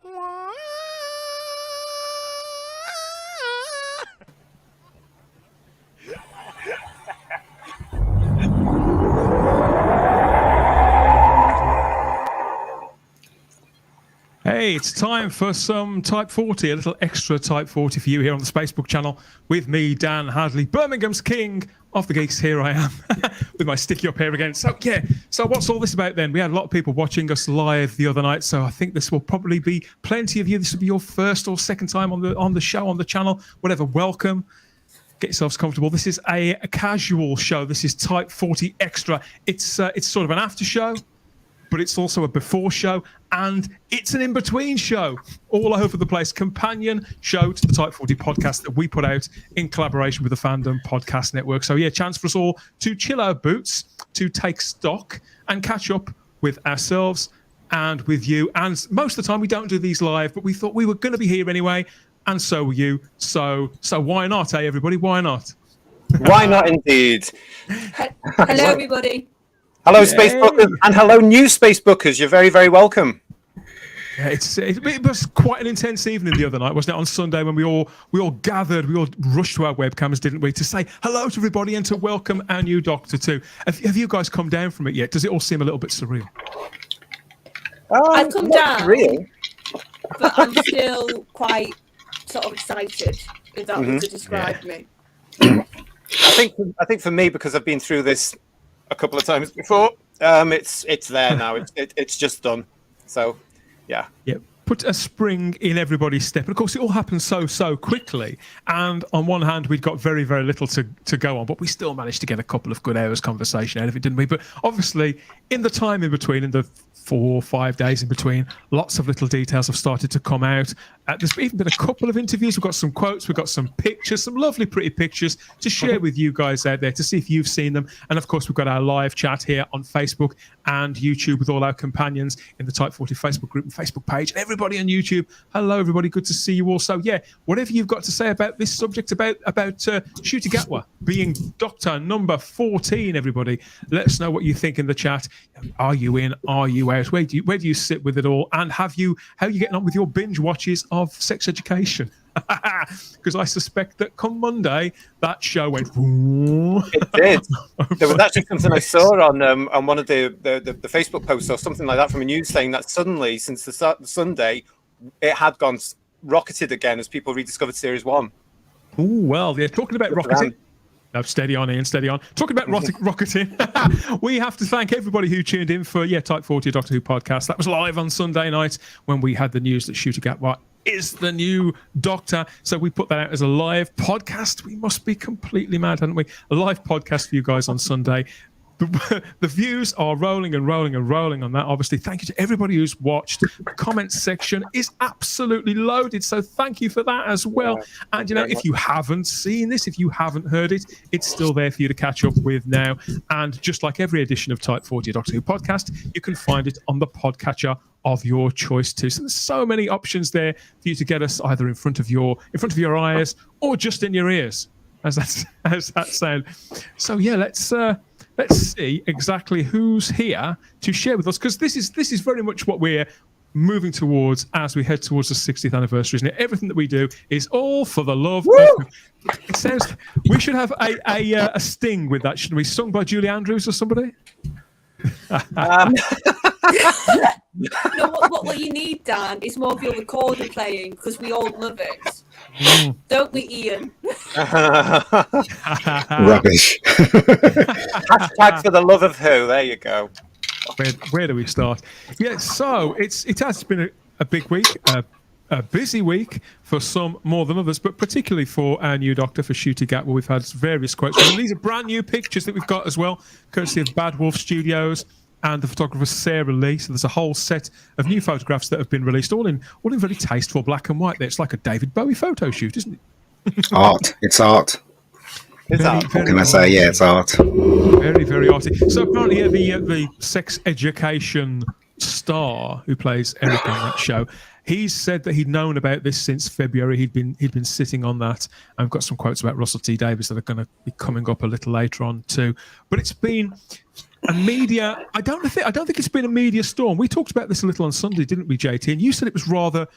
Hey, it's time for some Type 40, a little extra Type 40 for you here on the Spacebook channel with me, Dan Hadley, Birmingham's king of the geeks. Here I am with my sticky up here again. So, yeah, so what's all this about then? We had a lot of people watching us live the other night, so I think this will probably be plenty of you. This will be your first or second time on the show, on the channel, whatever. Welcome. Get yourselves comfortable. This is a casual show. This is Type 40 Extra. It's sort of an after show, but it's also a before show, and it's an in-between show all over the place. Companion show to the Type 40 podcast that we put out in collaboration with the Fandom Podcast Network. So, yeah, chance for us all to chill our boots, to take stock and catch up with ourselves and with you. And most of the time we don't do these live, but we thought we were going to be here anyway, and so were you. So why not, everybody? Why not? Why not, indeed? Hello, everybody. Hello, Spacebookers, and hello, new Spacebookers. You're very, very welcome. Yeah, it was quite an intense evening the other night, wasn't it? On Sunday, when we all gathered, we all rushed to our webcams, didn't we, to say hello to everybody and to welcome our new Doctor too. Have you guys come down from it yet? Does it all seem a little bit surreal? I've come down, surreal, but I'm still quite sort of excited. If that was to describe me. I think for me, because I've been through this a couple of times before, it's there now. It's just done. So, yeah. Put a spring in everybody's step. And of course, it all happened so quickly. And on one hand, we'd got very, very little to go on, but we still managed to get a couple of good hours conversation out of it, didn't we? But obviously, in the time in between, in the 4 or 5 days in between, lots of little details have started to come out. There's even been a couple of interviews. We've got some quotes. We've got some pictures, some lovely, pretty pictures to share with you guys out there to see if you've seen them. And of course, we've got our live chat here on Facebook and YouTube with all our companions in the Type 40 Facebook group and Facebook page. And everybody on YouTube, hello, everybody. Good to see you all. So, yeah, whatever you've got to say about this subject, about Ncuti Gatwa being Doctor number 14, everybody, let us know what you think in the chat. Are you in? Are you out? Where do you sit with it all? And how are you getting on with your binge watches of Sex Education? Because I suspect that come Monday that show went. It did. There was actually something I saw on one of the Facebook posts or something like that from a news saying that suddenly, since the Sunday, it had gone rocketed again as people rediscovered Series 1. Oh well, they're talking about rocketing. No, steady on, Ian, steady on. Talking about rocketing, we have to thank everybody who tuned in for Type 40 Doctor Who podcast. That was live on Sunday night when we had the news that Ncuti Gatwa is the new Doctor. So we put that out as a live podcast. We must be completely mad, hadn't we? A live podcast for you guys on Sunday. The views are rolling and rolling and rolling on that. Obviously, thank you to everybody who's watched. The comments section is absolutely loaded, so thank you for that as well. And if you haven't seen this, if you haven't heard it, it's still there for you to catch up with now. And just like every edition of Type 40 Doctor Who podcast, you can find it on the podcatcher of your choice too. So there's so many options there for you to get us either in front of your eyes or just in your ears, as that sound. So yeah, let's see exactly who's here to share with us, because this is very much what we're moving towards as we head towards the 60th anniversary, isn't it? Everything that we do is all for the love of... It sounds... We should have a sting with that, shouldn't we? Sung by Julie Andrews or somebody? No, what you need, Dan, is more of your recorder playing, because we all love it. Don't we, Ian? Rubbish. Hashtag for the love of who. There you go. Where do we start? Yeah, so it has been a big week, a busy week for some more than others, but particularly for our new Doctor, for Ncuti Gatwa. We've had various quotes. And these are brand new pictures that we've got as well, courtesy of Bad Wolf Studios and the photographer Sarah Lee. So there's a whole set of new photographs that have been released, all in very tasteful black and white. There, it's like a David Bowie photo shoot, isn't it? Art. It's art. What can I say? Yeah, it's art. Very, very arty. So apparently, the Sex Education Star, who plays Eric on that show, he said that he'd known about this since February. He'd been sitting on that. I've got some quotes about Russell T Davies that are going to be coming up a little later on too. But it's been a media. I don't think it's been a media storm. We talked about this a little on Sunday, didn't we, JT? And you said it was rather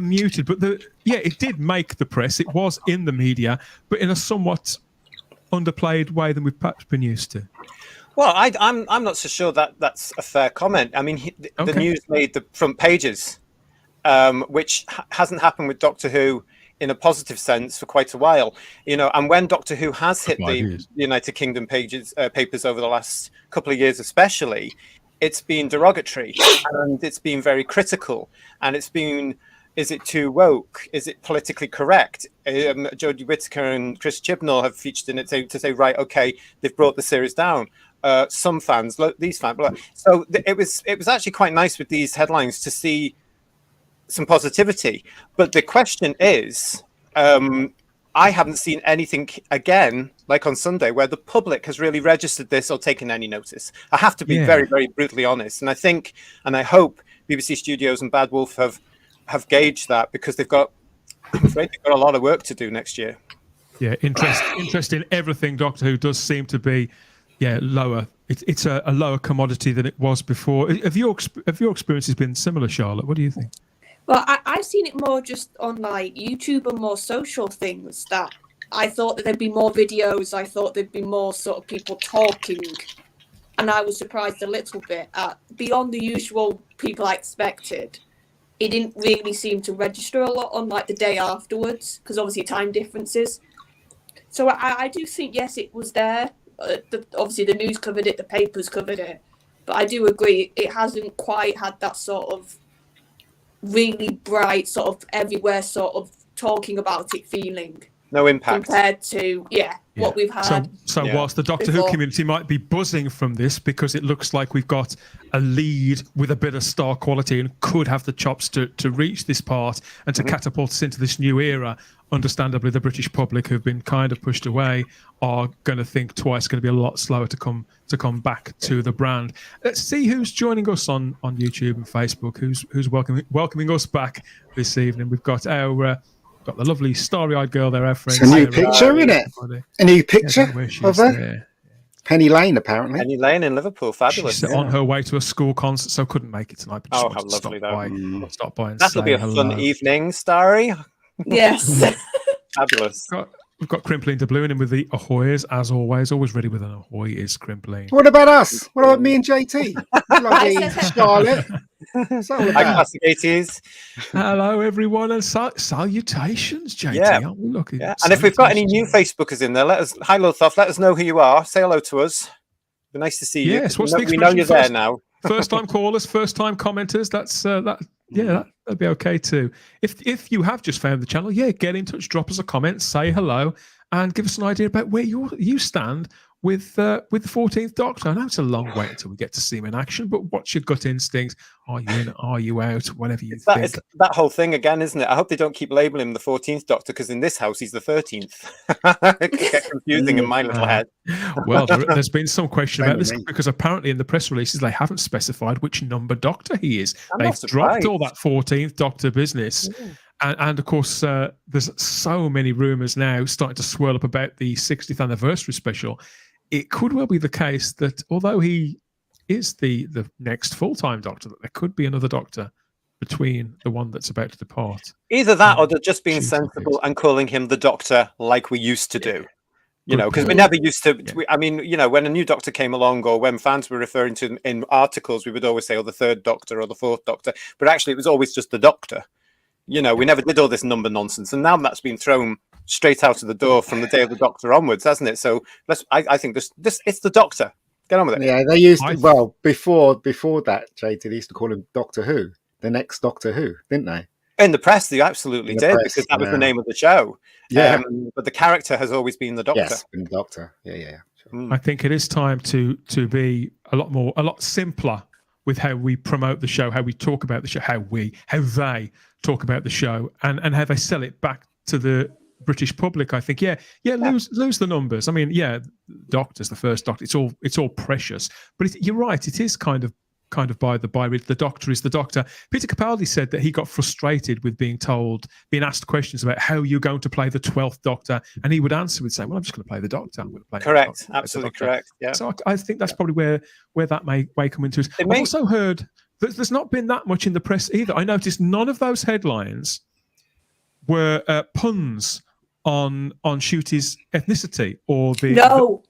muted. But it did make the press. It was in the media, but in a somewhat underplayed way than we've perhaps been used to. Well, I'm not so sure that that's a fair comment. I mean, the news made the front pages, which hasn't happened with Doctor Who in a positive sense for quite a while. And when Doctor Who has hit the United Kingdom papers over the last couple of years, especially, it's been derogatory and it's been very critical, and it's been. Is it too woke? Is it politically correct? Jodie Whittaker and Chris Chibnall have featured in it to say, right, okay, they've brought the series down. Some fans, these fans. So it was actually quite nice with these headlines to see some positivity. But the question is, I haven't seen anything again, like on Sunday, where the public has really registered this or taken any notice. I have to be very, very brutally honest. And I think, and I hope BBC Studios and Bad Wolf have gauged that, because I'm afraid they've got a lot of work to do next year. Yeah, interest in everything Doctor Who does seem to be, lower. It's a lower commodity than it was before. Have your experiences been similar, Charlotte? What do you think? Well, I've seen it more just on like YouTube and more social things. That I thought that there'd be more videos. I thought there'd be more sort of people talking, and I was surprised a little bit at beyond the usual people I expected. It didn't really seem to register a lot on like the day afterwards, because obviously time differences. So I do think, yes, it was there. Obviously the news covered it, the papers covered it, but I do agree it hasn't quite had that sort of really bright sort of everywhere sort of talking about it feeling. No impact compared to what we've had. So whilst the Doctor Who community might be buzzing from this because it looks like we've got a lead with a bit of star quality and could have the chops to reach this part and to catapult us into this new era, understandably the British public who've been kind of pushed away are going to think twice, going to be a lot slower to come back to the brand. Let's see who's joining us on YouTube and Facebook, who's welcoming us back this evening. We've got got the lovely starry-eyed girl there, our friend. It's a new picture, isn't it? A new picture of her. There. Penny Lane, apparently. Penny Lane in Liverpool, fabulous. She's on her way to a school concert, so couldn't make it tonight. But how lovely that. Stop by and That'll say be a hello. fun evening, Starry. Yes. Fabulous. We've got Crimpling to Blue in with the ahoys, as always. Always ready with an ahoy is Crimpling. What about us? What about me and JT? Bloody Charlotte. Hi, classic 80s. Hello, everyone, and salutations, JT. Yeah. Aren't we looking? Yeah. And if we've got any new Facebookers in there, hi, Lothoff, let us know who you are. Say hello to us. Be nice to see you. Yes, what's the we know you're there now. First-time callers, first-time commenters. That'd be okay too. If you have just found the channel, get in touch, drop us a comment, say hello, and give us an idea about where you stand with the 14th Doctor. I know it's a long way until we get to see him in action, but what's your gut instinct? Are you in? Are you out? Whatever you think. It's that whole thing again, isn't it? I hope they don't keep labeling him the 14th Doctor, because in this house he's the 13th. It could get confusing in my little head. Well, there's been some question about this because apparently in the press releases they haven't specified which number Doctor he is. They've dropped all that 14th Doctor business. And of course, there's so many rumours now starting to swirl up about the 60th anniversary special. It could well be the case that although he is the next full-time Doctor, that there could be another Doctor between the one that's about to depart. Either that or they're just being sensible and calling him the Doctor like we used to do. Because we never used to. When a new Doctor came along, or when fans were referring to him in articles, we would always say, the third Doctor or the fourth Doctor. But actually, it was always just the Doctor. We never did all this number nonsense. And now that's been thrown straight out of the door from the day of the Doctor onwards, hasn't it? So I think this it's the Doctor. Get on with it. Yeah, they used to, before that, JT, they used to call him Doctor Who, the next Doctor Who, didn't they? In the press, they absolutely did, because that was the name of the show. Yeah. But the character has always been the Doctor. Yes, been the Doctor. Yeah. Sure. I think it is time to be a lot simpler with how we promote the show, how we talk about the show, how they talk about the show, and how they sell it back to the British public. I think, lose the numbers. I mean, Doctor's the first Doctor. It's all precious, but you're right. It is kind of kind of by the Doctor is the Doctor. Peter Capaldi said that he got frustrated with being asked questions about how you're going to play the 12th Doctor, and he would answer with saying, "Well, I'm just going to play the Doctor. I'm going to play Correct, the Doctor, absolutely correct. Yeah. So I think that's probably where that may come into it. I've also heard that there's not been that much in the press either. I noticed none of those headlines were puns on Ncuti's ethnicity or the.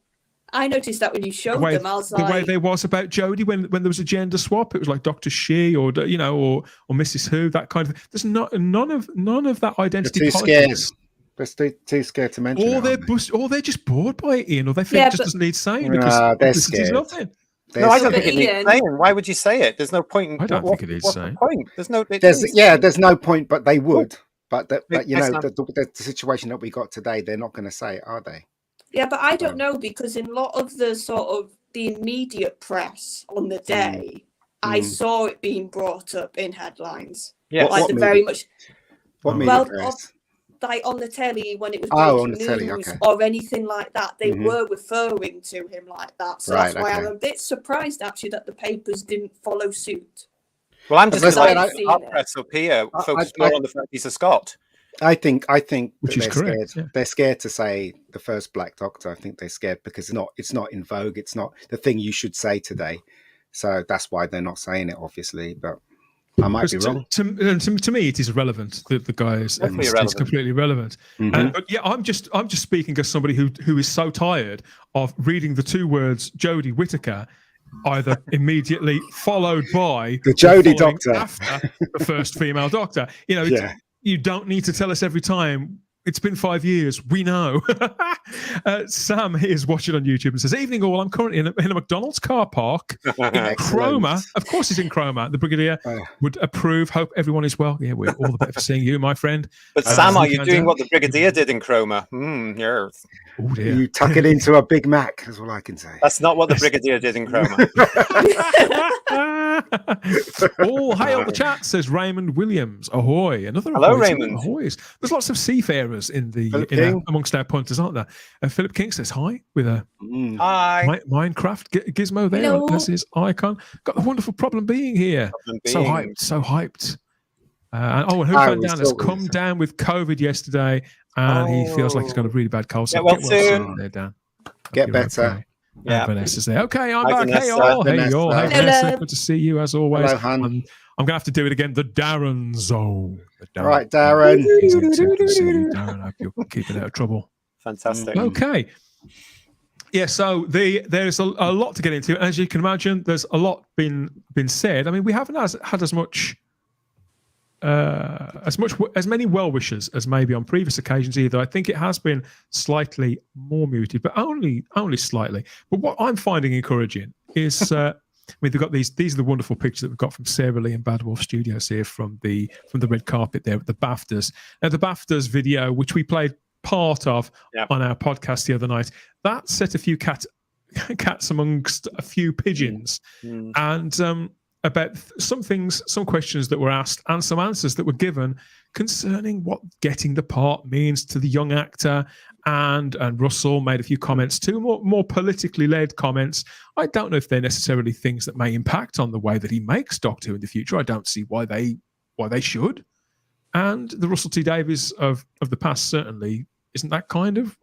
I noticed that when you showed them, I was the way there was about Jodie when there was a gender swap, it was like Dr. She or Mrs. Who, that kind of. There's none of that identity. They're too scared. They're too scared to mention it. Or they're just bored by it, Ian, or they think it just doesn't need saying because they're scared. Nothing. No, I don't think it needs saying. Why would you say it? There's no point. I don't think it needs saying. There's no. There's no point, but they would. But the situation that we got today, they're not going to say it, are they? Yeah, but I don't know, because in a lot of the sort of the immediate press on the day, I saw it being brought up in headlines. Yeah, like very much. What media press? Like on the telly when it was on the news telly, okay. or anything like that, they were referring to him like that. So that's why I'm a bit surprised actually that the papers didn't follow suit. Well, I'm just saying our press up here focused more on the fact he's a Scot. I think which is correct. Scared. Yeah. They're scared to say the first Black Doctor. I think they're scared because it's not in vogue. It's not the thing you should say today. So that's why they're not saying it, obviously. But I might be wrong. To me, it is irrelevant. The guys, it's completely irrelevant. But yeah, I'm just speaking as somebody who is so tired of reading the two words Jodie Whittaker either immediately followed by the Jodie Doctor after the first female Doctor. You don't need to tell us every time. It's been 5 years. We know. Sam is watching on YouTube and says, "Evening all. I'm currently in a McDonald's car park in Chroma. Of course, he's in Chroma. The Brigadier would approve. Hope everyone is well. Yeah, we're all the better for seeing you, my friend." But Sam, are you doing what the Brigadier did in Chroma? Yes. Oh dear. You tuck it into a Big Mac. Is all I can say. That's not what the Brigadier did in Chroma. All hail the chat, says Raymond Williams. Ahoy! Another hello, ahoy. Raymond. Ahoys. There's lots of seafarers amongst our punters, aren't there? Philip King says hi with a Minecraft gizmo there. Hello. That's his icon. Got the wonderful problem being here. So hyped. And Who Van Down has come down with COVID yesterday, and he feels like he's got a really bad cold. So get well soon. There, Dan. Get better. Okay. Yeah, Vanessa's there. Okay, I'm Hi, back. Vanessa. Hey all. Hey all. Hey Vanessa. Good to see you as always. Hello, Han. I'm going to have to do it again. The Darren Zone. All right, Darren. Darren, I hope you're keeping out of trouble. Fantastic. Okay. Yeah, so there's a lot to get into. As you can imagine, there's a lot been said. I mean, we haven't had as many well wishers as maybe on previous occasions either. I think it has been slightly more muted, but only slightly. But what I'm finding encouraging is, I mean, they've got these are the wonderful pictures that we've got from Sarah Lee and Bad Wolf Studios here from the red carpet there at the BAFTAs. Now, the BAFTAs video, which we played part of on our podcast the other night, that set a few cats amongst a few pigeons, and about some things, some questions that were asked and some answers that were given concerning what getting the part means to the young actor. And Russell made a few comments too, more politically led comments. I don't know if they're necessarily things that may impact on the way that he makes Doctor Who in the future. I don't see why they should. And the Russell T Davies of the past certainly isn't that kind of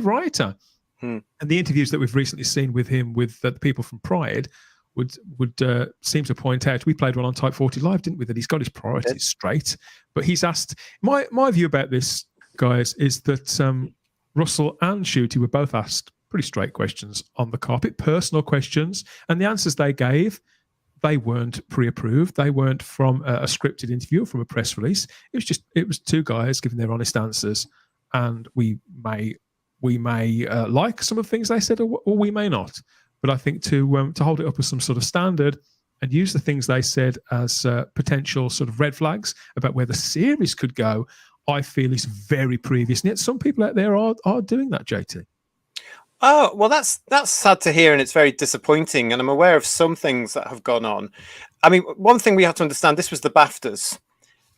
writer. And the interviews that we've recently seen with him with the people from Pride would seem to point out, we played one on Type 40 Live, didn't we, that he's got his priorities straight. But he's asked, my view about this, guys, is that Russell and Ncuti were both asked pretty straight questions on the carpet, personal questions, and the answers they gave, they weren't pre-approved. They weren't from a scripted interview or from a press release. It was two guys giving their honest answers, and we may like some of the things they said, or we may not. But I think to hold it up as some sort of standard and use the things they said as potential sort of red flags about where the series could go, I feel is very previous. And yet some people out there are doing that, JT. Oh, well, that's sad to hear, and it's very disappointing. And I'm aware of some things that have gone on. I mean, one thing we have to understand, this was the BAFTAs.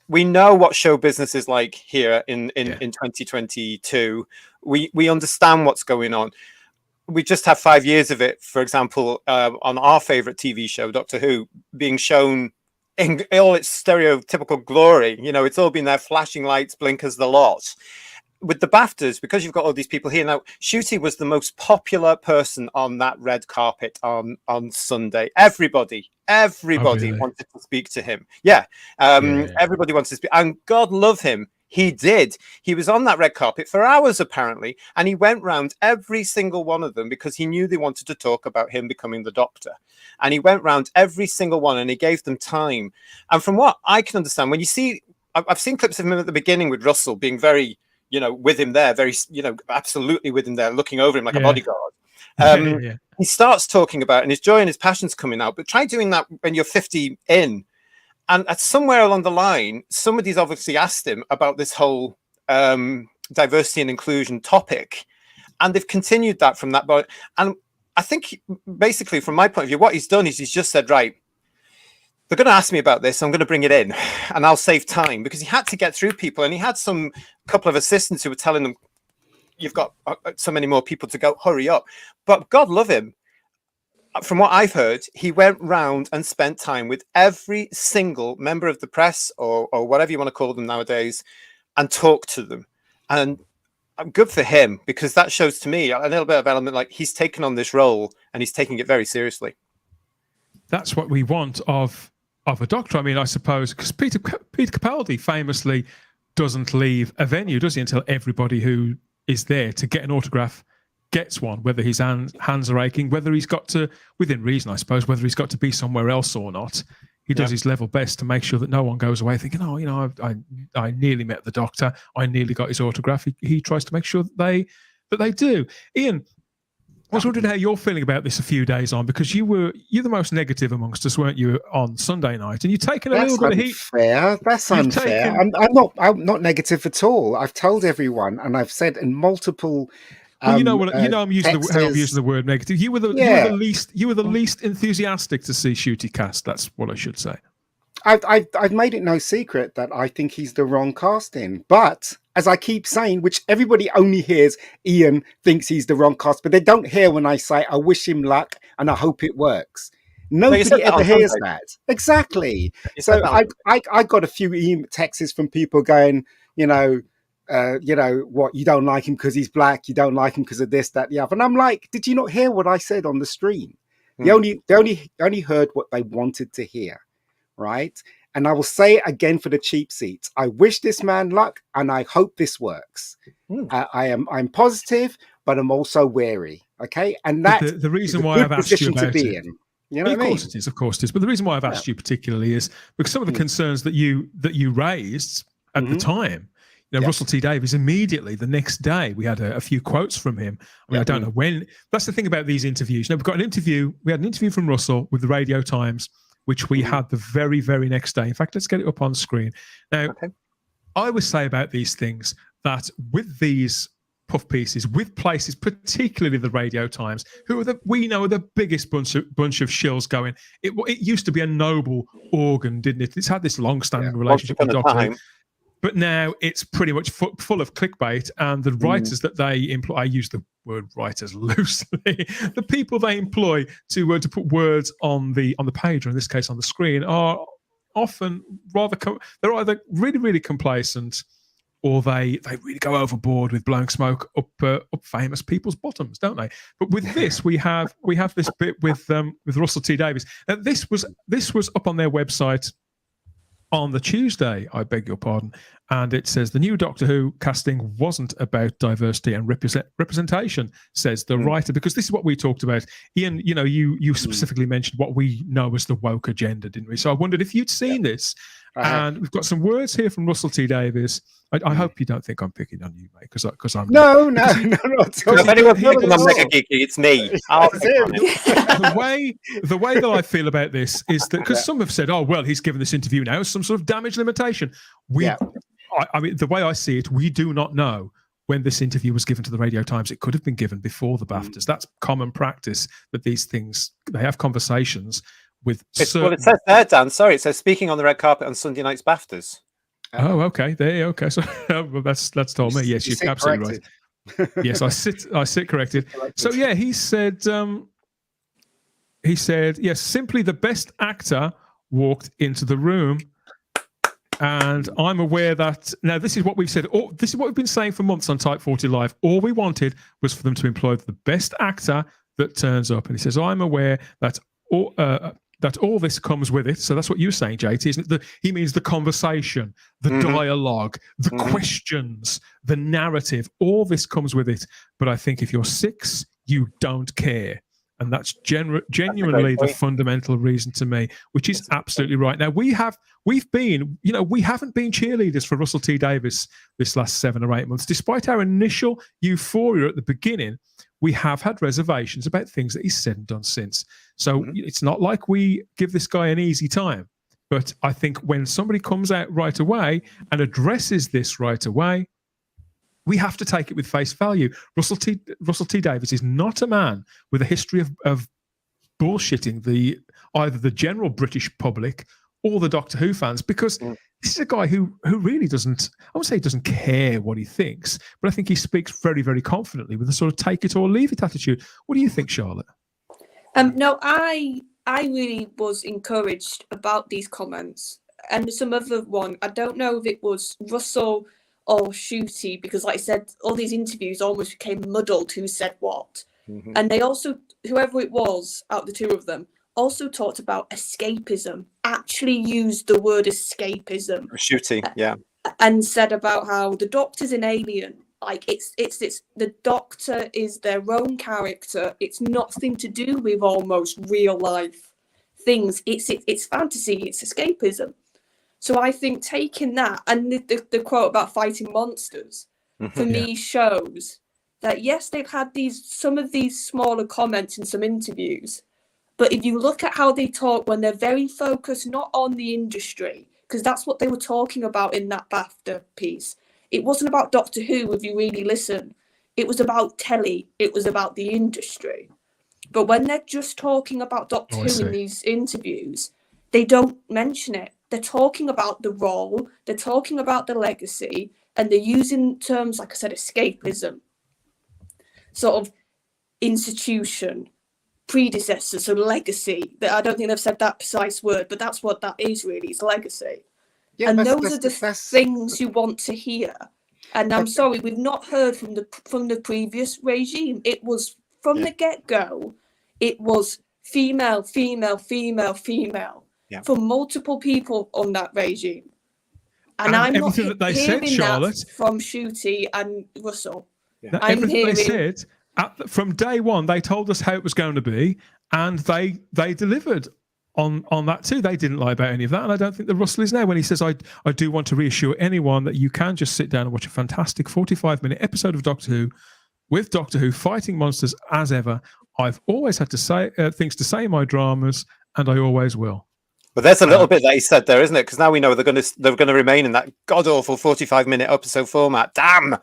We know what show business is like here in 2022. We understand what's going on. we just have 5 years of it, for example, on our favorite TV show, Doctor Who, being shown in all its stereotypical glory. You know, it's all been there, flashing lights, blinkers, the lot. With the BAFTAs, because you've got all these people here now, Ncuti was the most popular person on that red carpet on Sunday. Everybody really? wanted to speak to him. Everybody wanted to speak, and God love him, he did. He was on that red carpet for hours apparently, and he went round every single one of them because he knew they wanted to talk about him becoming the Doctor, and he went round every single one and he gave them time. And from what I can understand, when you see, I've seen clips of him at the beginning with Russell being very, you know, with him there, very, you know, absolutely with him there, looking over him like a bodyguard. He starts talking about, and his joy and his passion's coming out, but try doing that when you're 50 in. And at somewhere along the line, somebody's obviously asked him about this whole diversity and inclusion topic. And they've continued that from that point. And I think basically from my point of view, what he's done is he's just said, right, they're going to ask me about this. I'm going to bring it in and I'll save time, because he had to get through people. And he had couple of assistants who were telling them, you've got so many more people to go, hurry up. But God love him. From what I've heard, he went round and spent time with every single member of the press or whatever you want to call them nowadays, and talked to them. And good for him, because that shows to me a little bit of element like he's taken on this role and he's taking it very seriously. That's what we want of a Doctor. I mean, I suppose, because Peter Capaldi famously doesn't leave a venue, does he, until everybody who is there to get an autograph gets one, whether his hands are aching, whether he's got to, within reason, I suppose, whether he's got to be somewhere else or not. He does his level best to make sure that no one goes away thinking, oh, you know, I nearly met the Doctor, I nearly got his autograph. He tries to make sure that they do. Ian, I was wondering how you're feeling about this a few days on, because you're the most negative amongst us, weren't you, on Sunday night? And you've taken a little bit of heat. That's unfair. I'm not negative at all. I've told everyone, and I've said in multiple. Well, I'm using the word negative. You were the least enthusiastic to see Ncuti cast. That's what I should say. I've made it no secret that I think he's the wrong casting, but as I keep saying, which everybody only hears, Ian thinks he's the wrong cast, but they don't hear when I say I wish him luck and I hope it works. Nobody ever hears that. Exactly. So I got a few texts from people going, what, you don't like him because he's black, you don't like him because of this, that, the other. And I'm like, did you not hear what I said on the stream? They only heard what they wanted to hear, right? And I will say it again for the cheap seats. I wish this man luck, and I hope this works. I'm positive, but I'm also wary. Okay, and that's the reason why I've asked you about it. You know, of course it is. But the reason why I've asked you particularly is because some of the concerns that you raised at the time. You know, Russell T Davies, immediately the next day, we had a few quotes from him. I mean, I don't know when. That's the thing about these interviews. You know, we had an interview from Russell with the Radio Times, which we had the very, very next day. In fact, let's get it up on screen. Now, I would say about these things that with these puff pieces, with places, particularly the Radio Times, we know are the biggest bunch of shills going. It used to be a noble organ, didn't it? It's had this long-standing relationship with Doctor Who. But now it's pretty much full of clickbait, and the writers that they employ, I use the word writers loosely, the people they employ to put words on the page, or in this case on the screen, are often they're either really, really complacent, or they really go overboard with blowing smoke up famous people's bottoms, don't they? But with this, we have this bit with Russell T Davies. Now, this was up on their website on the Tuesday, I beg your pardon, and it says the new Doctor Who casting wasn't about diversity and representation, says the writer, because this is what we talked about. Ian, you know, you specifically mentioned what we know as the woke agenda, didn't we? So I wondered if you'd seen this. And we've got some words here from Russell T Davies. I hope you don't think I'm picking on you, mate, because I'm no. If anyone's picking on Mega Geeky, it's me. The way that I feel about this is that, because some have said, oh, well, he's given this interview now as some sort of damage limitation. I mean, the way I see it, we do not know when this interview was given to the Radio Times. It could have been given before the BAFTAs. That's common practice, that these things, they have conversations with Well, it says there, Dan, sorry, it says speaking on the red carpet on Sunday night's BAFTAs. Oh, okay. So well, that's told me. Yes, you're absolutely right. Yes, I sit corrected. So yeah, he said, yes, simply the best actor walked into the room. And I'm aware that now this is what we've said. This is what we've been saying for months on Type 40 Live. All we wanted was for them to employ the best actor that turns up. And he says, I'm aware that all this comes with it. So that's what you're saying, JT, isn't it? He means the conversation, the dialogue, the questions, the narrative. All this comes with it. But I think if you're 6, you don't care. And that's genuinely the fundamental reason to me, which is absolutely right. Now, we haven't been cheerleaders for Russell T Davies this last 7 or 8 months. Despite our initial euphoria at the beginning, we have had reservations about things that he's said and done since. So it's not like we give this guy an easy time. But I think when somebody comes out right away and addresses this right away, we have to take it with face value. Russell T Davies is not a man with a history of bullshitting either the general British public or the Doctor Who fans, because this is a guy who really doesn't, I won't say he doesn't care what he thinks, but I think he speaks very, very confidently with a sort of take it or leave it attitude. What do you think, Charlotte? No, I really was encouraged about these comments. And some other one, I don't know if it was Russell or Ncuti, because like I said, all these interviews almost became muddled who said what. And they also, whoever it was out of the two of them, also talked about escapism, actually used the word escapism. Ncuti, yeah. And said about how the Doctor's an alien. Like it's the Doctor is their own character. It's nothing to do with almost real life things. It's fantasy, it's escapism. So I think taking that and the quote about fighting monsters for me shows that yes, they've had some of these smaller comments in some interviews, but if you look at how they talk when they're very focused not on the industry, because that's what they were talking about in that BAFTA piece. It wasn't about Doctor Who, if you really listen. It was about telly. It was about the industry. But when they're just talking about Doctor Who in these interviews, they don't mention it. They're talking about the role, they're talking about the legacy, and they're using terms, like I said, escapism, sort of institution, predecessor, so legacy. I don't think they've said that precise word, but that's what that is really, it's legacy. Yeah, and those are the things you want to hear. And I'm sorry, we've not heard from the previous regime. It was from the get-go, it was female, female, female, female. For multiple people on that regime. And I'm not hearing that from Ncuti and Russell. I'm hearing... They said, from day one, they told us how it was going to be, and they delivered on that too. They didn't lie about any of that, and I don't think that Russell is now when he says, I do want to reassure anyone that you can just sit down and watch a fantastic 45-minute episode of Doctor Who with Doctor Who fighting monsters as ever. I've always had to say things to say in my dramas, and I always will. But there's a little bit that he said there, isn't it? Because now we know they're going to remain in that god awful 45-minute episode format. Damn.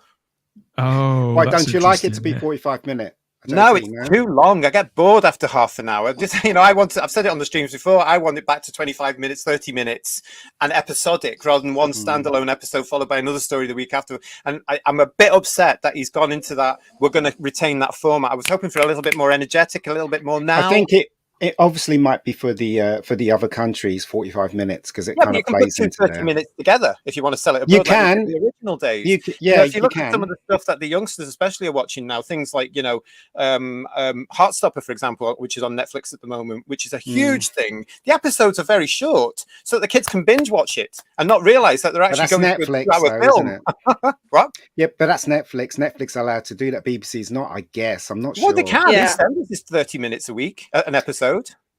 Oh, why don't you like it to be 45 minutes? No, it's too long. I get bored after half an hour. Just, I've said it on the streams before. I want it back to 25 minutes, 30 minutes, and episodic rather than one standalone episode followed by another story the week after. And I'm a bit upset that he's gone into that. We're going to retain that format. I was hoping for a little bit more energetic, a little bit more now. I think it obviously might be for the other countries 45 minutes because it kind of plays into 30 minutes together if you want to sell it abroad, you can like the original days. If you look at some of the stuff that the youngsters especially are watching now, things like Heartstopper, for example, which is on Netflix at the moment, which is a huge thing. The episodes are very short so that the kids can binge watch it and not realize that they're actually going Netflix, to a film. What? Yeah, but that's Netflix. Netflix are allowed to do that. BBC's not, I guess. I'm not sure. Well, they can. EastEnders is 30 minutes a week, an episode.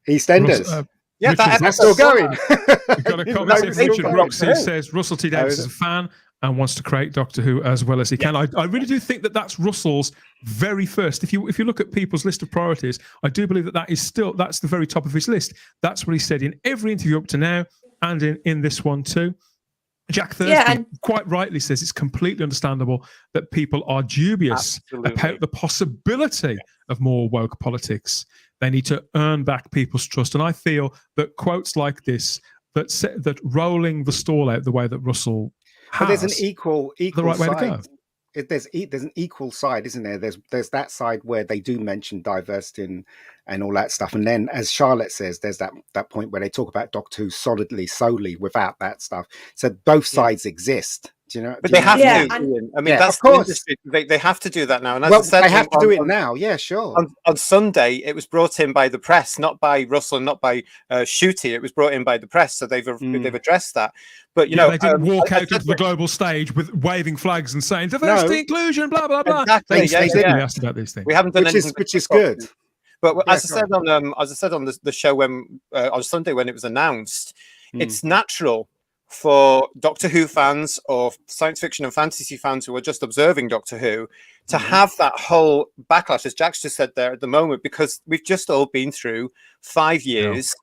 EastEnders. Yeah, that's still going. We've got a comment. Richard Roxy says Russell T Davies is a fan and wants to create Doctor Who as well as he can. I really do think that that's Russell's very first. If you look at people's list of priorities, I do believe that's the very top of his list. That's what he said in every interview up to now, and in this one too. Jack Thurston quite rightly says it's completely understandable that people are dubious about the possibility of more woke politics. They need to earn back people's trust. And I feel that quotes like this, that rolling the stall out the way that Russell has, there's an equal the right side. way to go. there's an equal side, isn't there? There's that side where they do mention diversity and all that stuff, and then as Charlotte says, there's that point where they talk about Doctor Who solely without that stuff. So both sides exist. Do you know? But they have to. Yeah, Ian. I mean, that's of course. the industry. They have to do that now. And as Well, I said, they have to do it now. Yeah, sure. On Sunday, it was brought in by the press, not by Russell, not by Ncuti. It was brought in by the press, so they've addressed that. But you know, they didn't walk out onto the global stage with waving flags and saying diversity, inclusion, blah blah blah. Exactly. They asked about these things. We haven't done anything, which is good. But as I said on the show when on Sunday when it was announced, it's natural for Doctor Who fans or science fiction and fantasy fans who are just observing Doctor Who to have that whole backlash, as Jack's just said there at the moment, because we've just all been through 5 years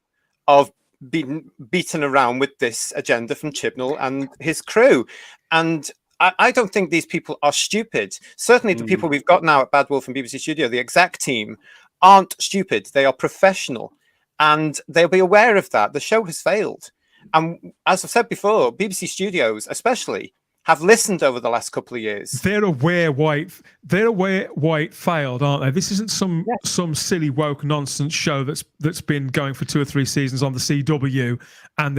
of being beaten around with this agenda from Chibnall and his crew. And I don't think these people are stupid. Certainly the people we've got now at Bad Wolf and BBC Studio, the exec team, aren't stupid. They are professional and they'll be aware of that. The show has failed. And as I've said before, BBC Studios especially have listened over the last couple of years. They're aware why it failed, aren't they? This isn't some silly woke nonsense show that's been going for 2 or 3 seasons on the CW, and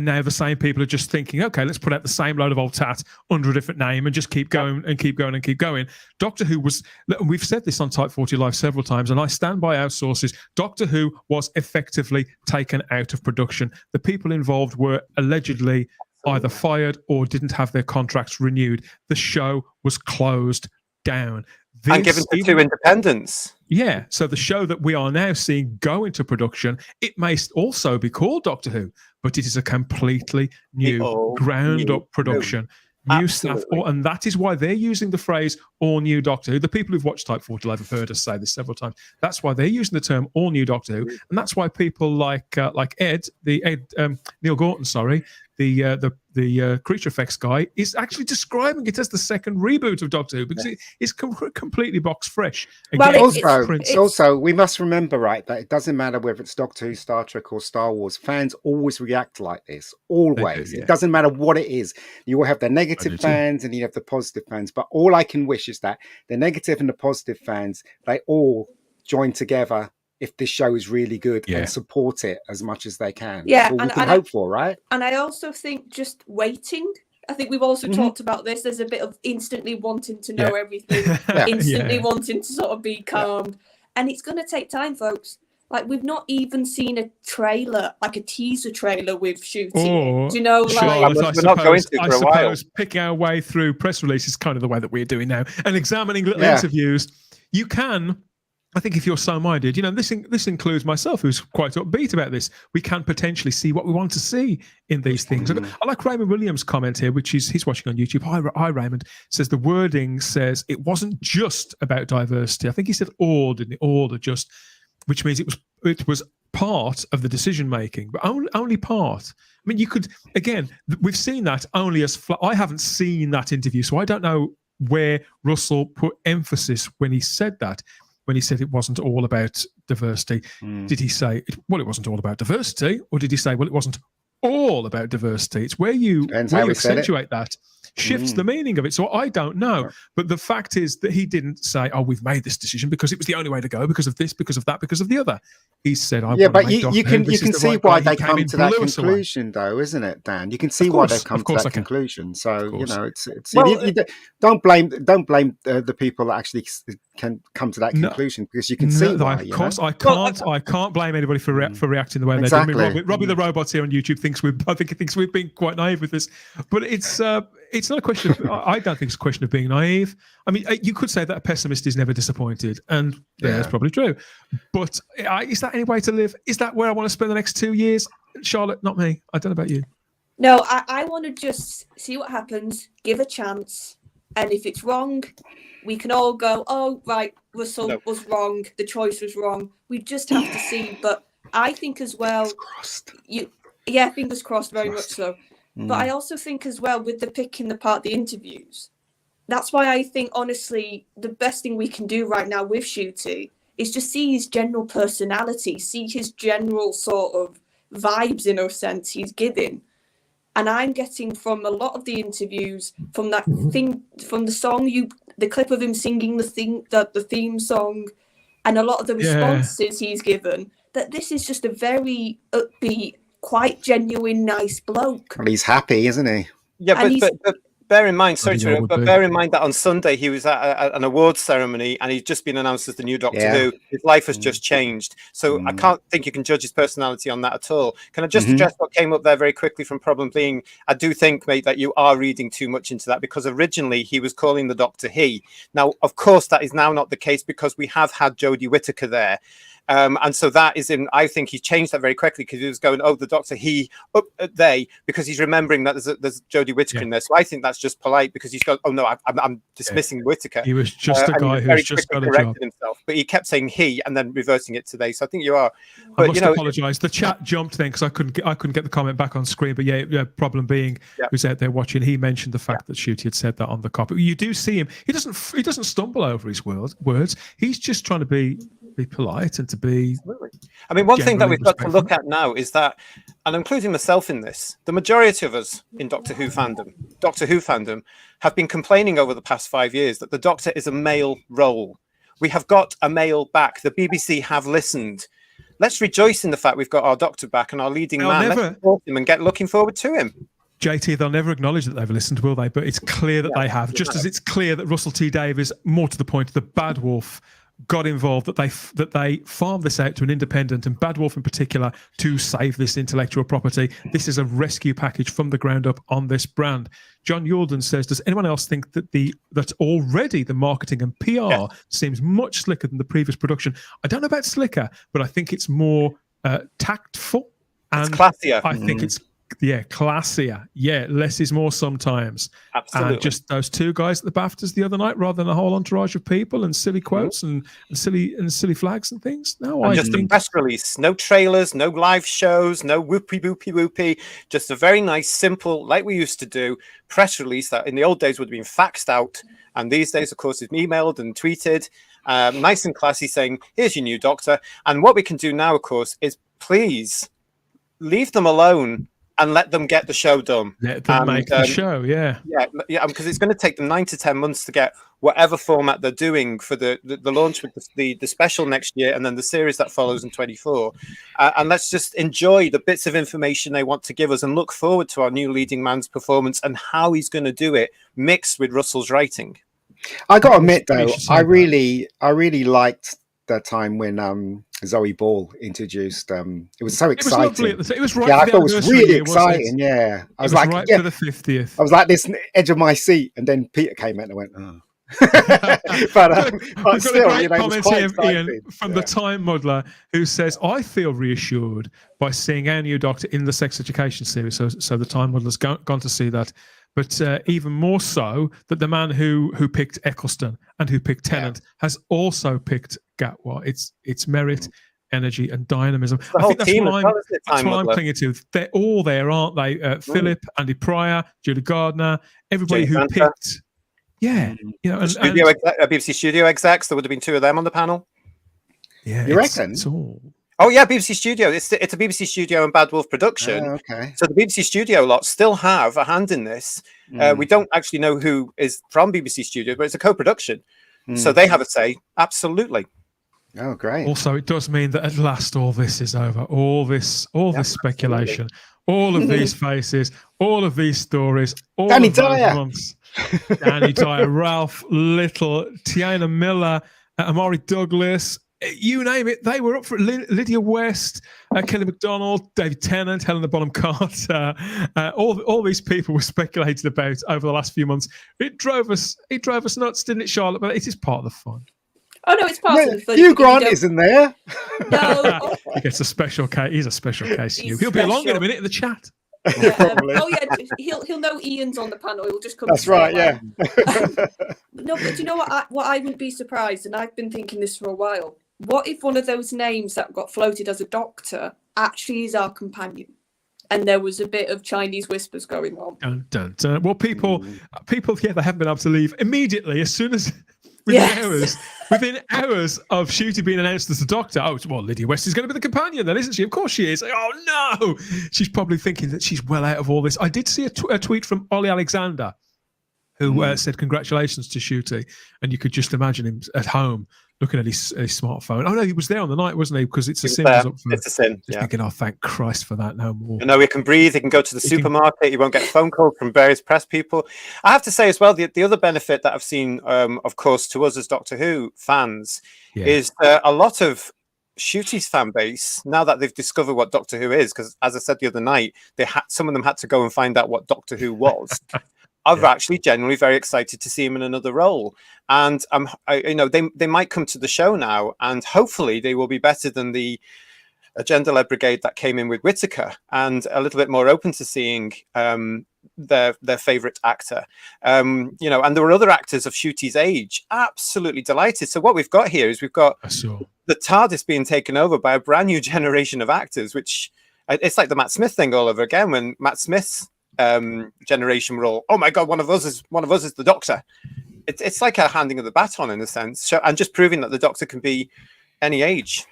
now the same people are just thinking, okay, let's put out the same load of old tat under a different name and just keep going and keep going and keep going. Doctor Who was, we've said this on Type 40 Live several times, and I stand by our sources. Doctor Who was effectively taken out of production. The people involved were allegedly either fired or didn't have their contracts renewed. The show was closed down. And given to 2 independents. Yeah, so the show that we are now seeing go into production, it may also be called Doctor Who, but it is a completely new, ground-up production. New staff, and that is why they're using the phrase all new Doctor Who. The people who've watched Type 40 Live have heard us say this several times. That's why they're using the term all new Doctor Who, and that's why people like Neil Gorton, the creature effects guy, is actually describing it as the second reboot of Doctor Who because it is completely box fresh. Again, also, we must remember, right, that it doesn't matter whether it's Doctor Who, Star Trek, or Star Wars. Fans always react like this. Always. It doesn't matter what it is. You will have the negative fans and you have the positive fans. But all I can wish is that the negative and the positive fans, they all join together if this show is really good and support it as much as they can. Yeah, that's all we can hope for, right? And I also think just waiting. I think we've also talked about this. There's a bit of instantly wanting to know everything, instantly wanting to sort of be calm. And it's going to take time, folks. Like, we've not even seen a trailer, like a teaser trailer with shooting. Do you know, like... We're not going to for a while. Picking our way through press releases is kind of the way that we're doing now. And examining little interviews, you can... I think if you're so minded, you know, this includes myself, who's quite upbeat about this. We can potentially see what we want to see in these things. I like Raymond Williams' comment here, which is he's watching on YouTube. Hi, Raymond. Says the wording says it wasn't just about diversity. I think he said all, didn't it? All or just, which means it was part of the decision making, but only part. I mean, you could again. We've seen that only as I haven't seen that interview, so I don't know where Russell put emphasis when he said that. When he said it wasn't all about diversity, did he say, it wasn't all about diversity? Or did he say, well, it wasn't all about diversity? It's where you accentuate that shifts the meaning of it. So I don't know. But the fact is that he didn't say, oh, we've made this decision because it was the only way to go, because of this, because of that, because of the other. He said, but you can see why they come to that conclusion, though, isn't it, Dan? You can see why they come to that conclusion. So, you know, you don't blame the people that actually can come to that conclusion, because you can see why. Of course, I can't blame anybody for reacting the way they do. I mean, Robbie the Robot's here on YouTube thinks we've been quite naive with this, but it's not a question of, I don't think it's a question of being naive. I mean, you could say that a pessimist is never disappointed, and that's probably true. But is that any way to live? Is that where I want to spend the next 2 years? Charlotte, not me. I don't know about you. No, I want to just see what happens, give a chance, and if it's wrong, we can all go, oh, right, Russell was wrong, the choice was wrong. We just have to see. But I think as well, fingers crossed, very much so. But I also think as well, with the picking apart the interviews, that's why I think, honestly, the best thing we can do right now with Ncuti is just see his general personality, see his general sort of vibes, in a sense, he's giving. And I'm getting from a lot of the interviews, from that thing, from the song, the clip of him singing the theme song, and a lot of the responses he's given, that this is just a very upbeat, quite genuine, nice bloke. Well, he's happy, isn't he? Yeah, but bear in mind, bear in mind that on Sunday he was at an awards ceremony and he's just been announced as the new Doctor Who. His life has just changed. So I can't think you can judge his personality on that at all. Can I just address what came up there very quickly from Problem Being? I do think, mate, that you are reading too much into that, because originally he was calling the Doctor he. Now, of course, that is now not the case because we have had Jodie Whittaker there. And so that is in, I think he changed that very quickly because he was going, oh, the Doctor, he, they, because he's remembering that there's Jodie Whittaker in there. So I think that's just polite because he's going, oh, no, I'm dismissing Whittaker. He was just a guy who's just got a job. Himself, but he kept saying he and then reversing it to they. So I think you are. But, I must apologise. The chat jumped then because I couldn't get the comment back on screen. But Problem Being, who's out there watching, he mentioned the fact that Ncuti had said that on the copy. You do see him. He doesn't stumble over his words. He's just trying to be polite and to be. Absolutely. I mean, one thing that we've got to look at now is that, and including myself in this, the majority of us in Doctor Who fandom have been complaining over the past 5 years that the Doctor is a male role. We have got a male back. The BBC have listened. Let's rejoice in the fact we've got our Doctor back and our leading man. Let's support him and looking forward to him. JT, they'll never acknowledge that they've listened, will they? But it's clear that they have. Just as it's clear that Russell T Davies, more to the point, the Bad Wolf, got involved, that they farmed this out to an independent, and Bad Wolf in particular, to save this intellectual property. This is a rescue package from the ground up on this brand. John Yulden says, does anyone else think that already the marketing and PR seems much slicker than the previous production? I don't know about slicker, but I think it's more tactful. And it's classier. I think it's classier. Less is more sometimes. Absolutely. And just those two guys at the BAFTAs the other night, rather than a whole entourage of people and silly quotes and silly flags and things. No, and just a press release, no trailers, no live shows, no whoopie. Just a very nice, simple, like we used to do, press release that in the old days would have been faxed out, and these days, of course, it's emailed and tweeted. Nice and classy, saying, "Here's your new Doctor." And what we can do now, of course, is please leave them alone and let them get the show done. Let them make the show, because it's going to take them 9 to 10 months to get whatever format they're doing for the launch with the special next year, and then the series that follows in 24. And let's just enjoy the bits of information they want to give us and look forward to our new leading man's performance and how he's going to do it, mixed with Russell's writing. I got to admit, though, I really liked that time when Zoe Ball introduced. It was so exciting. It was right. Yeah, I thought it was really exciting. Yeah, I was like, right for the 50th. I was like this edge of my seat, and then Peter came out and I went, oh. but still, you know, it was quite exciting. Ian from the Time Muddler, who says, "I feel reassured by seeing our new Doctor in the Sex Education series." So the Time Muddler's gone to see that. But even more so, that the man who picked Eccleston and who picked Tennant has also picked Gatwa. It's merit, energy, and dynamism. I think that's what I'm clinging to. They're all there, aren't they? Philip, Andy Pryor, Julie Gardner, everybody James who Hunter. picked. Yeah, you know, BBC Studio execs. There would have been 2 of them on the panel. Yeah, you reckon? It's all... Oh yeah, BBC Studio. It's a BBC Studio and Bad Wolf production. Okay. So the BBC Studio lot still have a hand in this. We don't actually know who is from BBC Studio, but it's a co-production. So they have a say. Absolutely. Oh, great. Also, it does mean that at last all this is over. All this speculation, all of these faces, all of these stories, all Danny of those Dyer. months. Danny Dyer, Ralph Little, Tiana Miller, Amari Douglas, you name it, they were up for it. Lydia West, Kelly MacDonald, David Tennant, Helena Bonham Carter, all these people were speculated about over the last few months. It drove us nuts, didn't it, Charlotte? But it is part of the fun. Oh no, it's part of the fun. Hugh Grant isn't there. No, he gets a special case. He's a special case. He'll be along in a minute in the chat. He'll know Ian's on the panel. He'll just come. That's right. Yeah. No, but do you know what? I wouldn't be surprised, and I've been thinking this for a while. What if one of those names that got floated as a Doctor actually is our companion? And there was a bit of Chinese whispers going on. Dun, dun, dun. Well, people, they haven't been able to leave immediately as soon as within hours of Ncuti being announced as the Doctor. Oh, well, Lydia West is going to be the companion then, isn't she? Of course she is. Oh no, she's probably thinking that she's well out of all this. I did see a tweet from Ollie Alexander, who said congratulations to Ncuti, and you could just imagine him at home looking at his smartphone. Oh no, he was there on the night, wasn't he? Because it's a sin. It's a sin. Just thinking, oh, thank Christ for that. No more. You know, he can breathe. He can go to the supermarket. He won't get phone calls from various press people. I have to say as well, the other benefit that I've seen, of course, to us as Doctor Who fans, is a lot of Ncuti's fan base, now that they've discovered what Doctor Who is, because as I said the other night, some of them had to go and find out what Doctor Who was. I'm actually genuinely very excited to see him in another role, and they might come to the show now, and hopefully they will be better than the agenda-led brigade that came in with Whittaker, and a little bit more open to seeing their favourite actor. And there were other actors of Ncuti's age. Absolutely delighted. So what we've got here is we've got the TARDIS being taken over by a brand new generation of actors, which it's like the Matt Smith thing all over again. When Matt Smith's generation were all, oh my god, one of us is the Doctor. It's like a handing of the baton in a sense, and just proving that the Doctor can be any age.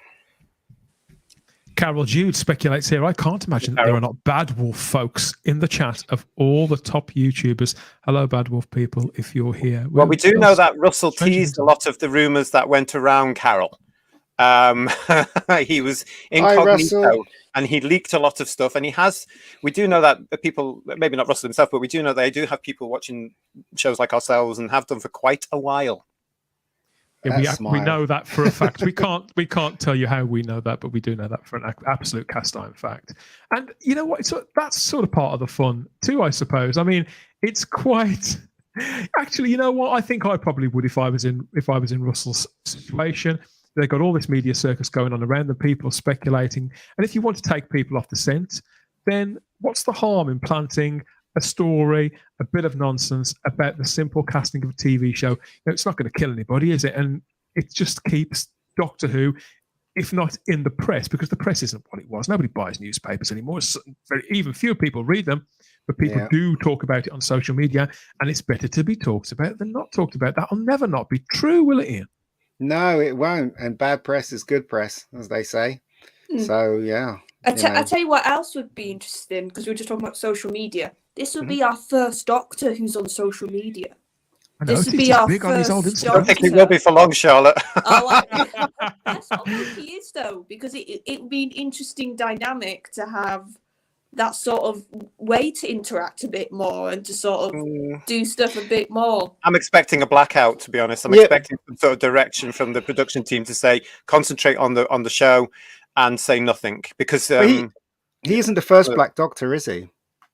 Carol Jude speculates here, I can't imagine that there are not Bad Wolf folks in the chat of all the top YouTubers. Hello, Bad Wolf people, if you're here. Well, we do know that Russell teased a lot of the rumours that went around Carol. He was incognito and he leaked a lot of stuff, and we do know that people, maybe not Russell himself, but we do know they do have people watching shows like ourselves and have done for quite a while. Yeah, we know that for a fact. We can't tell you how we know that, but we do know that for an absolute cast iron fact. And you know what? That's sort of part of the fun too, I suppose. I mean, it's quite. Actually, you know what? I think I probably would if I was in Russell's situation. They've got all this media circus going on around them. People are speculating, and if you want to take people off the scent, then what's the harm in planting a story, a bit of nonsense about the simple casting of a TV show? It's not going to kill anybody, is it? And it just keeps Doctor Who, if not in the press, because the press isn't what it was. Nobody buys newspapers anymore. Even fewer people read them, but people do talk about it on social media, and it's better to be talked about than not talked about. That'll never not be true, will it, Ian? No, it won't. And bad press is good press, as they say. So, yeah. I tell you what else would be interesting, because we were just talking about social media. This would be our first Doctor who's on social media. This would be our first Doctor. I don't think he will be for long, Charlotte. That's not what he is, though, because it would be an interesting dynamic to have that sort of way to interact a bit more and to sort of do stuff a bit more. I'm expecting a blackout, to be honest. I'm expecting some sort of direction from the production team to say, concentrate on the show and say nothing, because he isn't the first Black Doctor, is he?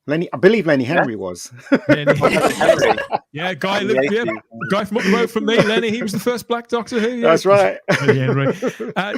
I believe Lenny Henry was. Lenny Henry. Yeah, guy from up the road from me, Lenny. He was the first Black Doctor Who. Yeah. That's right. Lenny Henry.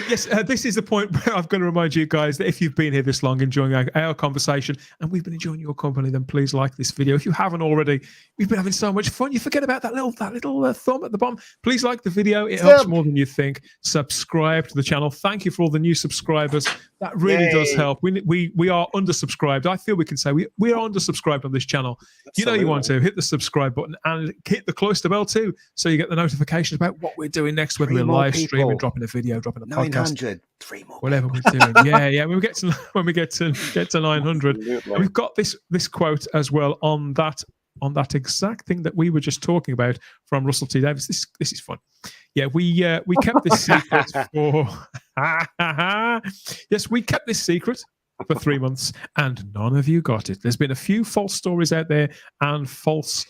Yes, this is the point where I've got to remind you guys that if you've been here this long, enjoying our conversation, and we've been enjoying your company, then please like this video. If you haven't already, we've been having so much fun. You forget about that little thumb at the bottom. Please like the video. It helps more than you think. Subscribe to the channel. Thank you for all the new subscribers. That really does help. We are undersubscribed. I feel we can say we are undersubscribed on this channel. Absolutely. You want to hit the subscribe button and hit the cloister bell too, so you get the notifications about what we're doing next, whether we're live streaming, dropping a video, dropping a podcast, 3 more, whatever we're doing. Yeah. When we get to 900, and we've got this quote as well on that exact thing that we were just talking about from Russell T Davies. This is fun. Yeah, we kept this secret for yes, we kept this secret for 3 months, and none of you got it. There's been a few false stories out there and false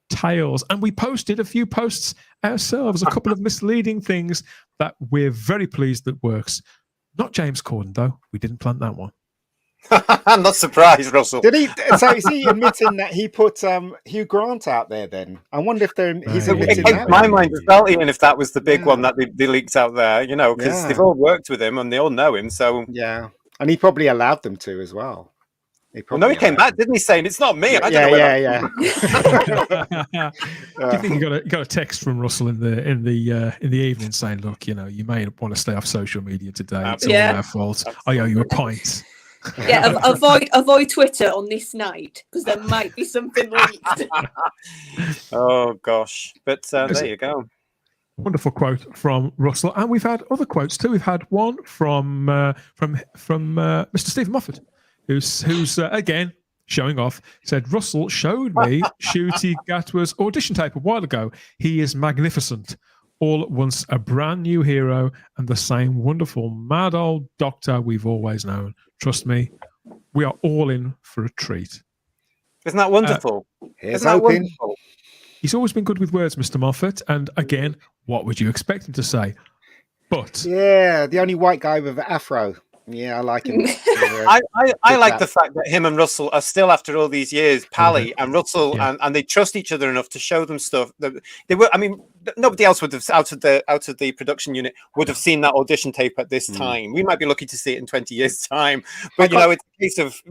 tales, and we posted a few posts ourselves, a couple of misleading things that we're very pleased that works. Not James Corden, though. We didn't plant that one. I'm not surprised, Russell. Did he? So is he admitting that he put Hugh Grant out there? Then I wonder if he's admitting that. It came to my mind as well, Ian, if that was the big one that they leaked out there. Because they've all worked with him and they all know him. So yeah, and he probably allowed them to as well. He came back, didn't he, saying it's not me? Yeah. Do you think you got a text from Russell in the evening saying, "Look, you may want to stay off social media today. It's all our fault. I owe you a pint." Yeah, avoid Twitter on this night, because there might be something leaked. Oh gosh, but there you go. Wonderful quote from Russell, and we've had other quotes too. We've had one from Mr. Stephen Moffat, who's again showing off. Said Russell showed me Ncuti Gatwa's audition tape a while ago. He is magnificent, all at once a brand new hero and the same wonderful mad old doctor we've always known. Trust me, we are all in for a treat. Isn't that wonderful? Here's Isn't that hoping. wonderful? He's always been good with words, Mr. Moffat. And again, what would you expect him to say? But Yeah, the only white guy with an afro. Yeah, I like him. I like the fact that him and Russell are still, after all these years, pally, and Russell and they trust each other enough to show them stuff that they were. I mean, nobody else would have out of the production unit would have seen that audition tape at this time. We might be lucky to see it in 20 years' time, but you know, it's a case of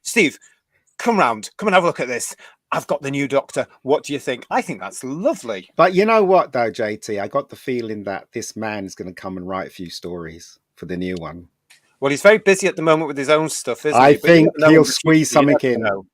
Steve, come round, come and have a look at this. I've got the new Doctor. What do you think? I think that's lovely. But you know what, though, JT? I got the feeling that this man is going to come and write a few stories for the new one. Well, he's very busy at the moment with his own stuff, isn't he? I But think you know, he'll squeeze something in. know.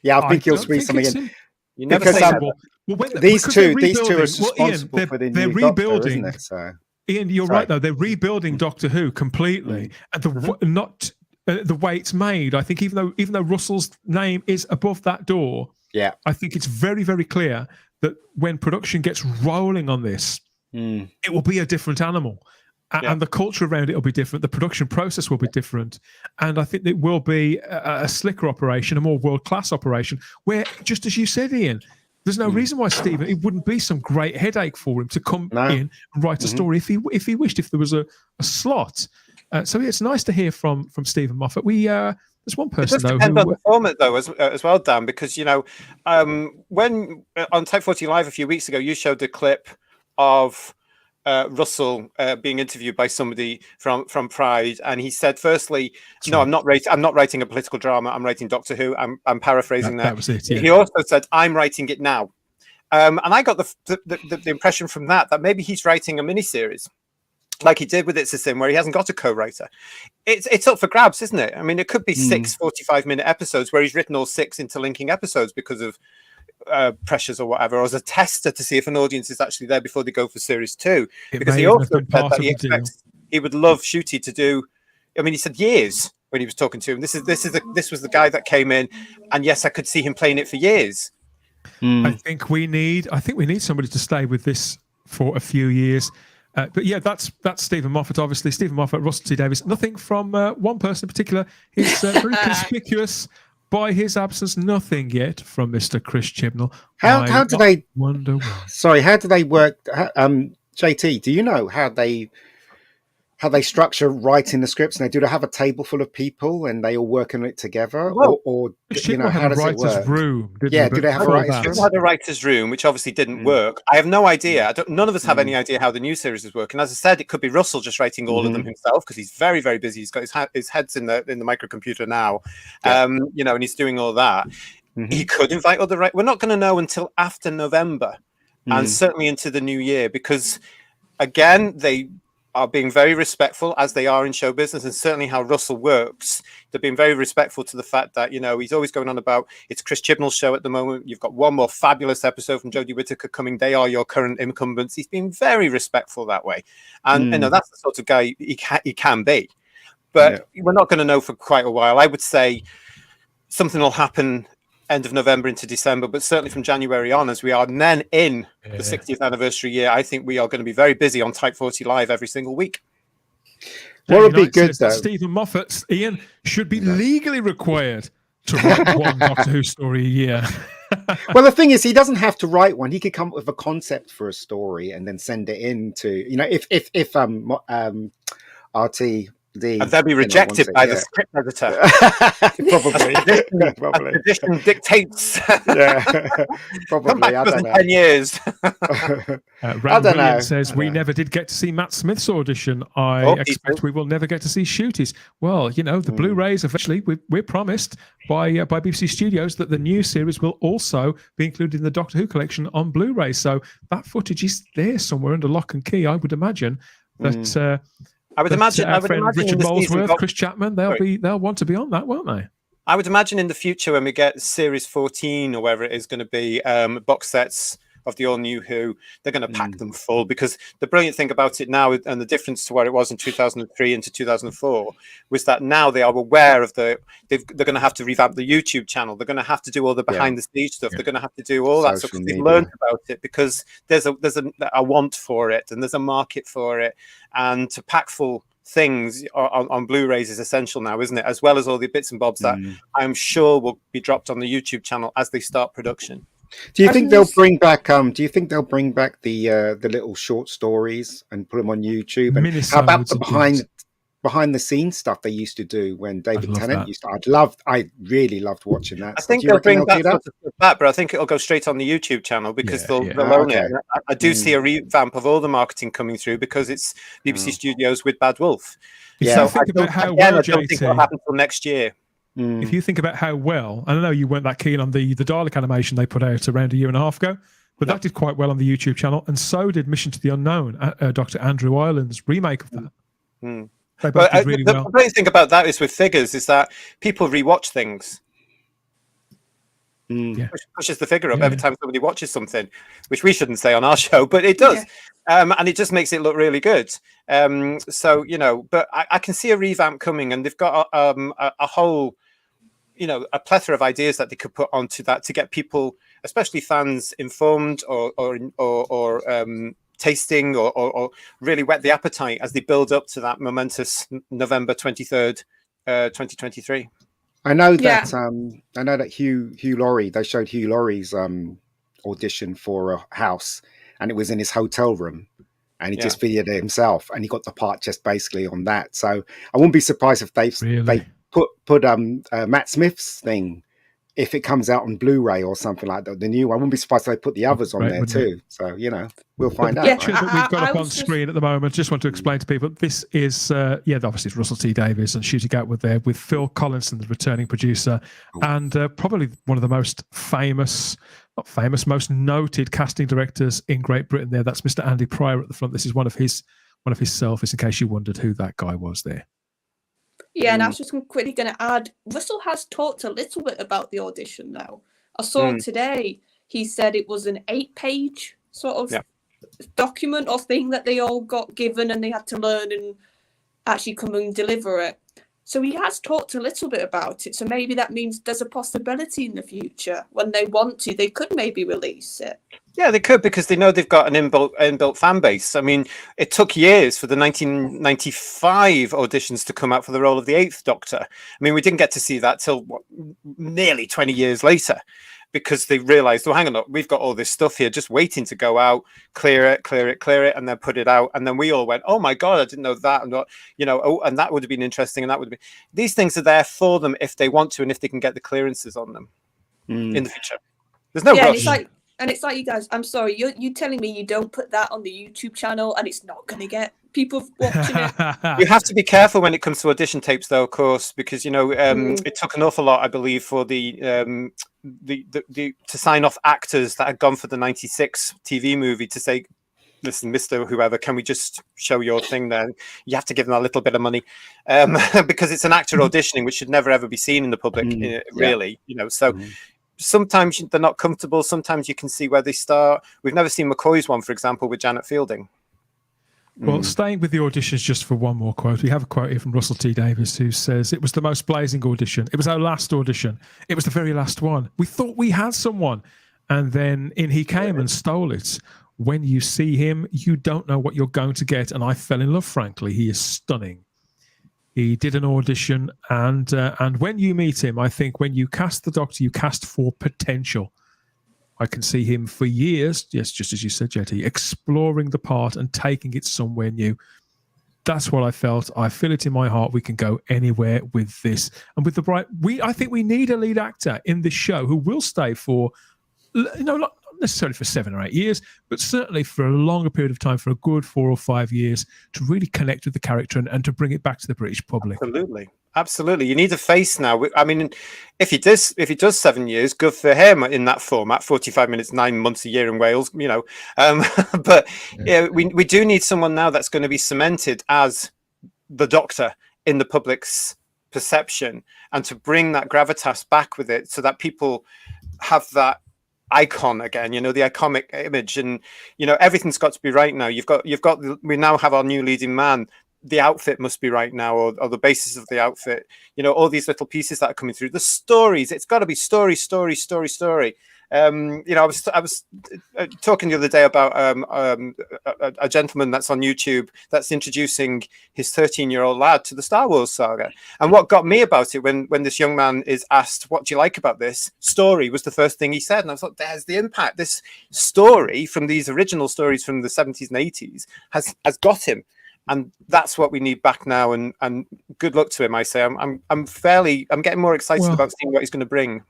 Yeah, I think he'll don't squeeze think something it's in. You never Because, say um, never. Well, These two are rebuilding- responsible Ian, for the they're new Doctor, rebuilding. isn't it? So, Ian, you're Sorry. right though. They're rebuilding Doctor Who completely, and the way it's made. I think even though Russell's name is above that door, yeah, I think it's very, very clear that when production gets rolling on this, it will be a different animal. And the culture around it will be different. The production process will be different. And I think it will be a slicker operation, a more world-class operation, where, just as you said, Ian, there's no reason why Stephen, it wouldn't be some great headache for him to come in and write a story if he wished, if there was a slot. So it's nice to hear from Stephen Moffat. There's one person, it does depend on the format, though, as well, Dan, because, you know, when on Type 40 Live a few weeks ago, you showed the clip of Russell being interviewed by somebody from Pride, and he said, firstly, I'm not writing a political drama. I'm writing Doctor Who. I'm paraphrasing that. That was it. Yeah. He also said, I'm writing it now, and I got the impression from that maybe he's writing a miniseries, like he did with It's a Sin, where he hasn't got a co-writer. It's up for grabs, isn't it? I mean, it could be 6 45-minute episodes where he's written all 6 interlinking episodes because of pressures or whatever, or as a tester to see if an audience is actually there before they go for series 2. Because he also said that he would love Ncuti to do. I mean, he said years when he was talking to him. This was the guy that came in, and yes, I could see him playing it for years. I think we need somebody to stay with this for a few years. But yeah, that's Stephen Moffat, obviously. Stephen Moffat, Russell T Davies. Nothing from one person in particular. He's very conspicuous by his absence. Nothing yet from Mr. Chris Chibnall. how do they wonder why? Sorry, how do they work? JT, do you know how they structure writing the scripts? And do they have a table full of people and they all work on it together, or you know, how does it work? Room, do they have a writer's room? They had a writer's room, which obviously didn't work. I have no idea. None of us have any idea how the new series is working. As I said, it could be Russell just writing all of them himself, because he's very, very busy. He's got his head's in the microcomputer now, you know, and he's doing all that. He could invite other writers. We're not going to know until after November, and certainly into the new year, because again, they are being very respectful, as they are in show business, and certainly how Russell works. They're being very respectful to the fact that, you know, he's always going on about it's Chris Chibnall's show at the moment. You've got one more fabulous episode from Jodie Whittaker coming. They are your current incumbents. He's been very respectful that way, and you know, that's the sort of guy he can be. But we're not going to know for quite a while. I would say something will happen end of November into December, but certainly from January on, as we are then in the 60th anniversary year, I think we are going to be very busy on Type 40 Live every single week. What would be good, though? Stephen Moffat, Ian, should be legally required to write one Doctor Who story a year. Well, the thing is, he doesn't have to write one. He could come up with a concept for a story and then send it in to, you know, if RTD, and they'll be rejected by the script editor. Probably. Tradition dictates. Probably. Come back I don't know. 10 years. Rand Williams says we never did get to see Matt Smith's audition. I expect we will never get to see Ncuti's. Well, you know, the Blu-rays eventually, we're promised by BBC Studios that the new series will also be included in the Doctor Who collection on Blu-ray. So that footage is there somewhere under lock and key. I would imagine that. I would imagine Richard Molesworth, Chris Chapman, they'll want to be on that, won't they? I would imagine in the future when we get series 14 or wherever it is going to be, box sets of the all new Who, they're going to pack them full, because the brilliant thing about it now, and the difference to where it was in 2003 into 2004, was that now they are aware of they're going to have to revamp the YouTube channel. They're going to have to do all the behind the scenes stuff. They're going to have to do all that stuff, because they've learned about it, because there's a want for it, and there's a market for it, and to pack full things on Blu-rays is essential now, isn't it? As well as all the bits and bobs that I'm sure will be dropped on the YouTube channel as they start production. Do you think they'll bring back? Do you think they'll bring back the little short stories and put them on YouTube? And how about the behind the scenes stuff they used to do when David Tennant used to? I really loved watching that. I think they'll bring back that, but I think it'll go straight on the YouTube channel, because they'll own it. I do see a revamp of all the marketing coming through, because it's BBC Studios with Bad Wolf. Yeah. So I don't think it'll happen until next year. If you think about how well, I don't know, you weren't that keen on the Dalek animation they put out around a year and a half ago, but that did quite well on the YouTube channel, and so did Mission to the Unknown, Dr. Andrew Ireland's remake of that. But the great thing about that is with figures is that people rewatch things. Pushes the figure up every time somebody watches something, which we shouldn't say on our show, but it does. And it just makes it look really good. So, but I can see a revamp coming, and they've got a whole, a plethora of ideas that they could put onto that to get people, especially fans, informed or tasting or really whet the appetite as they build up to that momentous November 23rd, 2023. I know that Hugh Laurie, they showed Hugh Laurie's audition for a house, and it was in his hotel room, and he just videoed it himself, and he got the part just basically on that. So I wouldn't be surprised if they put Matt Smith's thing, if it comes out on Blu-ray or something like that, the new one. I wouldn't be surprised if they put the others on there too. So, we'll find out. The picture that we've got up on screen at the moment, just want to explain to people, this is, obviously it's Russell T Davies and Ncuti Gatwa there, with Phil Collinson, the returning producer, and probably one of the most most noted casting directors in Great Britain there. That's Mr. Andy Pryor at the front. This is one of his selfies, in case you wondered who that guy was there. Yeah, and I was just quickly going to add, Russell has talked a little bit about the audition now. I saw today, he said it was an 8-page sort of document or thing that they all got given, and they had to learn and actually come and deliver it. So he has talked a little bit about it. So maybe that means there's a possibility in the future, when they want to, they could maybe release it. Yeah, they could, because they know they've got an inbuilt fan base. I mean, it took years for the 1995 auditions to come out for the role of the 8th Doctor. I mean, we didn't get to see that till nearly 20 years later, because they realized, well, hang on, look, we've got all this stuff here just waiting to go out, clear it, and then put it out. And then we all went, oh my God, I didn't know that. And, and that would have been interesting. And that would have been, these things are there for them if they want to, and if they can get the clearances on them in the future. There's no rush. And it's like, you guys, I'm sorry, you're telling me you don't put that on the YouTube channel and it's not going to get people watching it? You have to be careful when it comes to audition tapes, though, of course, because, it took an awful lot, I believe, for to sign off actors that had gone for the 96 TV movie to say, listen, Mr. Whoever, can we just show your thing there? You have to give them a little bit of money, because it's an actor auditioning, which should never, ever be seen in the public, really, so... Sometimes they're not comfortable. Sometimes you can see where they start. We've never seen McCoy's one, for example, with Janet Fielding. Well, staying with the auditions just for one more quote, we have a quote here from Russell T Davies, who says, "It was the most blazing audition. It was our last audition. It was the very last one. We thought we had someone. And then in he came and stole it. When you see him, you don't know what you're going to get. And I fell in love, frankly. He is stunning." He did an audition, and when you meet him, I think when you cast the Doctor, you cast for potential. I can see him for years, yes, just as you said, Jetty, exploring the part and taking it somewhere new. That's what I felt. I feel it in my heart. We can go anywhere with this, and with the bright. I think we need a lead actor in this show who will stay for, not necessarily for 7 or 8 years, but certainly for a longer period of time, for a good 4 or 5 years, to really connect with the character and to bring it back to the British public. Absolutely. You need a face now. I mean, if he does 7 years, good for him in that format. 45 minutes, 9 months a year in Wales, But we do need someone now that's going to be cemented as the Doctor in the public's perception, and to bring that gravitas back with it, so that people have that icon again, you know, the iconic image, and you know, everything's got to be right now. We now have our new leading man. The outfit must be right now, or the basis of the outfit, you know, all these little pieces that are coming through, the stories, it's got to be story. You know, I was talking the other day about a gentleman that's on YouTube that's introducing his 13-year-old lad to the Star Wars saga. And what got me about it, when this young man is asked, what do you like about this story, was the first thing he said. And I was like, there's the impact. This story from these original stories from the 70s and 80s has got him. And that's what we need back now. And good luck to him, I say. I'm getting more excited about seeing what he's going to bring.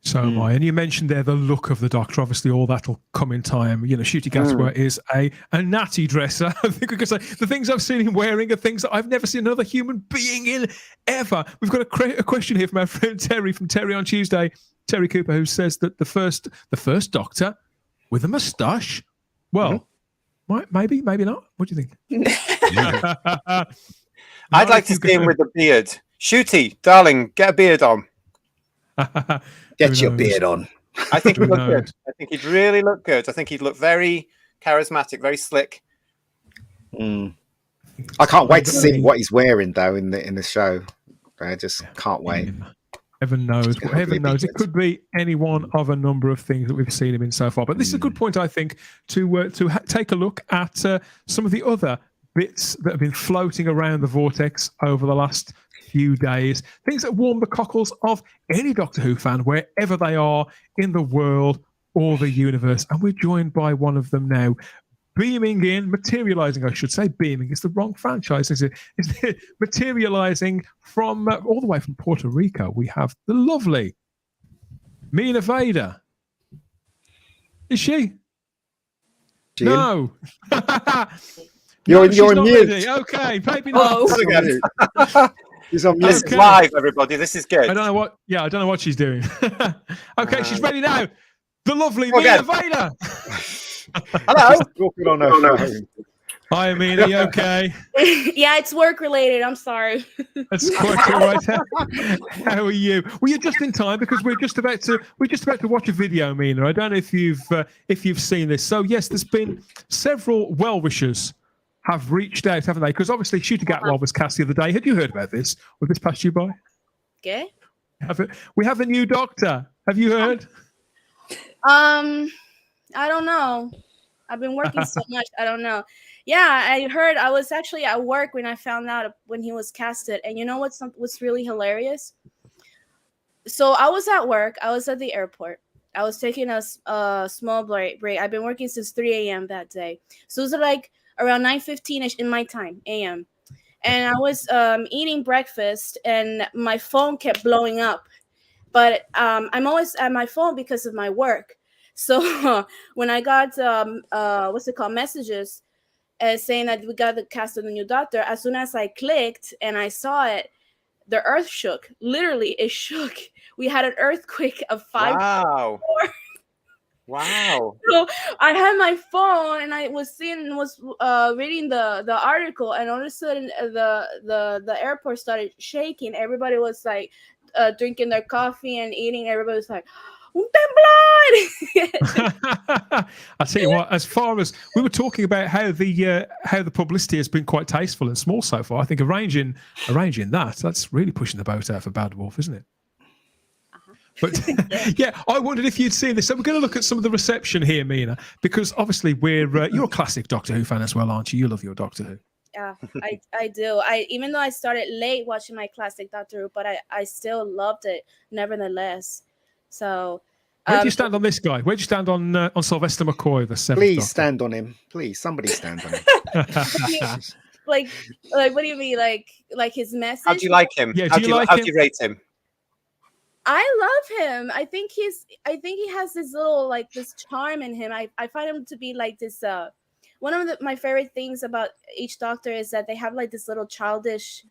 So am I. And you mentioned there the look of the Doctor. Obviously, all that'll come in time. You know, Ncuti Gatwa is a natty dresser. I think we could say the things I've seen him wearing are things that I've never seen another human being in ever. We've got a question here from our friend Terry, from Terry on Tuesday, Terry Cooper, who says that the first Doctor with a moustache. Well, maybe not. What do you think? I'd like to see him with a beard. Ncuti, darling, get a beard on. Get your beard on. I think he'd look good. I think he'd really look good. I think he'd look very charismatic, very slick. I can't wait to see what he's wearing though in the show. I just can't wait. Heaven knows. Heaven knows. It could be any one of a number of things that we've seen him in so far. But this is a good point, I think, to take a look at some of the other bits that have been floating around the vortex over the last few days. Things that warm the cockles of any Doctor Who fan, wherever they are in the world or the universe. And we're joined by one of them now. Materializing, I should say, beaming. It's the wrong franchise, is it? Is it materializing from all the way from Puerto Rico? We have the lovely Mina Vader. Is she? No. You're on mute. Ready. Okay, maybe not. He's on mute. This is live, everybody. This is good. I don't know what she's doing. Okay, she's ready now. The lovely Mina Vader. Hello. Talking on her phone. Hi, Mina. You okay? Yeah, it's work related. I'm sorry. That's quite all right. How are you? Well, you're just in time because we're just about to watch a video, Mina. I don't know if you've seen this. So yes, there's been several well-wishers have reached out, haven't they? Because obviously Ncuti Gatwa was cast the other day. Had you heard about this? Was this passed you by? Okay. We have a new Doctor. Have you heard? I don't know. I've been working so much. I don't know. Yeah, I heard. I was actually at work when I found out when he was casted. And you know what's really hilarious? So I was at work. I was at the airport. I was taking a small break. I've been working since 3 a.m. that day. So it was like around 9:15ish in my time, a.m. And I was eating breakfast, and my phone kept blowing up. But I'm always at my phone because of my work. So when I got messages saying that we got the cast of the new Doctor, as soon as I clicked and I saw it, the earth shook. Literally, it shook. We had an earthquake of 5. Wow. So I had my phone and I was reading the article, and all of a sudden the airport started shaking. Everybody was like drinking their coffee and eating. Everybody was like, "Un temblor!" I tell you what, as far as we were talking about how the publicity has been quite tasteful and small so far, I think arranging that's really pushing the boat out for Bad Wolf, isn't it? But yeah, I wondered if you'd seen this. So we're going to look at some of the reception here, Mina, because obviously you're a classic Doctor Who fan as well, aren't you? You love your Doctor Who. Yeah, I do. Even though I started late watching my classic Doctor Who, but I still loved it nevertheless. So where do you stand on this guy? Where do you stand on Sylvester McCoy, the seventh Please Doctor? stand on him. Please, somebody stand on him. like what do you mean? Like his message? How do you like him? Yeah, how do you rate him? I love him. I think he has this little this charm in him. I find him to be like this. One of my favorite things about each Doctor is that they have like this little childish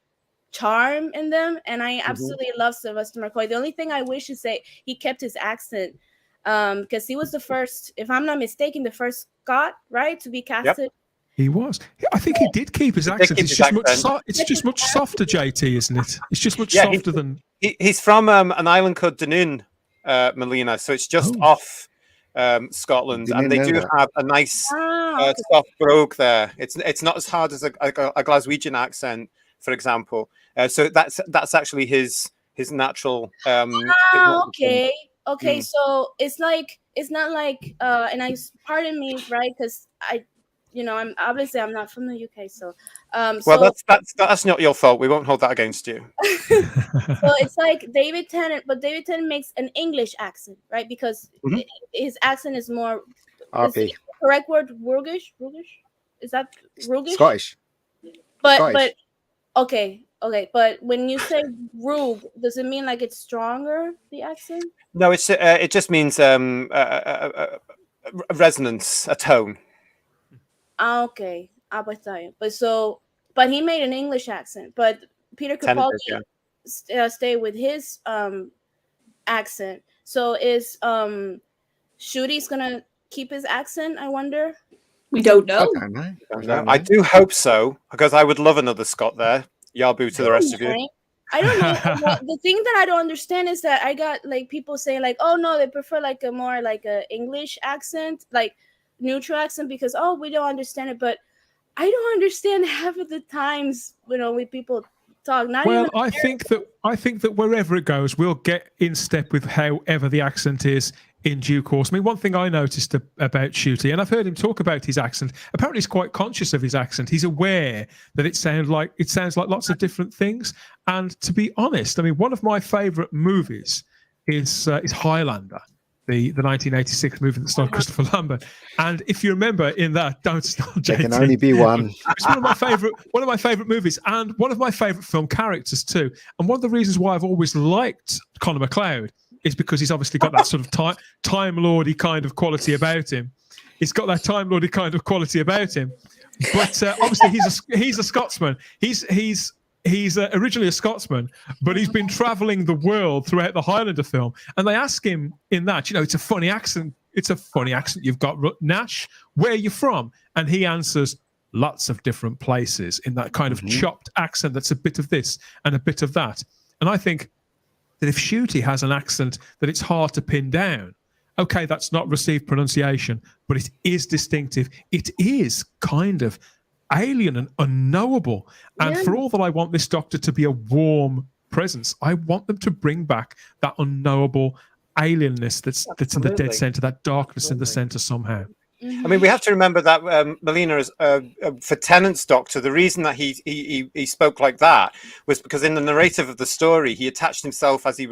charm in them, and I absolutely love Sylvester McCoy. The only thing I wish is that he kept his accent, because he was the first, if I'm not mistaken, the first Scot, right, to be casted. Yep. He was. I think he did keep his accent. It's just much softer, JT, isn't it? It's just much softer than. He's from an island called Dunoon, Melina, so it's just off Scotland, Didn't and they know do that. have a nice Okay. soft brogue there. It's not as hard as a Glaswegian accent, for example. So that's actually his natural. Okay. Okay. Mm. So it's not like and pardon me, right? Because I'm obviously I'm not from the UK, so Well, so that's not your fault. We won't hold that against you. so it's like David Tennant, but David Tennant makes an English accent, right? Because Mhm. his accent is more is RP. the correct word roguish? Is that roguish? Scottish. But Scottish. okay. But when you say rogue, does it mean like it's stronger, the accent? No, it just means a resonance, a tone. Ah, okay. But he made an English accent. But Peter Tennant Capaldi did, yeah. stay with his accent. So is Ncuti's gonna keep his accent? I wonder. We don't I know. don't know. I do hope so, because I would love another Scot there. Yabu to the rest of you. Right? I don't know. Well, the thing that I don't understand is that I got like people saying like, oh no, they prefer like a more like a English accent, like neutral accent, because we don't understand it. But I don't understand half of the times when people talk. Well, I think that wherever it goes, we'll get in step with however the accent is in due course. I mean, one thing I noticed about Ncuti, and I've heard him talk about his accent. Apparently, he's quite conscious of his accent. He's aware that it sounds like lots of different things. And to be honest, I mean, one of my favourite movies is Highlander, the 1986 movie that starred Christopher Lambert. And if you remember in that, don't stop, JT. There can only be one. It's one of my favorite movies, and one of my favorite film characters too. And one of the reasons why I've always liked Conor McLeod is because he's obviously got that sort of time lordy kind of quality about him. He's got that time lordy kind of quality about him. But obviously he's a Scotsman. He's originally a Scotsman, but he's been traveling the world throughout the Highlander film. And they ask him in that, it's a funny accent. It's a funny accent you've got, Nash. Where are you from? And he answers, lots of different places, in that kind of chopped accent that's a bit of this and a bit of that. And I think that if Ncuti has an accent that it's hard to pin down, okay, that's not received pronunciation, but it is distinctive. It is kind of alien and unknowable. And for all that I want this Doctor to be a warm presence, I want them to bring back that unknowable alienness that's in the dead center, that darkness in the center somehow. I mean, we have to remember that Melina, is for Tennant's Doctor, the reason that he spoke like that was because in the narrative of the story, he attached himself as he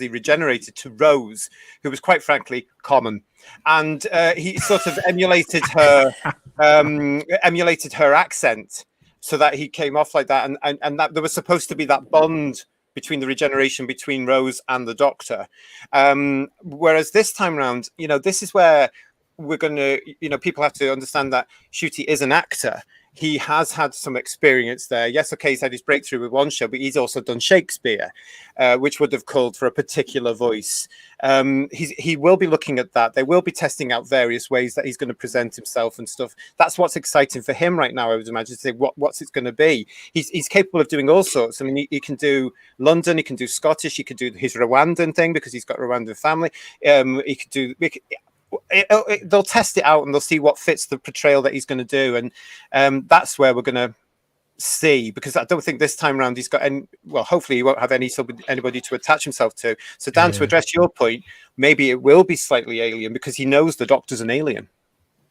regenerated to Rose, who was quite frankly common, and he sort of emulated her accent, so that he came off like that, and that there was supposed to be that bond between the regeneration between Rose and the Doctor, whereas this time round, this is where we're going to, people have to understand that Ncuti is an actor. He has had some experience there. Yes, okay, he's had his breakthrough with one show, but he's also done Shakespeare, which would have called for a particular voice. He will be looking at that. They will be testing out various ways that he's going to present himself and stuff. That's what's exciting for him right now, I would imagine, to say what's it going to be. He's capable of doing all sorts. I mean, he can do London, he can do Scottish, he could do his Rwandan thing because he's got a Rwandan family. He could do... they'll test it out and they'll see what fits the portrayal that he's going to do, and that's where we're going to see, because I don't think this time around he's got any. Well, hopefully he won't have anybody to attach himself to. So Dan, to address your point, maybe it will be slightly alien because he knows the Doctor's an alien.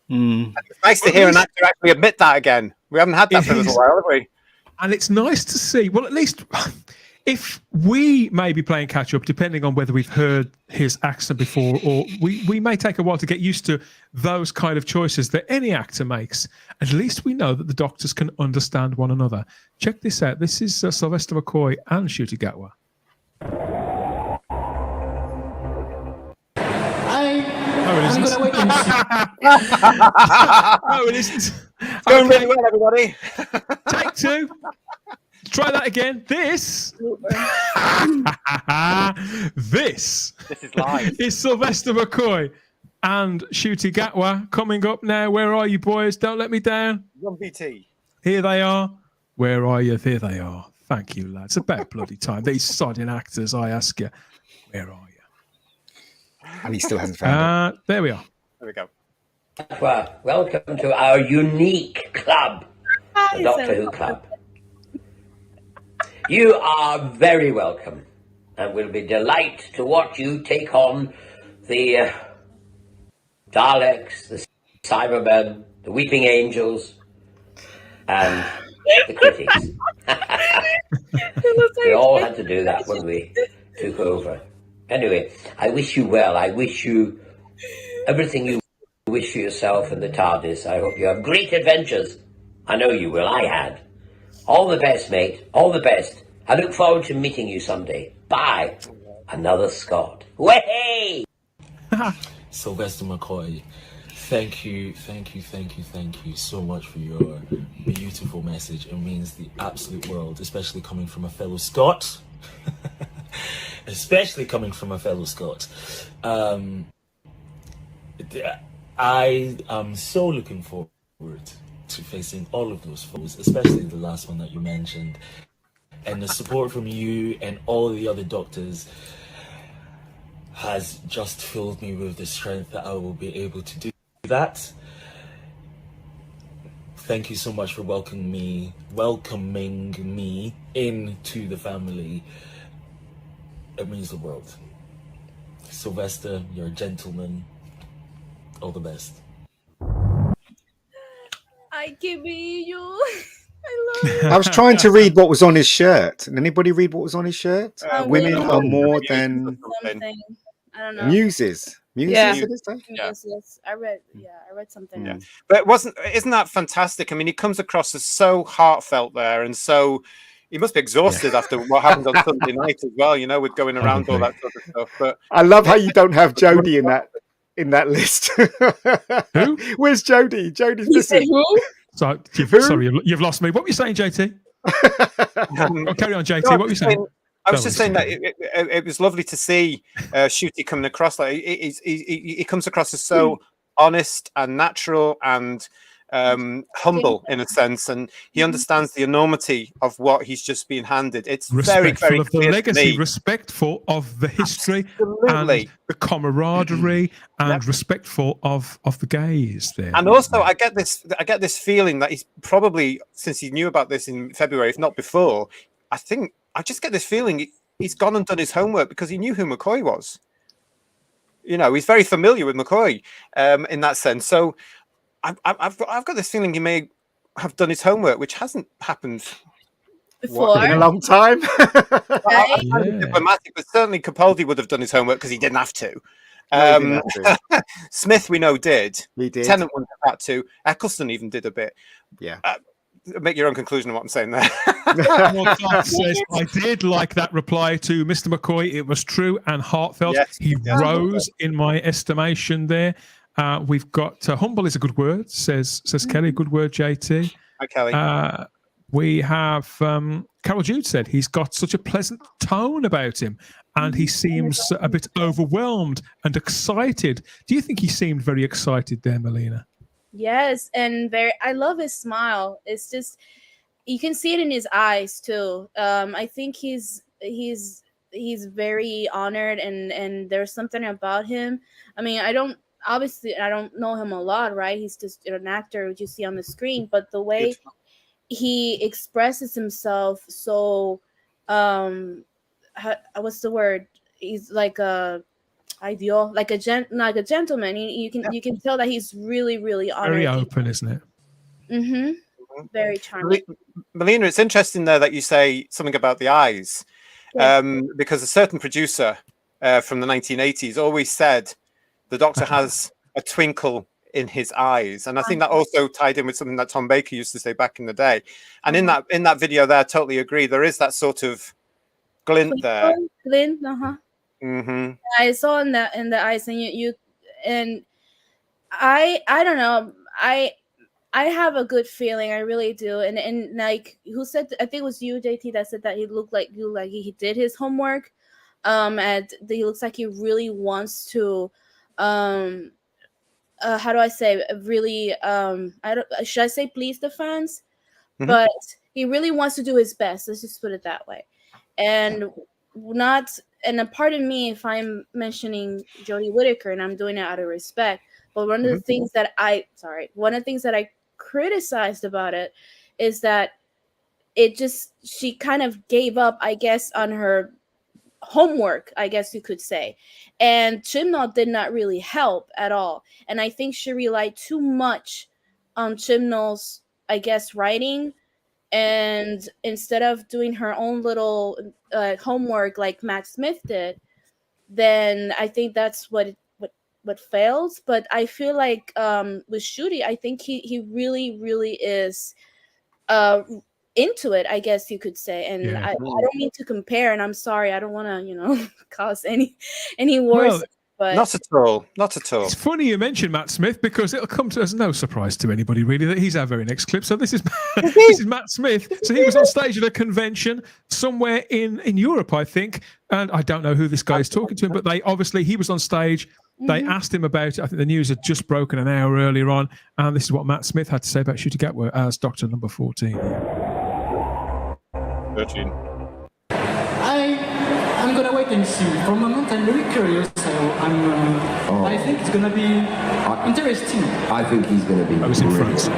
It's nice to hear an actor actually admit that again. We haven't had that for a little while, have we? And it's nice to see. Well, at least if we may be playing catch up, depending on whether we've heard his accent before, or we may take a while to get used to those kind of choices that any actor makes. At least we know that the Doctors can understand one another. Check this out. This is Sylvester McCoy and Ncuti Gatwa. No, it isn't. No, it isn't. It's going really well, everybody. Take two. Try that again. This is live. Is Sylvester McCoy and Ncuti Gatwa coming up now. Where are you, boys? Don't let me down. 1BT. Here they are. Where are you? Here they are. Thank you, lads. About bloody time. These sodding actors, I ask you. Where are you? And he still hasn't found it. There we are. There we go. Welcome to our unique club, the Doctor Who Club. You are very welcome, and we'll be delighted to watch you take on the Daleks, the Cybermen, the Weeping Angels, and the critics. We all had to do that when we took over. Anyway, I wish you well. I wish you everything you wish for yourself and the TARDIS. I hope you have great adventures. I know you will. I had. All the best, mate. All the best. I look forward to meeting you someday. Bye. Another Scott. Way! Sylvester McCoy, thank you so much for your beautiful message. It means the absolute world, especially coming from a fellow Scot. Especially coming from a fellow Scot. I am so looking forward to facing all of those foes, especially the last one that you mentioned. And the support from you and all the other doctors has just filled me with the strength that I will be able to do that. Thank you so much for welcoming me into the family. It means the world. Sylvester, you're a gentleman. All the best. I can be you. I love it. I was trying to read what was on his shirt. Did anybody read what was on his shirt? Women no. are more than Something. I don't know. muses. Muses, Yeah. did it say? Yes. I read something. Yeah. But isn't that fantastic? I mean, he comes across as so heartfelt there, and so he must be exhausted after what happened on Sunday night as well, you know, with going around all that sort of stuff. But I love how you don't have Jodie in that list. Who? Where's Jodie? Jodie's You said missing. who? Sorry, you've lost me. What were you saying, JT? Carry on, JT. What were you saying? I was just saying that it was lovely to see Ncuti coming across. Like he comes across as so honest and natural and humble in a sense, and he understands the enormity of what he's just been handed. It's Respectful very of the clear to legacy, me. Respectful of the history Absolutely. and the camaraderie, and respectful of the gays there. And also, I get this feeling that he's probably, since he knew about this in February, if not before, I just get this feeling he's gone and done his homework because he knew who McCoy was. You know, he's very familiar with McCoy in that sense. So I've got this feeling he may have done his homework, which hasn't happened Before. In a long time. Right? diplomatic, but certainly Capaldi would have done his homework because he didn't have to. No, he didn't have to. Smith, we know, did. He did. Tennant wouldn't have had to. Eccleston even did a bit. Yeah. Make your own conclusion on what I'm saying there. Says, I did like that reply to Mr. McCoy. It was true and heartfelt. Yes, He yes. rose in my estimation there. We've got humble is a good word, says Kelly. Good word, JT. Hi, Kelly. We have Carol Jude said he's got such a pleasant tone about him and he seems a bit overwhelmed and excited. Do you think he seemed very excited there, Melina? Yes, and I love his smile. It's just you can see it in his eyes too. I think he's very honored, and there's something about him. I mean, I don't know him a lot, right? He's just an actor which you see on the screen, but the way he expresses himself, so what's the word? He's like a ideal, like a gentleman. You can tell that he's really, really honored. Very open, isn't it? Mm-hmm. Very charming. Melina, it's interesting there that you say something about the eyes, because a certain producer from the 1980s always said the Doctor has a twinkle in his eyes, and I think that also tied in with something that Tom Baker used to say back in the day. And in that video there, I totally agree. There is that sort of glint there. Glint, Mm-hmm. I saw in the eyes, and I don't know. I have a good feeling. I really do. And like who said? I think it was you, JT, that said that he looked like he did his homework. And he looks like he really wants to. How do I say? Really. Should I say please the fans? Mm-hmm. But he really wants to do his best. Let's just put it that way. And not, and a part of me, if I'm mentioning Jodie Whittaker, and I'm doing it out of respect, but one of the things that I criticized about it is that she kind of gave up, I guess, on her homework, I guess you could say. And Chibnall did not really help at all. And I think she relied too much on Chibnall's, I guess, writing. And instead of doing her own little homework like Matt Smith did, then I think that's what fails. But I feel like with Ncuti, I think he really, really is into it, I guess you could say. And I don't mean to compare, and I'm sorry, I don't want to, cause any wars. Well, but not at all. Not at all. It's funny you mention Matt Smith, because it'll come to as no surprise to anybody really that he's our very next clip. So this is this is Matt Smith. So he was on stage at a convention somewhere in Europe, I think, and I don't know who this guy is talking to him, but he was on stage. They asked him about it. I think the news had just broken an hour earlier on, and this is what Matt Smith had to say about Ncuti Gatwa as Doctor Number 14. 13. I'm gonna wait and see. For the moment, I'm very curious. So I think it's gonna be interesting. I think he's going to be brilliant.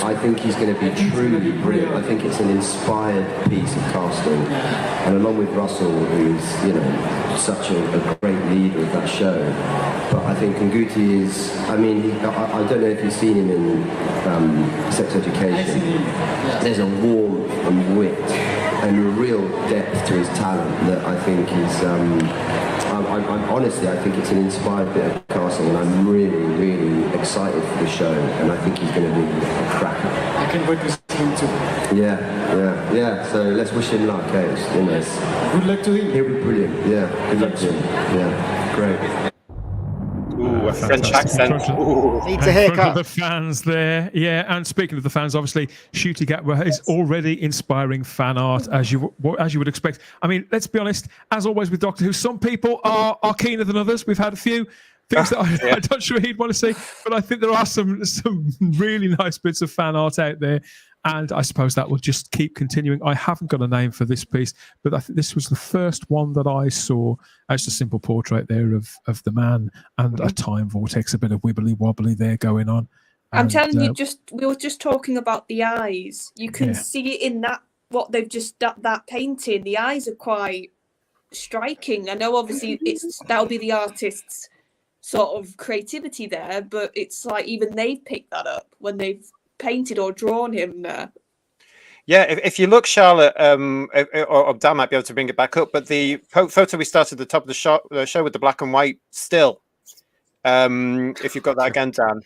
I think he's going to be truly brilliant. I think it's an inspired piece of casting, and along with Russell, who's such a great leader of that show. But I think Ncuti is. I mean, I don't know if you've seen him in Sex Education. There's a warmth and wit and a real depth to his talent that I think is. I'm honestly, I think it's an inspired bit of casting, and I'm really, really excited for the show, and I think he's going to be a cracker. I can wait to see him too. Yeah. So let's wish him luck, Good luck to him. He'll be brilliant. Yeah, good luck to him. Yeah, great. Ooh, a French accent. Needs a haircut. The fans there, yeah. And speaking of the fans, obviously, Ncuti Gatwa is already inspiring fan art, as you would expect. I mean, let's be honest. As always with Doctor Who, some people are keener than others. We've had a few things that I'm not sure he'd want to see, but I think there are some really nice bits of fan art out there. And I suppose that will just keep continuing. I haven't got a name for this piece, but I think this was the first one that I saw. It's a simple portrait there of the man and a time vortex, a bit of wibbly wobbly there going on. I'm telling you, we were just talking about the eyes. You can see it in that painting. The eyes are quite striking. I know, obviously, that'll be the artist's sort of creativity there, but it's like even they've picked that up when they've painted or drawn him there. Yeah, if you look, Charlotte, or Dan might be able to bring it back up, but the photo we started at the top of the show with the black and white still, if you've got that again, Dan,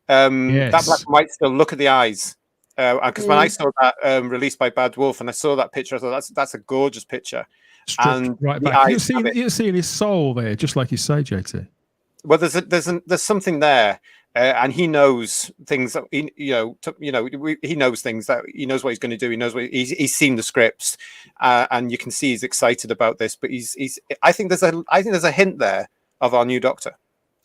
that black and white still, look at the eyes. Because when I saw that released by Bad Wolf and I saw that picture, I thought that's a gorgeous picture. And right back. You're seeing his soul there, just like you say, JT. Well, there's something there. And he knows things that he knows things that he knows what he's going to do. He knows he's seen the scripts, and you can see he's excited about this. But I think there's a hint there of our new Doctor.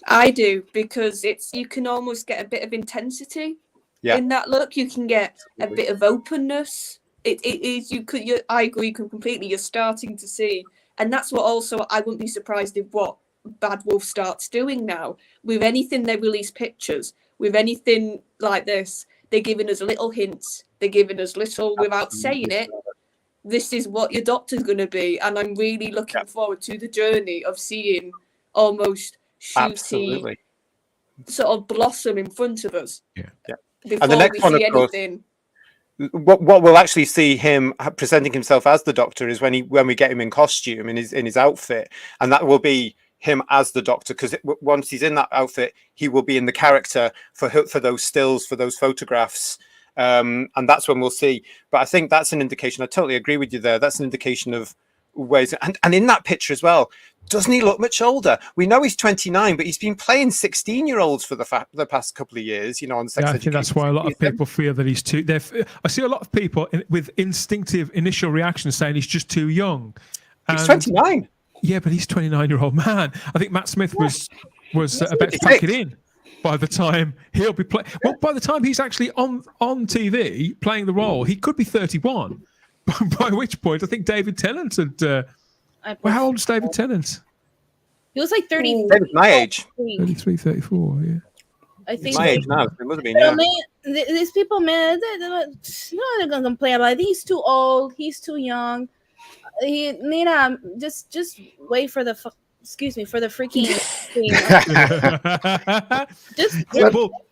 I do, because you can almost get a bit of intensity in that look. You can get a bit of openness. I agree completely. You're starting to see, and that's what also I wouldn't be surprised if what Bad Wolf starts doing now with anything they release pictures with anything like this. They're giving us little hints. They're giving us little without saying it. This is what your Doctor's going to be, and I'm really looking forward to the journey of seeing almost Ncuti sort of blossom in front of us. Before and the next we one, see of course, anything. What we'll actually see him presenting himself as the Doctor is when we get him in costume in his outfit, and that will be him as the Doctor, because once he's in that outfit, he will be in the character for those stills, for those photographs, and that's when we'll see. But I think that's an indication. I totally agree with you there. That's an indication of ways, and in that picture as well, doesn't he look much older? We know he's 29, but he's been playing 16-year-olds for the past couple of years. On Sex Education. I think that's why a lot of people feel that he's too. I see a lot of people with instinctive initial reactions saying he's just too young. He's 29. Yeah, but he's 29-year-old man. I think Matt Smith was about to pack it in by the time he'll be playing. Well, by the time he's actually on TV playing the role, he could be 31. By which point, I think David Tennant Well, how old is David Tennant? He was like 30. David's my age. 33, 34, yeah. I think My age now. It must have been, But yeah. man, these people, man, they're gonna complain about it. I think he's too old. He's too young. Mira, just wait for the excuse me, for the freaking thing. just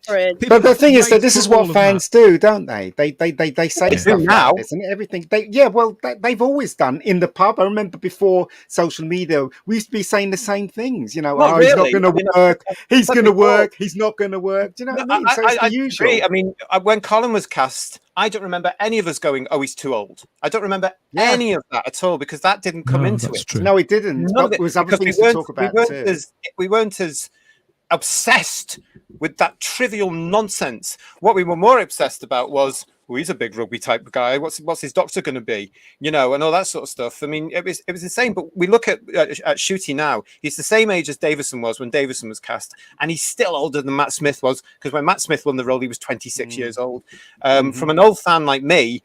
for it. But the thing is that this is what fans do, don't they? They say stuff now. like this and everything. They've always done in the pub. I remember before social media, we used to be saying the same things. You know, Not he's really. not going to work. He's going to work. He's not going to work. Do you know what I mean? So it's the usual. Agree. I mean, when Colin was cast, I don't remember any of us going, "Oh, he's too old." I don't remember any of that at all because that didn't come into it. True. No, it didn't. But there was other things to talk about too. We weren't as obsessed with that trivial nonsense. What we were more obsessed about was, well, he's a big rugby type guy. What's his doctor going to be? You know, and all that sort of stuff. I mean, it was insane. But we look at Ncuti now. He's the same age as Davison was when Davison was cast, and he's still older than Matt Smith was because when Matt Smith won the role, he was 26 years old. From an old fan like me,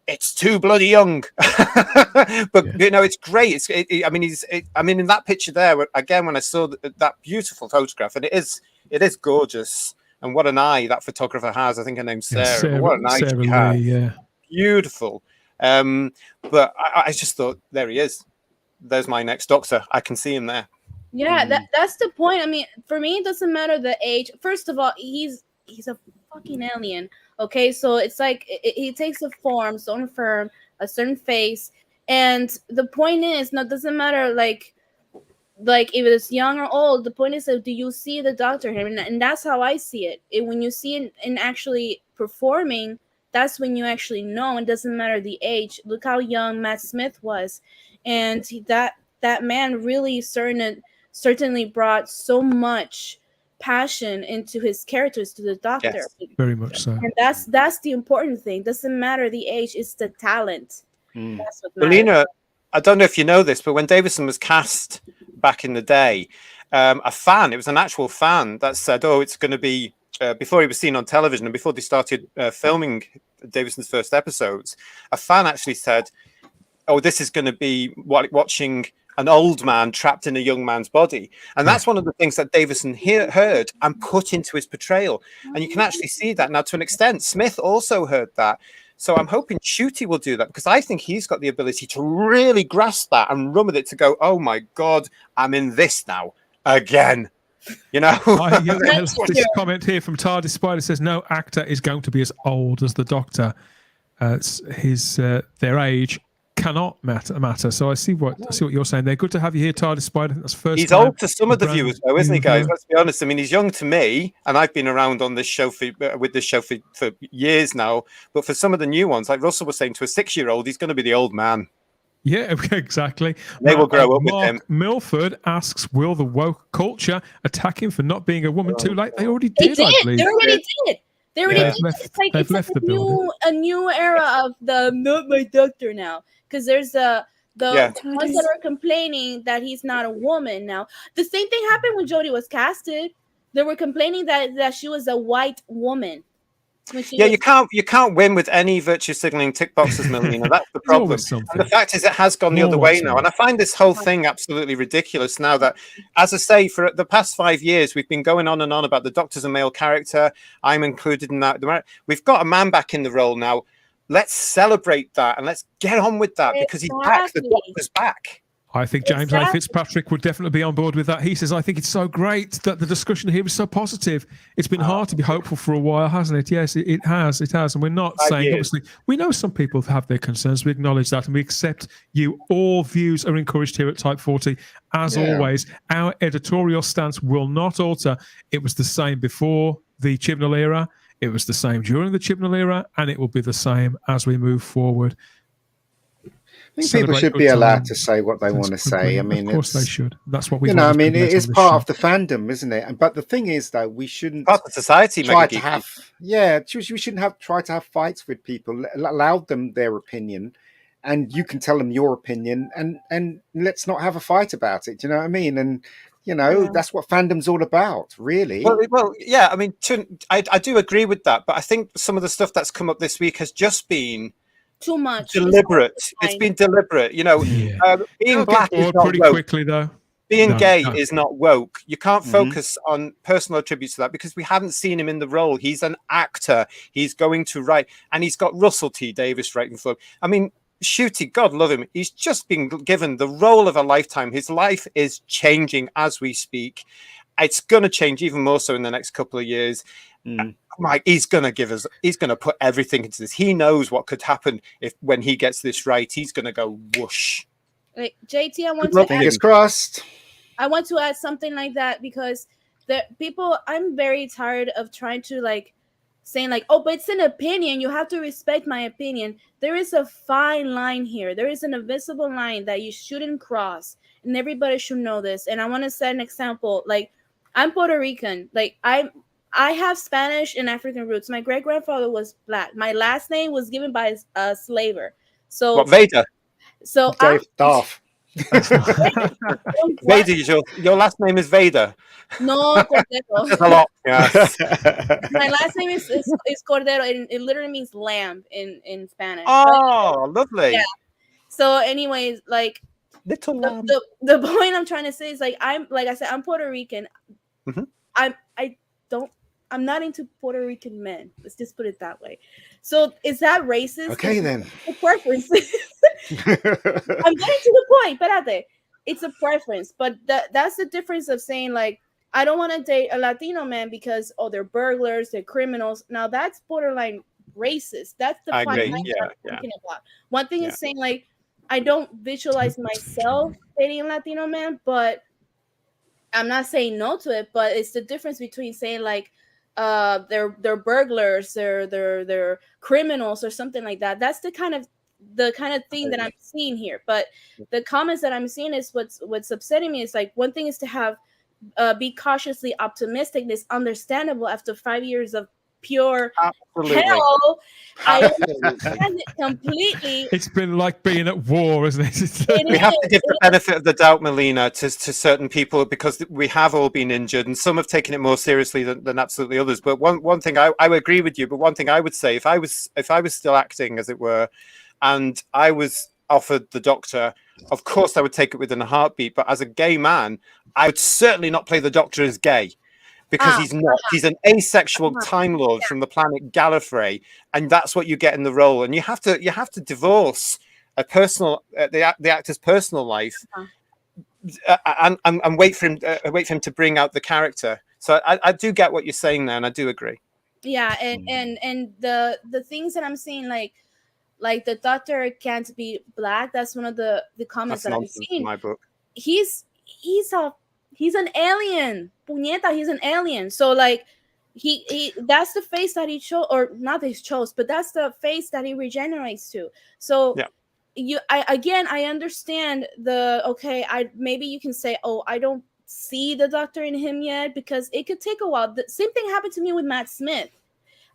it's too bloody young. But you know, it's great. I mean, in that picture there again, when I saw that beautiful photograph, and it is gorgeous. And what an eye that photographer has. I think her name's Sarah. What an eye she has. Yeah. Beautiful. But I just thought, there he is. There's my next doctor. I can see him there. Yeah, that's the point. I mean, for me, it doesn't matter the age. First of all, he's a fucking alien. Okay, so it's like he takes a form, so firm, a certain face, and the point is, it doesn't matter like if it's young or old. The point is, do you see the doctor here? And that's how I see it. When you see it in actually performing, that's when you actually know. It doesn't matter the age. Look how young Matt Smith was, and that man really certainly brought so much passion into his characters, to the doctor. Yes, very much so. And that's the important thing. Doesn't matter the age, it's the talent. That's what matters. Belina, I don't know if you know this, but when Davison was cast back in the day, a fan, it was an actual fan that said, "Oh, it's going to be," before he was seen on television and before they started filming Davison's first episodes, a fan actually said, "Oh, this is going to be watching an old man trapped in a young man's body." And that's one of the things that Davison heard and put into his portrayal. And you can actually see that now to an extent. Smith also heard that. So I'm hoping Ncuti will do that because I think he's got the ability to really grasp that and run with it to go, "Oh my God, I'm in this now again." You know? This comment here from TARDIS Spider says, no actor is going to be as old as the Doctor. Their age cannot matter. So I see what you're saying. They're good to have you here, TARDIS Spider. That's first. He's old to some of the viewers, though, isn't he, guys? Let's be honest. I mean, he's young to me, and I've been around on this show with this show for years now. But for some of the new ones, like Russell was saying, to a 6-year-old, he's going to be the old man. Yeah, exactly. They will grow up with him. Milford asks, will the woke culture attack him for not being a woman too late? They already did, I believe. They already did. They already did. They've left the a new era of the not my doctor now. Because there's the ones that are complaining that he's not a woman now. The same thing happened when Jodie was casted. They were complaining that she was a white woman. You can't win with any virtue signaling tick boxes, Melina. That's the problem. And the fact is, it has gone the other way now. And I find this whole thing absolutely ridiculous now that, as I say, for the past 5 years, we've been going on and on about the Doctor's a male character. I'm included in that. We've got a man back in the role now. Let's celebrate that and let's get on with that because he's back. The Doctor's back. I think James A. Fitzpatrick would definitely be on board with that. He says, I think it's so great that the discussion here is so positive. It's been hard to be hopeful for a while, hasn't it? Yes, it has. It has. And we're not saying, obviously, we know some people have their concerns. We acknowledge that and we accept you. All views are encouraged here at Type 40. As always, our editorial stance will not alter. It was the same before the Chibnall era. It was the same during the Chibnall era. And it will be the same as we move forward. I think people should be allowed to say what they want to say. I mean, of course they should. That's what we. I mean, it is part of the fandom, isn't it? But the thing is, though, we shouldn't part of society. Try to have, we shouldn't try to have fights with people. Allow them their opinion, and you can tell them your opinion, and let's not have a fight about it. Do you know what I mean? And that's what fandom's all about, really. Well, yeah. I mean, I do agree with that, but I think some of the stuff that's come up this week has just been too much. Deliberate. It's been deliberate. You know, being black is not pretty woke. quickly though. Being gay is not woke. You can't focus on personal attributes to that because we haven't seen him in the role. He's an actor. He's going to write, and he's got Russell T Davies writing for him. I mean, Ncuti, God love him. He's just been given the role of a lifetime. His life is changing as we speak. It's going to change even more so in the next couple of years. Mike, he's going to put everything into this. He knows what could happen when he gets this right. He's going to go whoosh. Like, JT, I want to fingers crossed. I want to add something like that because I'm very tired of trying to like saying like, oh, but it's an opinion. You have to respect my opinion. There is a fine line here. There is an invisible line that you shouldn't cross, and everybody should know this. And I want to set an example. Like, I'm Puerto Rican. Like, I have Spanish and African roots. My great grandfather was black. My last name was given by a slaver. So what, Vader? So Darth. Vader, your last name is Vader. No, Cordero. That's a lot. Yes. My last name is Cordero, and it literally means lamb in Spanish. Oh, lovely. Yeah. So, anyways, like little lamb. The point I'm trying to say is like I'm Puerto Rican. I'm not into Puerto Rican men. Let's just put it that way. So is that racist? Okay, then. A preference. I'm getting to the point, espérate. It's a preference, but that's the difference of saying like I don't want to date a Latino man because they're burglars, they're criminals. Now that's borderline racist. That's the fine line I'm thinking about. One thing is saying like I don't visualize myself dating a Latino man, but I'm not saying no to it. But it's the difference between saying like they're burglars, they're criminals or something like that. That's the kind of thing that I'm seeing here. But the comments that I'm seeing is what's upsetting me is like one thing is to have be cautiously optimistic. It's understandable after 5 years of pure hell. I understand it completely. It's been like being at war, isn't it? We have to give the benefit of the doubt, Melina, to certain people because we have all been injured and some have taken it more seriously than absolutely others. But one thing I would agree with you, but one thing I would say, if I was still acting, as it were, and I was offered the Doctor, of course I would take it within a heartbeat. But as a gay man, I would certainly not play the Doctor as gay. Because he's not. He's an asexual Time Lord from the planet Gallifrey, and that's what you get in the role. And you have to divorce a personal the actor's personal life, and wait for him to bring out the character. So I do get what you're saying there, and I do agree. Yeah, and the things that I'm seeing like the Doctor can't be black. That's one of the comments that I'm seeing. In my book. He's an alien. Puñeta, he's an alien. So like he that's the face that he chose, or not that he chose, but that's the face that he regenerates to. So I understand maybe you can say, oh, I don't see the Doctor in him yet because it could take a while. The same thing happened to me with Matt Smith.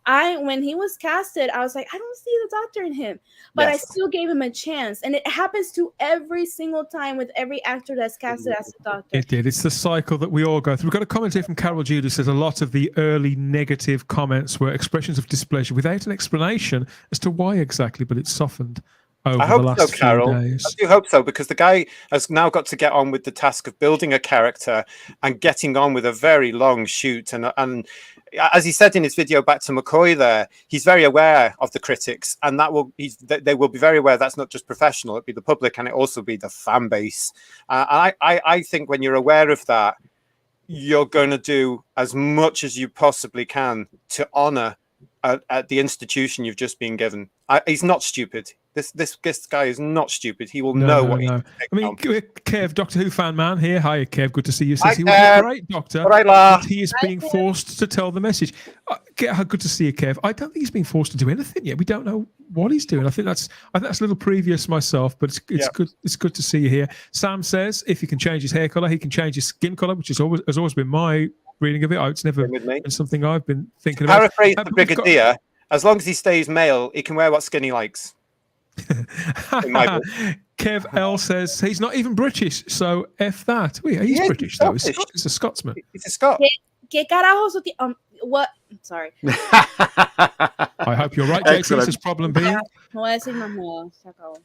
When he was casted, I was like, I don't see the Doctor in him, but I still gave him a chance. And it happens to every single time with every actor that's casted as the Doctor. It did. It's the cycle that we all go through. We've got a comment here from Carol Jude who says a lot of the early negative comments were expressions of displeasure without an explanation as to why exactly, but it's softened over the last few days. I do hope so, because the guy has now got to get on with the task of building a character and getting on with a very long shoot. And as he said in his video back to McCoy there, he's very aware of the critics, and they will be very aware that's not just professional, it'll be the public and it also be the fan base. I think when you're aware of that, you're going to do as much as you possibly can to honor at the institution you've just been given. He's not stupid. This guy is not stupid. He will know what. I mean, Kev, Doctor Who fan man here. Hi, Kev. Good to see you. Says he was a great Doctor. But he is being forced to tell the message. Good to see you, Kev. I don't think he's being forced to do anything yet. We don't know what he's doing. I think that's a little previous myself, but it's good. It's good to see you here. Sam says if he can change his hair color, he can change his skin color, which has always been my reading of it. It's never been something I've been thinking about. Paraphrase the Brigadier. As long as he stays male, he can wear what skin he likes. Kev L says he's not even British, so F that. He's British though. He's a Scotsman. He's a Scot. ¿Qué carajos? What? Sorry. I hope you're right, JT. Excellent. This problem being. No voy a decir más nada. Se acabó.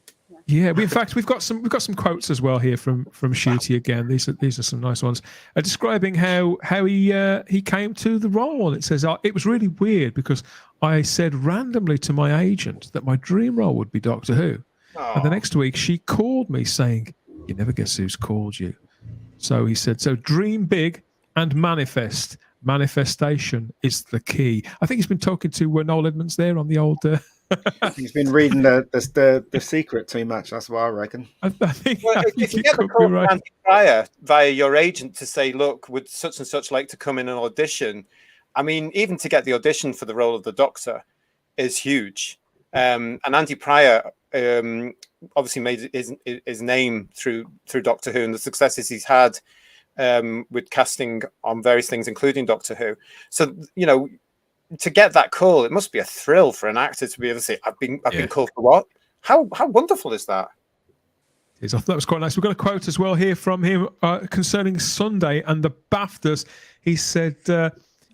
Yeah, in fact, we've got some quotes as well here from Ncuti again. These are some nice ones, describing how he came to the role. It says it was really weird because I said randomly to my agent that my dream role would be Doctor Who, and the next week she called me saying, "You never guess who's called you." So he said, "So dream big and manifest. Manifestation is the key." I think he's been talking to Noel Edmonds there on the old. He's been reading the Secret too much. That's what I reckon. Well, if you get the call from Andy Pryor via your agent to say, "Look, would such and such like to come in and audition?" I mean, even to get the audition for the role of the Doctor is huge. And Andy Pryor obviously made his name through Doctor Who and the successes he's had with casting on various things, including Doctor Who. So, to get that call, it must be a thrill for an actor to be able to say, I've been called for what? How wonderful is that? I thought that was quite nice. We've got a quote as well here from him concerning Sunday and the BAFTAs. He said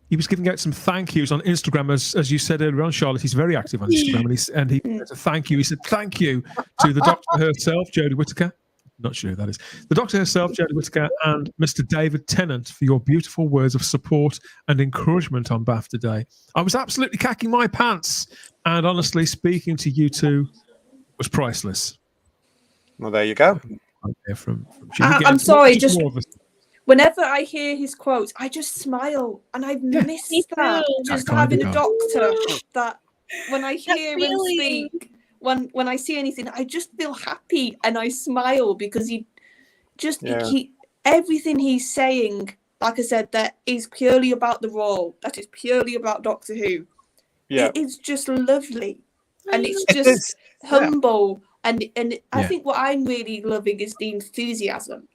he was giving out some thank yous on Instagram, as you said earlier on, Charlotte. He's very active on Instagram, and he said thank you. He said thank you to the Doctor herself, Jodie Whittaker. Not sure who that is. The Doctor herself, Jodie Whittaker, and Mr. David Tennant for your beautiful words of support and encouragement on BAFTA Day. I was absolutely cacking my pants, and honestly, speaking to you two was priceless. Well, there you go. I'm sorry, just whenever I hear his quotes, I just smile, and I've missed that. Just having a doctor that when I hear him speak. When I see anything, I just feel happy and I smile because everything he's saying, like I said, that is purely about the role. That is purely about Doctor Who. Yeah, it is just lovely, and it's just humble. And I think what I'm really loving is the enthusiasm.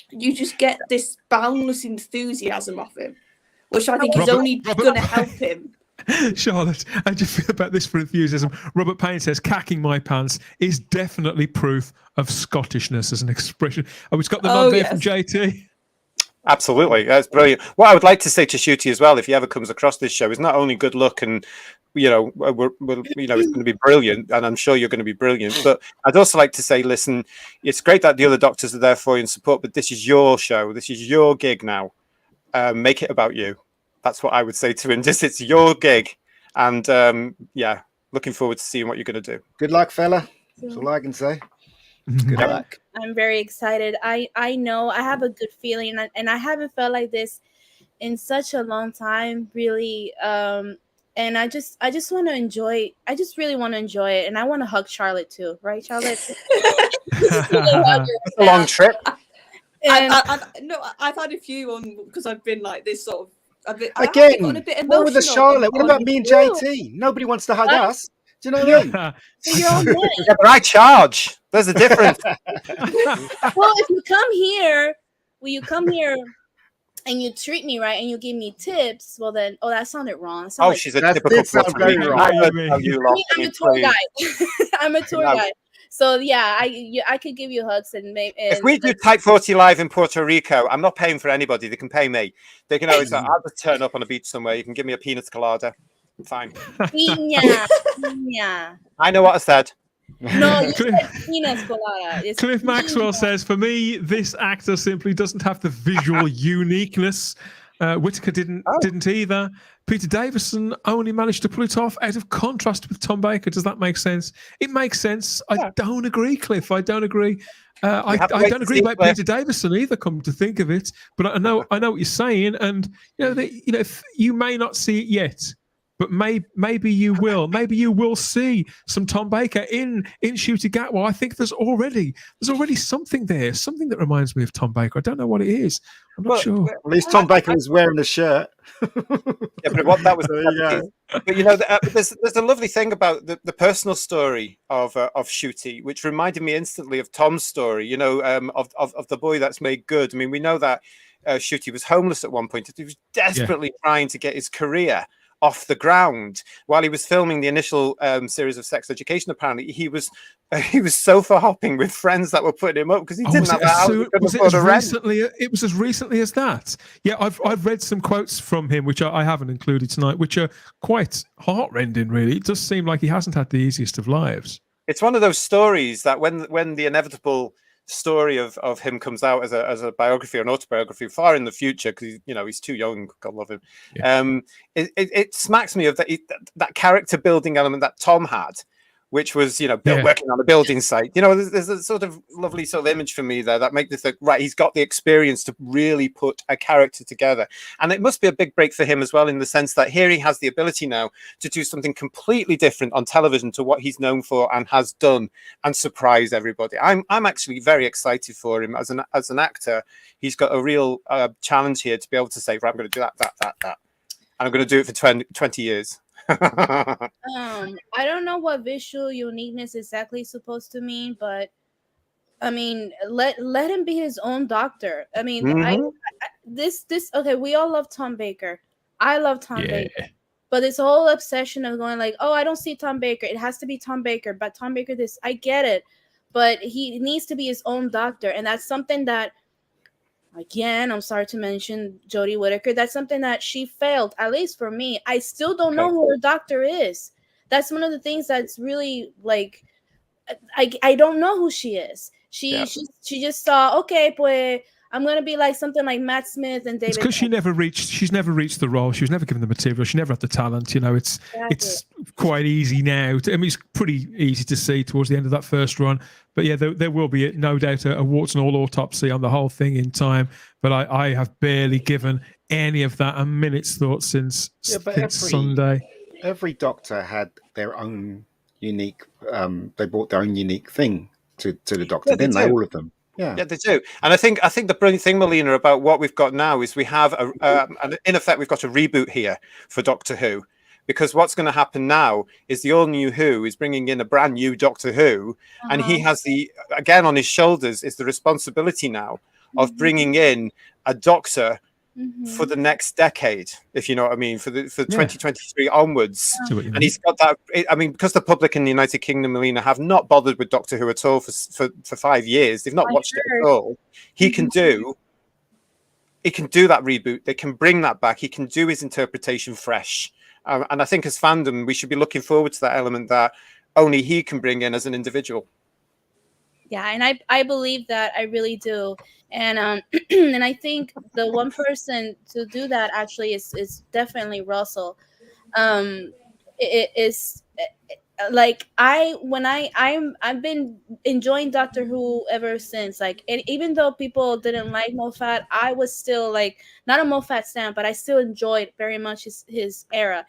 You just get this boundless enthusiasm off him, which I think is only going to help him. Charlotte, how do you feel about this for enthusiasm? Robert Payne says, "Cacking my pants is definitely proof of Scottishness as an expression." Oh, it's got the nod there from JT. Absolutely, that's brilliant. What I would like to say to Ncuti as well, if he ever comes across this show, is not only good luck and it's going to be brilliant, and I'm sure you're going to be brilliant. But I'd also like to say, listen, it's great that the other doctors are there for you and support, but this is your show, this is your gig now. Make it about you. That's what I would say to him. Just it's your gig, and looking forward to seeing what you're going to do. Good luck, fella. That's all I can say. Good luck. I'm very excited. I know I have a good feeling, and I haven't felt like this in such a long time, really. And I just want to enjoy. I just really want to enjoy it, and I want to hug Charlotte too, right, Charlotte? It's a long trip. I've had a few on because I've been like this sort of. Again, what with the Charlotte? What about me and JT? Nobody wants to hug us. Do you know what I mean? So you're all good. Yeah, but I charge. There's a difference. Well, if you come here, and you treat me right and you give me tips, well then, that sounded wrong. She's a typical Puerto Rican. I'm a tour guide. I'm a tour guide. So yeah, I could give you hugs and maybe. If we do Type 40 live in Puerto Rico, I'm not paying for anybody. They can pay me. They can always. I'll just turn up on a beach somewhere. You can give me a pina colada. Fine. Piña. I know what I said. No, you said pina colada. Cliff Maxwell says, "For me, this actor simply doesn't have the visual uniqueness. Whittaker didn't either. Peter Davison only managed to pull it off out of contrast with Tom Baker. Does that make sense? It makes sense. I don't agree, Cliff. I don't agree. I don't agree about Peter Davison either. Come to think of it, but I know what you're saying, and if you may not see it yet, but maybe you will. Maybe you will see some Tom Baker in Ncuti Gatwa. I think there's already something there, something that reminds me of Tom Baker. I don't know what it is. I'm not sure. At least Tom Baker was wearing the shirt. Yeah, but what that was. But there's a lovely thing about the personal story of Ncuti, which reminded me instantly of Tom's story. Of the boy that's made good. I mean, we know that Ncuti was homeless at one point. He was desperately trying to get his career off the ground. While he was filming the initial series of Sex Education, apparently he was sofa hopping with friends that were putting him up because he didn't have a house. Was it as recently? It was as recently as that. Yeah, I've read some quotes from him, which I haven't included tonight, which are quite heartrending. Really, it does seem like he hasn't had the easiest of lives. It's one of those stories that when the inevitable story of him comes out as a biography or an autobiography far in the future, because he's too young, God love him. Yeah. It smacks me of that character building element that Tom had, which was working on a building site. There's a sort of lovely sort of image for me there that makes me think, right, he's got the experience to really put a character together. And it must be a big break for him as well, in the sense that here he has the ability now to do something completely different on television to what he's known for and has done, and surprise everybody. I'm actually very excited for him as an actor. He's got a real challenge here to be able to say, right, I'm going to do that, and I'm going to do it for 20 years. I don't know what visual uniqueness exactly is supposed to mean, but I mean, let him be his own doctor. I mean, okay, we all love Tom Baker. I love Tom Baker, but this whole obsession of going like, oh, I don't see Tom Baker, it has to be Tom Baker, but Tom Baker this, I get it, but he needs to be his own doctor, and that's something that, again, I'm sorry to mention Jodie Whittaker, that's something that she failed, at least for me. I still don't know who her doctor is. That's one of the things that's really like, I don't know who she is. She just saw, okay, pues I'm gonna be like something like Matt Smith and David. It's because she's never reached the role. She was never given the material. She never had the talent. It's quite easy now. It's pretty easy to see towards the end of that first run. But yeah, there will be no doubt a warts and all autopsy on the whole thing in time. But I have barely given any of that a minute's thought since Sunday. Every doctor had their own unique. They brought their own unique thing to the doctor, didn't they? All of them. Yeah, they do. And I think the brilliant thing, Melina, about what we've got now is we have in effect, we've got a reboot here for Doctor Who, because what's going to happen now is the all new Who is bringing in a brand new Doctor Who, and he has again on his shoulders is the responsibility now of bringing in a doctor for the next decade, if you know what I mean, for 2023 onwards. And he's got that. I mean, because the public in the United Kingdom, Melina, have not bothered with Doctor Who at all for 5 years. They've not watched it at all. He can do that reboot. They can bring that back. He can do his interpretation fresh. And I think as fandom, we should be looking forward to that element that only he can bring in as an individual. Yeah, and I believe that, I really do. And and I think the one person to do that actually is definitely Russell. It is like I've been enjoying Doctor Who ever since. Like, and even though people didn't like Moffat, I was still like not a Moffat stan, but I still enjoyed very much his era.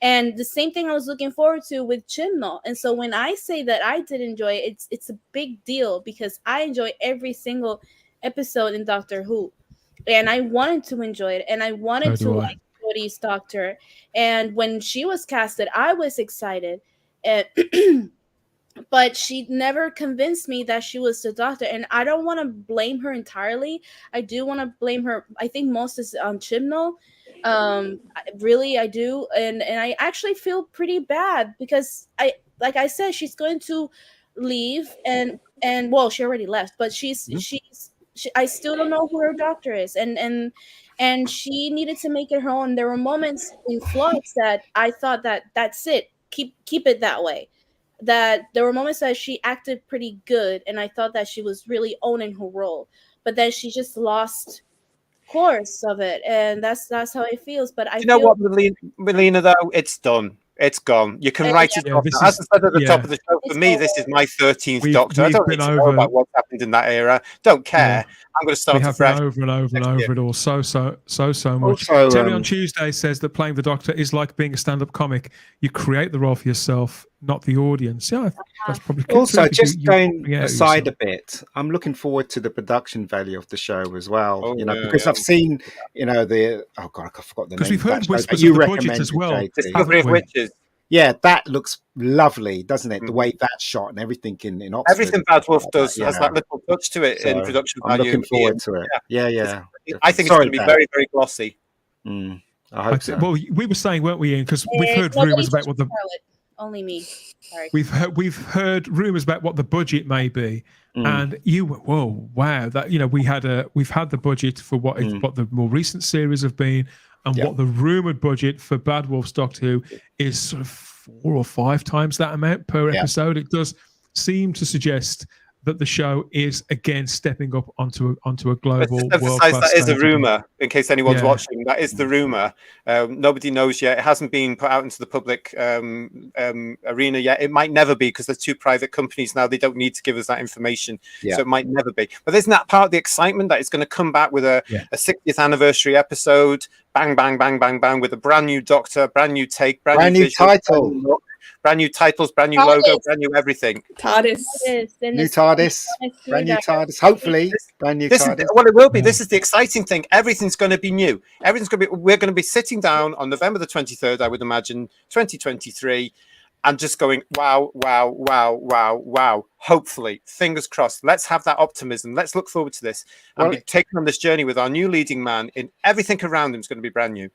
And the same thing I was looking forward to with Chibnall. And so when I say that I did enjoy it, it's a big deal, because I enjoy every single episode in Doctor Who, and I wanted to enjoy it, and I wanted to like Jodie's doctor. And when she was casted, I was excited, but she never convinced me that she was the doctor. And I don't want to blame her entirely. I do want to blame her. I think most is on Chibnall. Really, I do, and I actually feel pretty bad, because like I said, she's going to leave, and well, she already left, but I still don't know who her doctor is, and she needed to make it her own. There were moments in Flux that I thought that that's it, keep it that way. That there were moments that she acted pretty good, and I thought that she was really owning her role, but then she just lost course of it, and that's how it feels. But I know what, Melina, though, it's done. It's gone. You can write it off. As I said at the top of the show, for me, this is my 13th Doctor. I don't need to know about what happened in that era. Don't care. I'm going to start afresh. Over and over it all so much. Also, Terry on Tuesday says that playing the Doctor is like being a stand-up comic. You create the role for yourself, not the audience. Yeah, that's probably good. Also, just going aside a bit, I'm looking forward to the production value of the show as well. Because I've seen, I forgot the name. Because we've heard whispers of the budget as well. Discovery of Witches. Yeah, that looks lovely, doesn't it? The way that's shot and everything in Oxford. Everything Bad Wolf does has that little touch to it in production value. I'm looking forward to it. Yeah. I think it's going to be very, very glossy. I hope so. Well, we were saying, weren't we, Ian? Because we've heard rumours about what the only me. Sorry. we've heard rumours about what the budget may be, and wow, that we've had the budget for what the more recent series have been, and what the rumoured budget for Bad Wolf's Doctor Who is sort of 4 or 5 times that amount per episode. It does seem to suggest that the show is again stepping up onto a global world class. That is a rumor, in case anyone's watching. That is the rumor. Nobody knows yet. It hasn't been put out into the public arena yet. It might never be, because there's 2 private companies now. They don't need to give us that information, so it might never be. But isn't that part of the excitement, that it's going to come back with a 60th anniversary episode? Bang, bang, bang, bang, bang, with a brand new Doctor, brand new take, brand new title. Brand new titles, brand new logo, brand new everything. TARDIS. New TARDIS. Brand new TARDIS. Hopefully, brand new TARDIS. Well, it will be. This is the exciting thing. Everything's going to be new. Everything's going to be. We're going to be sitting down on November the 23rd, I would imagine, 2023, and just going, wow, wow, wow, wow, wow. Hopefully, fingers crossed. Let's have that optimism. Let's look forward to this and be taken on this journey with our new leading man. In everything around him is going to be brand new.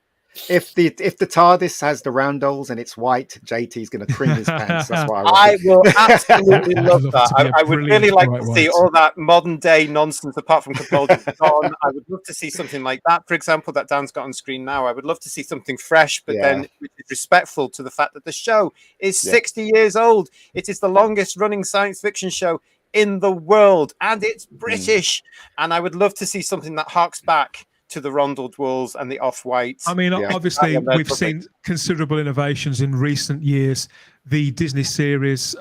If the TARDIS has the roundels and it's white, JT's going to trim his pants. That's why I will absolutely love that. I would really like to see all that modern day nonsense, apart from Capaldi's gone. I would love to see something like that, for example, that Dan's got on screen now. I would love to see something fresh, but then respectful to the fact that the show is 60 years old. It is the longest running science fiction show in the world, and it's British. And I would love to see something that harks back to the rondelled walls and the off-whites. I mean, obviously, we've seen considerable innovations in recent years. The Disney series,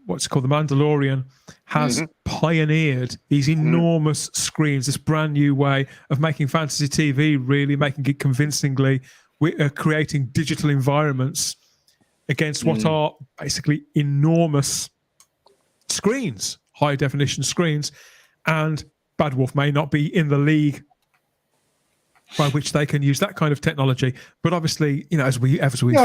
what's called The Mandalorian, has pioneered these enormous screens, this brand new way of making fantasy TV, really making it convincingly, creating digital environments against what are basically enormous screens, high-definition screens. And Bad Wolf may not be in the league by which they can use that kind of technology, but obviously, as we've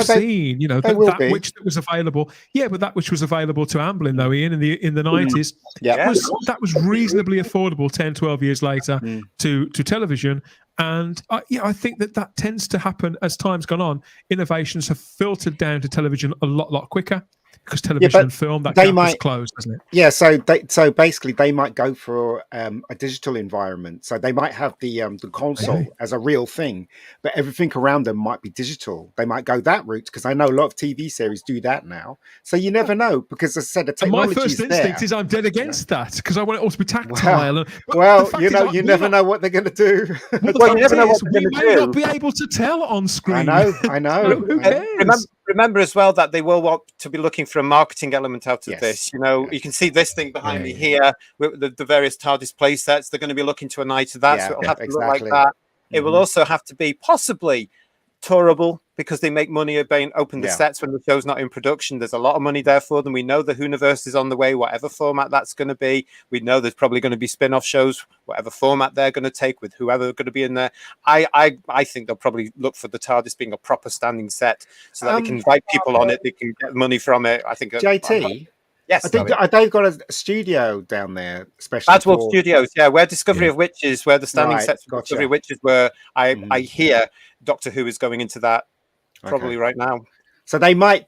seen, that which was available, but that which was available to Amblin, though, Ian, in the 90s, that was reasonably affordable 10, 12 years later to television. And I think that tends to happen as time's gone on. Innovations have filtered down to television a lot quicker, because television and film, that gap is closed, isn't it? Yeah, so basically they might go for a digital environment. So they might have the console as a real thing, but everything around them might be digital. They might go that route, because I know a lot of TV series do that now. So you never know, because as I said, the technology my first instinct is I'm dead against that, because I want it all to be tactile. Well, you never know what they're going to do. Well, you never know what they're going to do. We may not be able to tell on screen. I know. Who cares? Remember as well that they will want to be looking for a marketing element out of this. You can see this thing behind me here with the various TARDIS play sets. They're going to be looking to a night of that, so it'll have to look like that. It will also have to be possibly tourable, because they make money about open the sets when the show's not in production. There's a lot of money there for them. We know the Whoniverse is on the way, whatever format that's going to be. We know there's probably going to be spin-off shows, whatever format they're going to take, with whoever going to be in there. I think they'll probably look for the TARDIS being a proper standing set, so that they can invite people on it, they can get money from it. I think JT. Yes, I think they've got a studio down there, especially Bad Wolf Studios, where Discovery of Witches, where the standing sets for Discovery of Witches were. I hear Doctor Who is going into that probably right now. So they might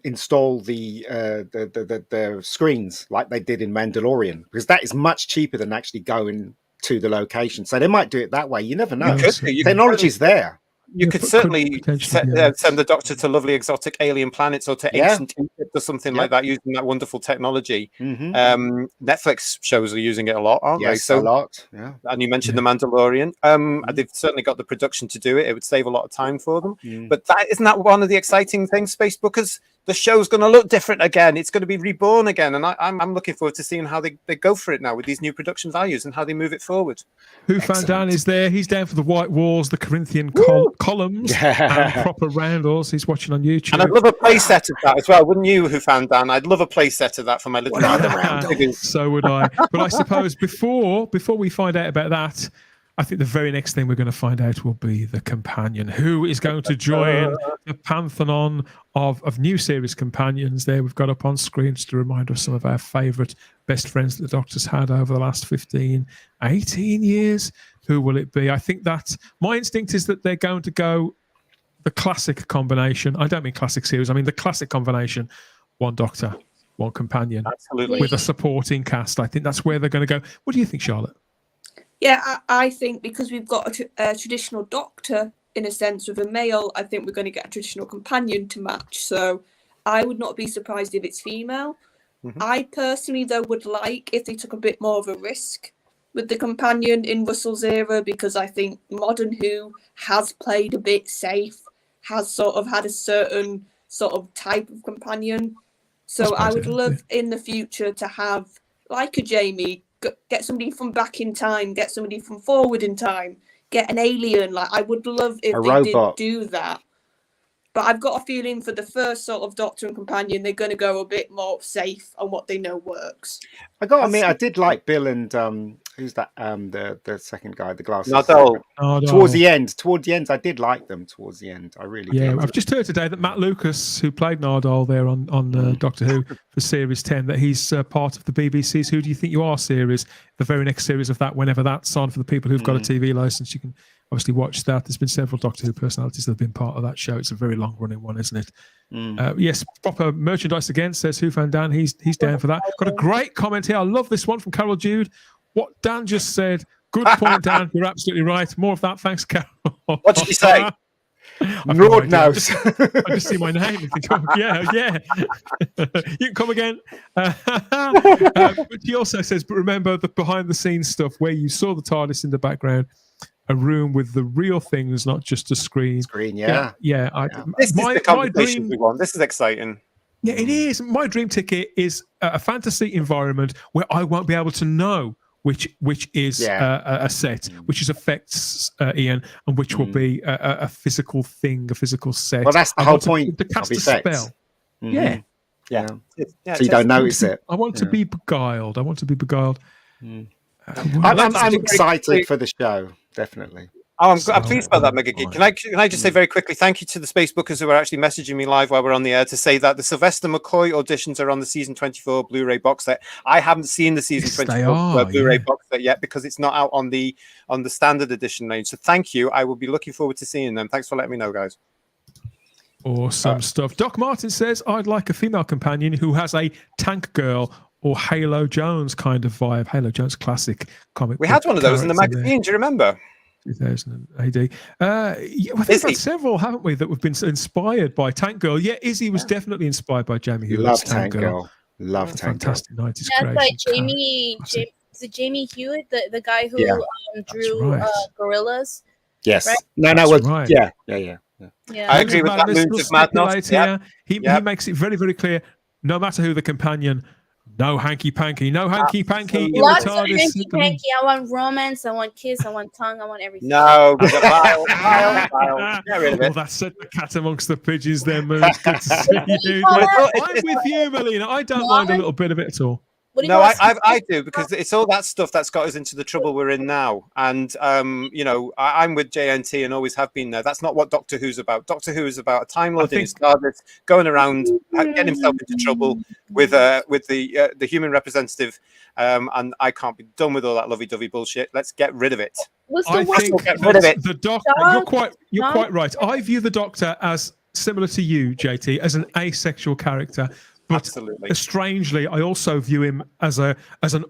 install the screens like they did in Mandalorian, because that is much cheaper than actually going to the location. So they might do it that way. You never know. Technology's there. You could certainly send the Doctor to lovely exotic alien planets, or to ancient Egypt or something like that, using that wonderful technology. Netflix shows are using it a lot, aren't they? So a lot. Yeah. And you mentioned The Mandalorian. They've certainly got the production to do it. It would save a lot of time for them. But isn't that one of the exciting things, Facebookers? The show's going to look different again. It's going to be reborn again, and I'm looking forward to seeing how they go for it now with these new production values and how they move it forward. Who Fan Dan is there. He's down for the white walls, the Corinthian columns, and proper roundels. He's watching on YouTube. And I'd love a play set of that as well, wouldn't you, Who Fan Dan? I'd love a play set of that for my little So would I. But I suppose before we find out about that, I think the very next thing we're going to find out will be the companion who is going to join the pantheon of new series companions. There we've got up on screen just a reminder of some of our favourite best friends that the Doctor's had over the last 15, 18 years. Who will it be? I think that my instinct is that they're going to go the classic combination. I don't mean classic series. I mean the classic combination. One Doctor, one companion. Absolutely. With a supporting cast. I think that's where they're going to go. What do you think, Charlotte? Yeah, I think because we've got a traditional Doctor, in a sense, with a male, I think we're going to get a traditional companion to match. So I would not be surprised if it's female. Mm-hmm. I personally, though, would like if they took a bit more of a risk with the companion in Russell's era, because I think modern Who has played a bit safe, has sort of had a certain sort of type of companion. So I would love in the future to have, like a Jamie, get somebody from back in time, get somebody from forward in time, get an alien. Like, I would love if they did do that. But I've got a feeling for the first sort of Doctor and companion, they're going to go a bit more safe on what they know works. I got to admit, I did like Bill and who's that? The second guy, the glasses. Towards the end, I did like them. Towards the end, I really did. Yeah, I've just heard today that Matt Lucas, who played Nardole there on Doctor Who for Series 10, that he's part of the BBC's Who Do You Think You Are series, the very next series of that, whenever that's on. For the people who've got a TV license, you can obviously watch that. There's been several Doctor Who personalities that have been part of that show. It's a very long-running one, isn't it? Yes, proper merchandise again, says Who Fan Dan. He's down for that. Got a great comment here. I love this one from Carol Jude. What Dan just said. Good point, Dan. You're absolutely right. More of that. Thanks, Carol. What did you say? Lord knows. I just see my name and think, oh, yeah. You can come again. But he also says, but remember the behind-the-scenes stuff where you saw the TARDIS in the background, a room with the real things, not just a screen. Yeah. This is the conversation we want. This is exciting. Yeah, it is. My dream ticket is a fantasy environment where I won't be able to know which is a set, which is effects, Ian, and which will be a physical thing, a physical set. Well, that's the whole point. To cast a spell. Yeah. So you don't notice it. I want to be beguiled. I'm excited for the show, definitely. Oh, I'm pleased about that, Mega Geek. Can I just say very quickly, thank you to the Facebookers who are actually messaging me live while we're on the air to say that the Sylvester McCoy auditions are on the season 24 Blu-ray box set. I haven't seen the season 24 Blu-ray box set yet because it's not out on the standard edition range. So thank you. I will be looking forward to seeing them. Thanks for letting me know, guys. Awesome stuff. Doc Martin says, I'd like a female companion who has a tank girl or Halo Jones kind of vibe. Halo Jones classic comic. We had one of those in the magazine. Do you remember? 2000 AD. I think we've had several, haven't we, that we've been inspired by Tank Girl. Yeah, Izzy was definitely inspired by Jamie Hewitt's Tank Girl. Love Tank Girl. Fantastic 90s That's like Jamie Hewitt, the guy who drew Gorillas. Yes. Right? No, right. Yeah. I agree with that. Moons of Madness. He makes it very, very clear, no matter who the companion, no hanky-panky. No hanky-panky. Lots of hanky-panky. I want romance. I want kiss. I want tongue. I want everything. No. Vile. Get rid of it. Well, that's the cat amongst the pigeons there, Moon. Good to see you. I'm with you, Melina. I don't mind a little bit of it at all. No, I do, because it's all that stuff that's got us into the trouble we're in now. And, I'm with JNT and always have been there. That's not what Doctor Who's about. Doctor Who is about a Time Lord in his TARDIS going around, getting himself into trouble with the human representative. And I can't be done with all that lovey-dovey bullshit. Let's get rid of it. I think get rid of it. The Doctor, you're quite right. I view the Doctor as similar to you, JT, as an asexual character. But absolutely. Strangely, I also view him as an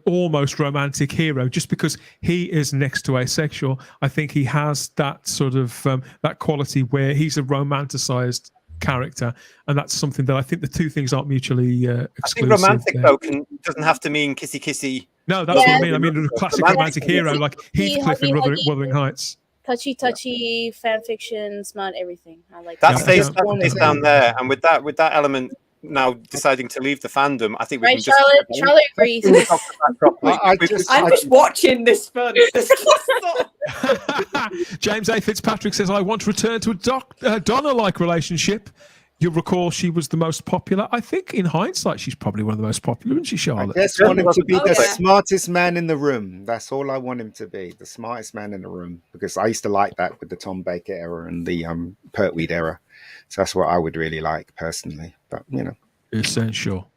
almost romantic hero, just because he is next to asexual. I think he has that sort of that quality where he's a romanticized character, and that's something that I think the two things aren't mutually exclusive. I think romantic though doesn't have to mean kissy. No, that's what I mean. I mean a classic romantic hero like Heathcliff in Wuthering Heights. Touchy fan fiction, smut, everything. I like that. Stays down there, and with that element. Now deciding to leave the fandom, I think we can Charlotte agrees. I'm just watching this fun. James A. Fitzpatrick says, I want to return to a Donna-like relationship. you'll recall she was the most popular. I think in hindsight, she's probably one of the most popular, isn't she, Charlotte? I just want him to be the yeah. smartest man in the room. That's all I want him to be, the smartest man in the room. Because I used to like that with the Tom Baker era and the Pertwee era. So that's what I would really like personally. But, you know. Essential.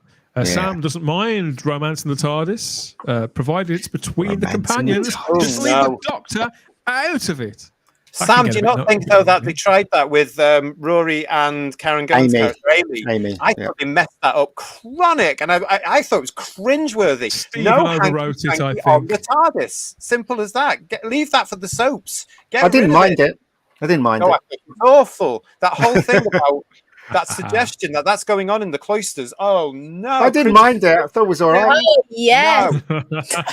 Sam doesn't mind romance in the TARDIS, provided it's between the companions. Just leave the Doctor out of it. Sam, do you not think, though, that they tried that with Rory and Karen Gillan's character, Amy? I thought they messed that up chronic, and I thought it was cringeworthy. Stephen overwrote it, I think. On the TARDIS. Simple as that. Leave that for the soaps. I didn't mind it. I didn't mind it. I think it's awful. That whole thing about that suggestion that's going on in the cloisters. Oh, no. I didn't mind it. I thought it was all right. Oh, yes. No.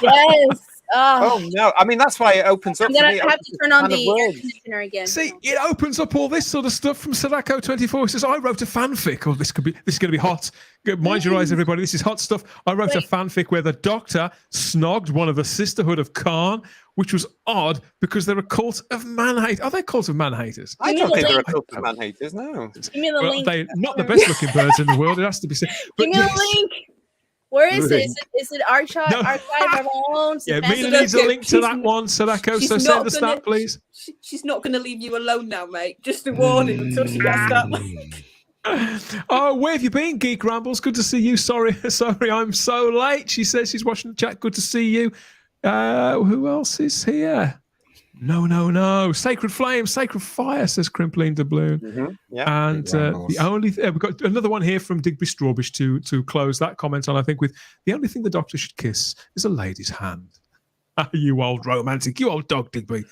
Yes. Oh no! I mean, that's why it opens up. I'm gonna have to turn on the air words. conditioner again. See, it opens up all this sort of stuff from Sadako24. He says, "I wrote a fanfic. Oh, this is going to be hot. Mind your eyes, everybody. This is hot stuff. I wrote a fanfic where the Doctor snogged one of the Sisterhood of Khan, which was odd because they're a cult of man-haters. Are they a cult of man-haters? I don't think they're a cult of man-haters. No. Give me the link. They're not the best-looking birds in the world. It has to be said. Give me the link. Where is it? Is it archive of our own? Yeah, Mina needs a link to that one, Sadako. So send us that, please. She's not going to leave you alone now, mate. Just a warning until she gets that. Oh, where have you been, Geek Rambles? Good to see you. Sorry, I'm so late. She says she's watching the chat. Good to see you. Who else is here? No. Sacred Flame, Sacred Fire, says Crimpling Doubloon. Mm-hmm. Yeah. And the only we've got another one here from Digby Strawbish to close that comment on, I think, with the only thing the Doctor should kiss is a lady's hand. You old romantic, you old dog, Digby.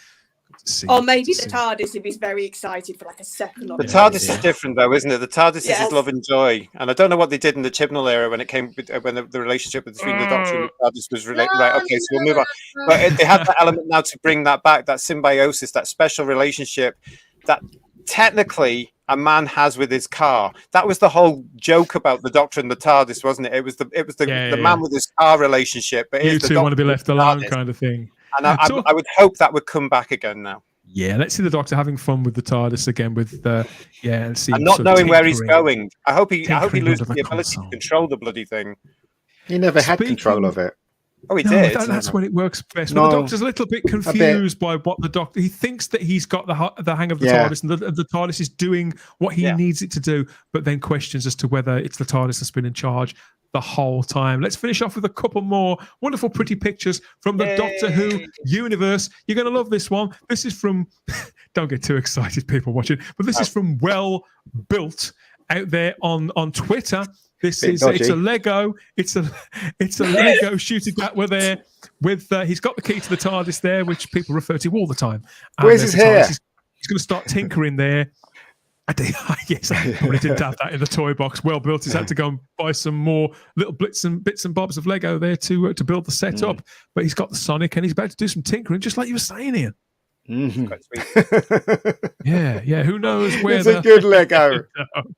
Or maybe the TARDIS if he's very excited for like a second. The TARDIS is different, though, isn't it? The TARDIS is his love and joy, and I don't know what they did in the Chibnall era when it came when the relationship between the Doctor and the TARDIS was right. Okay, so we'll move on. But they have that element now to bring that back, that symbiosis, that special relationship that technically a man has with his car. That was the whole joke about the Doctor and the TARDIS, wasn't it? It was the man with his car relationship. But you two want to be left alone, kind of thing. And I would hope that would come back again now. Yeah, let's see the Doctor having fun with the TARDIS again and see. And not knowing where he's going. I hope he loses the ability to control the bloody thing. He never had control of it. Oh, he did. That's when it works best. But the Doctor's a little bit confused by what the Doctor. He thinks that he's got the hang of the TARDIS, and the TARDIS is doing what he needs it to do, but then questions as to whether it's the TARDIS that's been in charge the whole time. Let's finish off with a couple more wonderful, pretty pictures from the Doctor Who universe. You're going to love this one. This is from. Don't get too excited, people watching, but this is from Well Built out there on Twitter. It's a Lego. It's a Lego Ncuti Gatwa there with he's got the key to the TARDIS there, which people refer to all the time. Where's his hair? He's going to start tinkering there. Yes, I probably didn't have that in the toy box. Well Built. He's had to go and buy some more little bits and bobs of Lego there to build the set up. But he's got the Sonic and he's about to do some tinkering, just like you were saying, Ian. Mm-hmm. Yeah. Who knows where? It's a good Lego.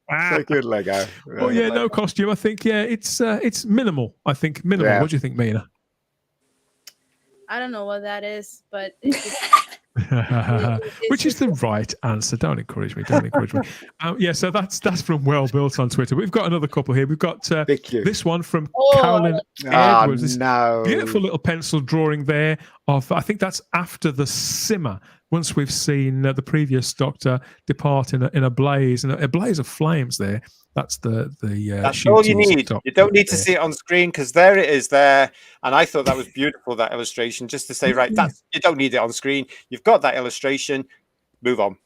It's a good Lego. Oh yeah, no costume. I think it's minimal. I think minimal. Yeah. What do you think, Mina? I don't know what that is, but which is the right answer. Don't encourage me. So that's from Well Built on Twitter. We've got another couple here. We've got this one from Carolyn Edwards. This beautiful little pencil drawing there of, I think that's after the simmer. Once we've seen the previous Doctor depart in a blaze and a blaze of flames there. That's that's all you need. You don't need to see it on screen because there it is there. And I thought that was beautiful, that illustration, just to say, you don't need it on screen. You've got that illustration. Move on.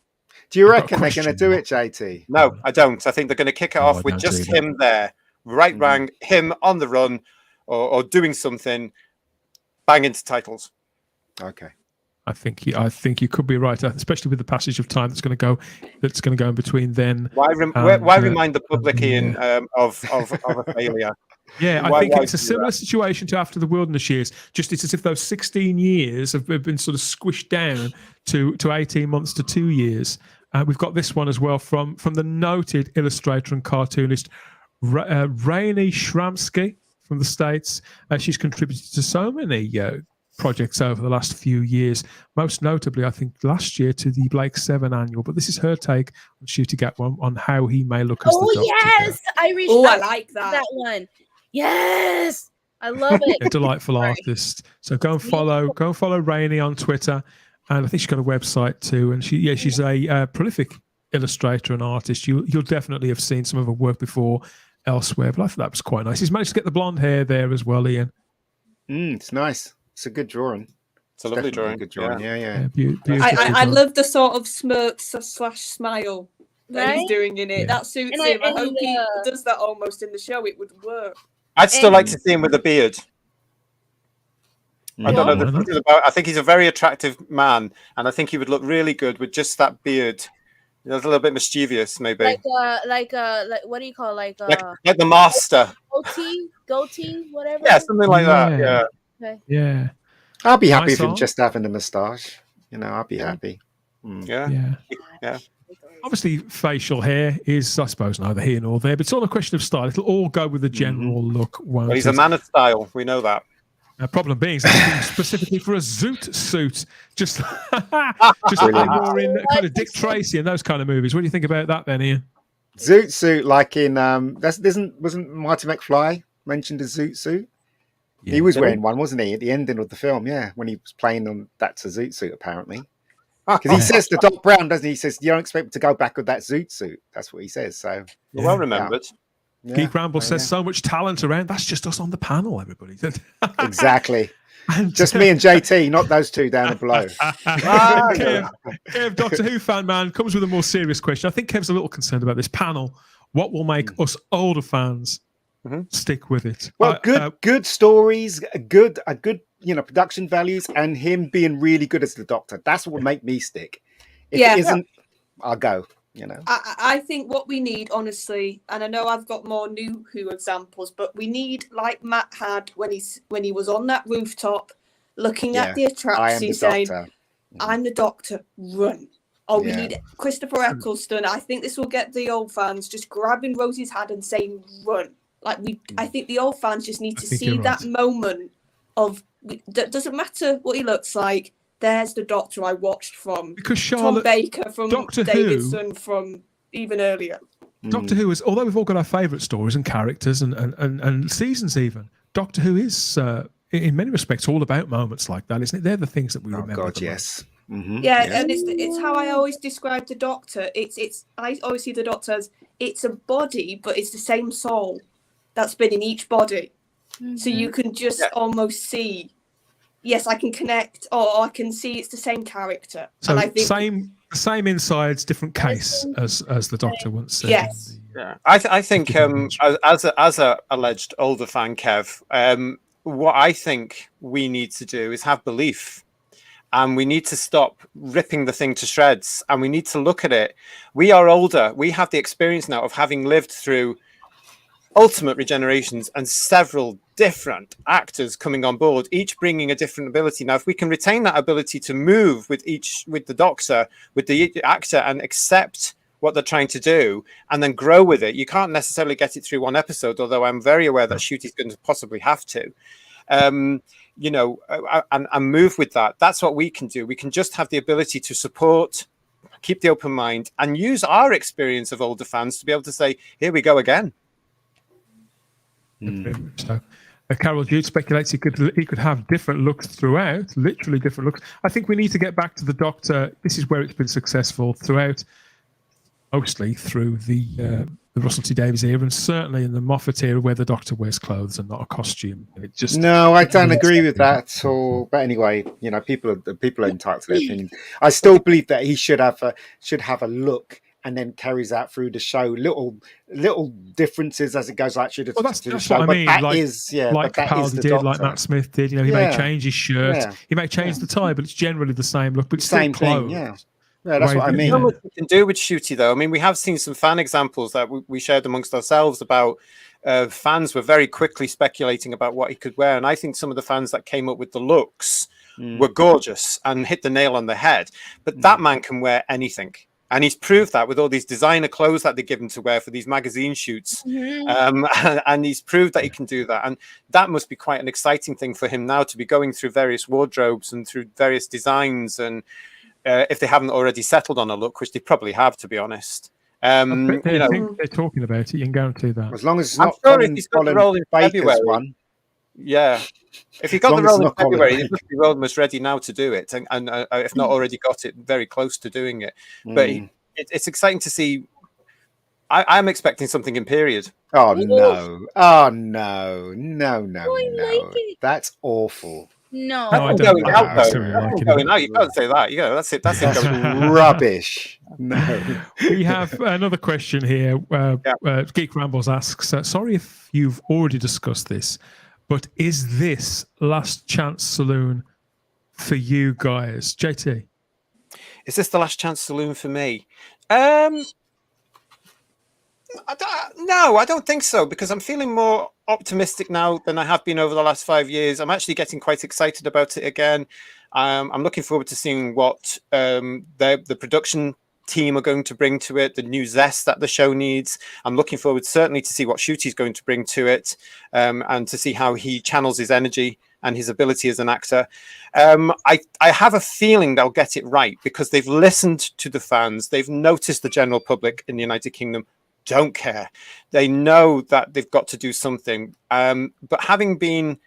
Do you reckon they're going to do it, JT? No, I don't. I think they're going to kick it off with just him there. Rang, him on the run or doing something. Bang into titles. Okay. I think you could be right, especially with the passage of time that's going to go in between then. Why remind the public, Ian, of a failure? Yeah, I think it's a similar situation to after the Wilderness years. Just it's as if those 16 years have been sort of squished down to 18 months to 2 years. We've got this one as well from the noted illustrator and cartoonist Rainey Shramsky from the States. She's contributed to so many projects over the last few years. Most notably, I think last year to the Blake 7 annual. But this is her take on Ncuti Gatwa on how he may look as the Doctor. Yes, I like that one. Yes, I love it. A delightful artist. So go and follow Rainey on Twitter, and I think she's got a website too. And she's a prolific illustrator and artist. You'll definitely have seen some of her work before elsewhere, but I thought that was quite nice. He's managed to get the blonde hair there as well, Ian. It's nice. It's a good drawing. It's a lovely drawing. Good drawing. Yeah. I love the sort of smirk / smile that Right? he's doing in it. Yeah. That suits him. I hope he does that almost in the show. It would work. I'd still like to see him with a beard. I don't know. I think he's a very attractive man, and I think he would look really good with just that beard. He's a little bit mischievous, maybe. Like what do you call like the master. Goatee, whatever. Yeah, something like that. Yeah. Okay. Yeah. I'll be happy Nice if him art. just having a moustache. I'll be happy. Yeah. Obviously, facial hair is, I suppose, neither here nor there, but it's all a question of style. It'll all go with the general look. Well, he's a man of style. We know that. Problem being, it's specifically for a zoot suit, just like you're in kind of Dick Tracy and those kind of movies. What do you think about that, then, Ian? Zoot suit, like in wasn't Marty McFly mentioned a zoot suit? Yeah. He was wearing one, wasn't he, at the ending of the film? Yeah, when he was playing on That's a Zoot Suit, apparently. Because he says to Doc Brown, doesn't he? He says, "You don't expect me to go back with that zoot suit." That's what he says. So Well remembered. Yeah. Geek Ramble says so much talent around. That's just us on the panel, everybody. Exactly. And, Just me and JT, not those two down below. Kev, Doctor Who fan man, comes with a more serious question. I think Kev's a little concerned about this panel. What will make us older fans stick with it? Well, good stories, a good production values, and him being really good as the Doctor. That's what would make me stick. If it isn't, I'll go. I think what we need, honestly, and I know I've got more new Who examples, but we need, like Matt had when he was on that rooftop, looking at the attraction, saying, "I'm the Doctor, run." We need Christopher Eccleston. I think this will get the old fans just grabbing Rosie's hand and saying, "Run!" I think the old fans just need to see that moment of. That doesn't matter what he looks like. There's the Doctor I watched from Tom Baker, from Doctor Davidson, Who, from even earlier. Doctor Who is, although we've all got our favourite stories and characters and seasons even, Doctor Who is, in many respects, all about moments like that, isn't it? They're the things that we remember. God, yes. Yeah, and it's how I always describe the Doctor. I always see the Doctor as it's a body, but it's the same soul that's been in each body. So you can just almost see. Yes, I can connect, or I can see it's the same character. So and I think same insides, different case, as the Doctor once said. Yes. Yeah, I think as a alleged older fan, Kev, what I think we need to do is have belief, and we need to stop ripping the thing to shreds, and we need to look at it. We are older. We have the experience now of having lived through ultimate regenerations and several different actors coming on board, each bringing a different ability. Now, if we can retain that ability to move with the Doctor, with the actor, and accept what they're trying to do, and then grow with it, you can't necessarily get it through one episode, although I'm very aware that Ncuti's going to possibly have to. And move with that. That's what we can do. We can just have the ability to support, keep the open mind, and use our experience of older fans to be able to say, here we go again. So, Carol Jude speculates he could have different looks throughout, literally different looks. I think we need to get back to the Doctor. This is where it's been successful throughout, mostly through the Russell T Davies era, and certainly in the Moffat era, where the Doctor wears clothes and not a costume. It just no, I don't agree with that at all. But anyway, people are entitled to their opinion. I still believe that he should have a look, and then carries that through the show. Little differences as it goes through the, that's the show. What I mean. But like Capaldi did, like Matt Smith did. He may change his shirt, he may change the tie, but it's generally the same look. But it's same still thing. Yeah, that's what I mean. How much we can do with Ncuti, though. I mean, we have seen some fan examples that we shared amongst ourselves about fans were very quickly speculating about what he could wear, and I think some of the fans that came up with the looks were gorgeous and hit the nail on the head. But that man can wear anything. And he's proved that with all these designer clothes that they give him to wear for these magazine shoots. And he's proved that he can do that. And that must be quite an exciting thing for him now, to be going through various wardrobes and through various designs. And if they haven't already settled on a look, which they probably have, to be honest. I think they're talking about it. You can guarantee that. As long as it's I'm not sure if he's got the role in February. one. Yeah. If he got the role in February, it must be almost ready now to do it, and if not already got it, very close to doing it. But it's exciting to see. I'm expecting something in period. Oh no! Oh no! No! That's awful. No, I don't. Going out. You can't say that. That's it. That's rubbish. No. We have another question here. Geek Rambles asks, sorry if you've already discussed this, but is this Last Chance Saloon for you guys? JT? Is this the Last Chance Saloon for me? No, I don't think so, because I'm feeling more optimistic now than I have been over the last 5 years. I'm actually getting quite excited about it again. I'm looking forward to seeing what the production team are going to bring to it, the new zest that the show needs. I'm looking forward certainly to see what Ncuti's going to bring to it, and to see how he channels his energy and his ability as an actor. I have a feeling they'll get it right, because they've listened to the fans. They've noticed the general public in the United Kingdom don't care. They know that they've got to do something. But having been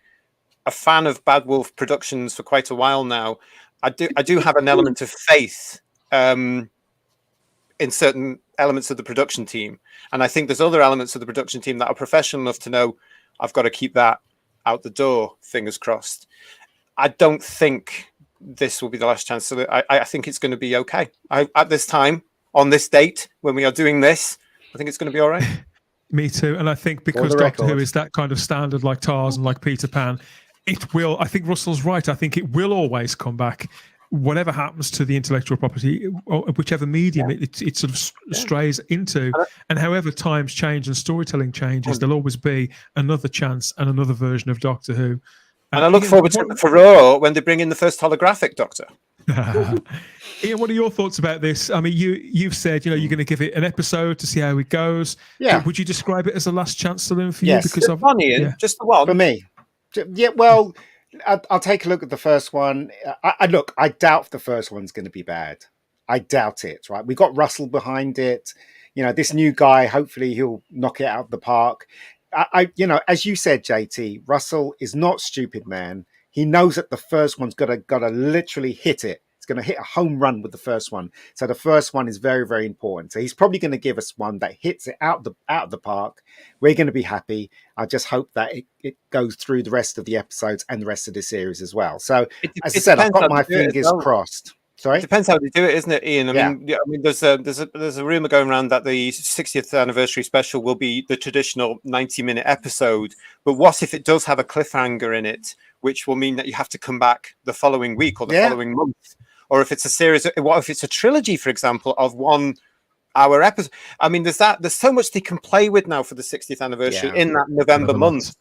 a fan of Bad Wolf Productions for quite a while now, I do have an element of faith in certain elements of the production team. And I think there's other elements of the production team that are professional enough to know I've got to keep that out the door, fingers crossed. I don't think this will be the last chance. So I think it's going to be okay. At this time, on this date, when we are doing this, I think it's going to be all right. Me too. And I think because Doctor Who is that kind of standard, like Tars and like Peter Pan, it will, I think Russell's right. I think it will always come back. Whatever happens to the intellectual property, or whichever medium it sort of strays into, and however times change and storytelling changes, there'll always be another chance and another version of Doctor Who. And I look forward to the furore when they bring in the first holographic Doctor. Ian, what are your thoughts about this? I mean, you've said you're going to give it an episode to see how it goes. Yeah. Would you describe it as a Last Chance Saloon for you? Because just one, Ian. Just the one for me. Yeah. Well, I'll take a look at the first one. I doubt the first one's going to be bad. I doubt it. Right? We got Russell behind it. This new guy. Hopefully, he'll knock it out of the park. As you said, JT, Russell is not stupid, man. He knows that the first one's got to literally hit it. It's going to hit a home run with the first one. So the first one is very, very important. So he's probably going to give us one that hits it out of the park. We're going to be happy. I just hope that it goes through the rest of the episodes and the rest of the series as well. So as I said, I've got my fingers crossed. Sorry? It depends how they do it, isn't it, Ian? I mean, there's a rumor going around that the 60th anniversary special will be the traditional 90-minute episode. But what if it does have a cliffhanger in it, which will mean that you have to come back the following week or the following month? Or if it's a series, what if it's a trilogy, for example, of 1 hour episode? I mean, there's so much they can play with now for the 60th anniversary in that November month.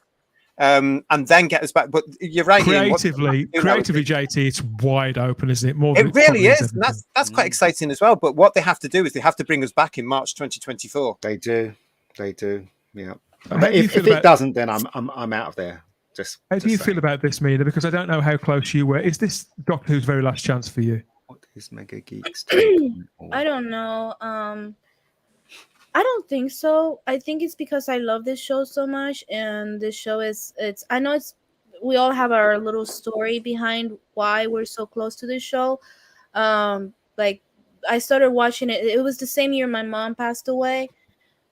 And then get us back. But you're right. Creatively, JT, it's wide open, isn't it? It really is. And that's quite exciting as well. But what they have to do is they have to bring us back in March 2024. They do. Yeah. If it doesn't, then I'm out of there. How do you feel about this, Mina? Because I don't know how close you were. Is this Doctor Who's very last chance for you? What is Mega Geeks? I don't know. I don't think so. I think it's because I love this show so much, and this show I know we all have our little story behind why we're so close to this show. Like I started watching it. It was the same year my mom passed away.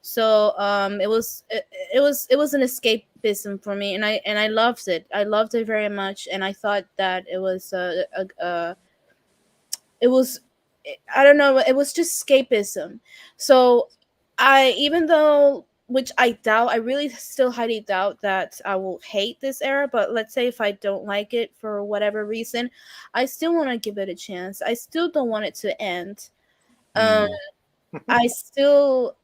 So it was an escapism for me, and I loved it. I loved it very much, and I thought that it was I don't know, it was just escapism. So even though, which I doubt, I really still highly doubt that I will hate this era, but let's say if I don't like it for whatever reason, I still want to give it a chance. I still don't want it to end. I still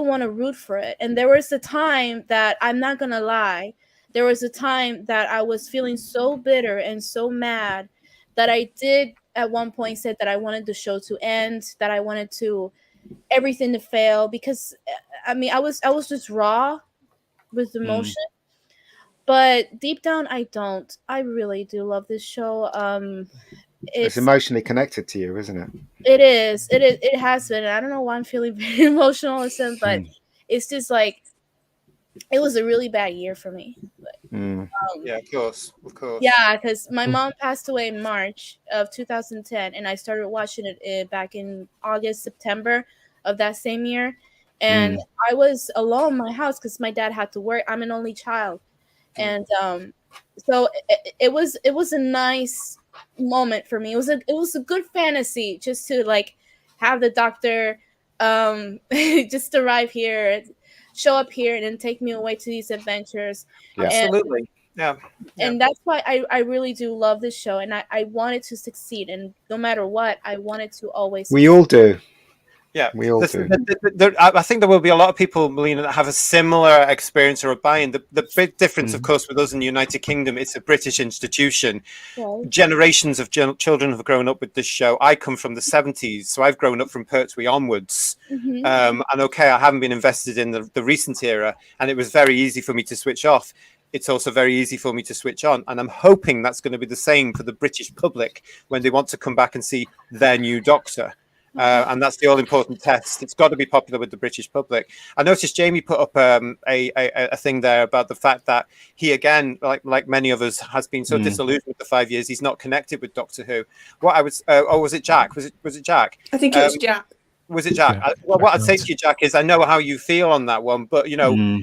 want to root for it. And there was a time that, I'm not going to lie, there was a time that I was feeling so bitter and so mad that I did at one point said that I wanted the show to end, that I wanted everything to fail, because I mean I was just raw with emotion. But deep down, I don't. I really do love this show. It's emotionally connected to you, isn't it? It is. It is. It has been. I don't know why I'm feeling very emotional or something, but it's just like it was a really bad year for me. But, yeah, of course. Yeah, because my mom passed away in March of 2010, and I started watching it back in August, September of that same year, and I was alone in my house because my dad had to work. I'm an only child. And so it was a nice moment for me. It was a good fantasy just to like have the doctor just arrive here, show up here, and then take me away to these adventures. Yeah. Absolutely. Yeah. And that's why I really do love this show, and I want it to succeed. And no matter what, I want it to always We all do. Yeah, we all do. I think there will be a lot of people, Melina, that have a similar experience or a buy-in. The big difference, of course, with us in the United Kingdom, it's a British institution. Right. Generations of children have grown up with this show. I come from the 70s, so I've grown up from Pertwee onwards. And okay, I haven't been invested in the recent era, and it was very easy for me to switch off. It's also very easy for me to switch on. And I'm hoping that's going to be the same for the British public when they want to come back and see their new Doctor. And that's the all-important test. It's got to be popular with the British public. I noticed Jamie put up a thing there about the fact that he, again, like many of us, has been so disillusioned with the 5 years. He's not connected with Doctor Who. What I was, was it Jack? Was it Jack? I think it was Jack. Was it Jack? Well, what I'd say to you, Jack, is I know how you feel on that one, but you know,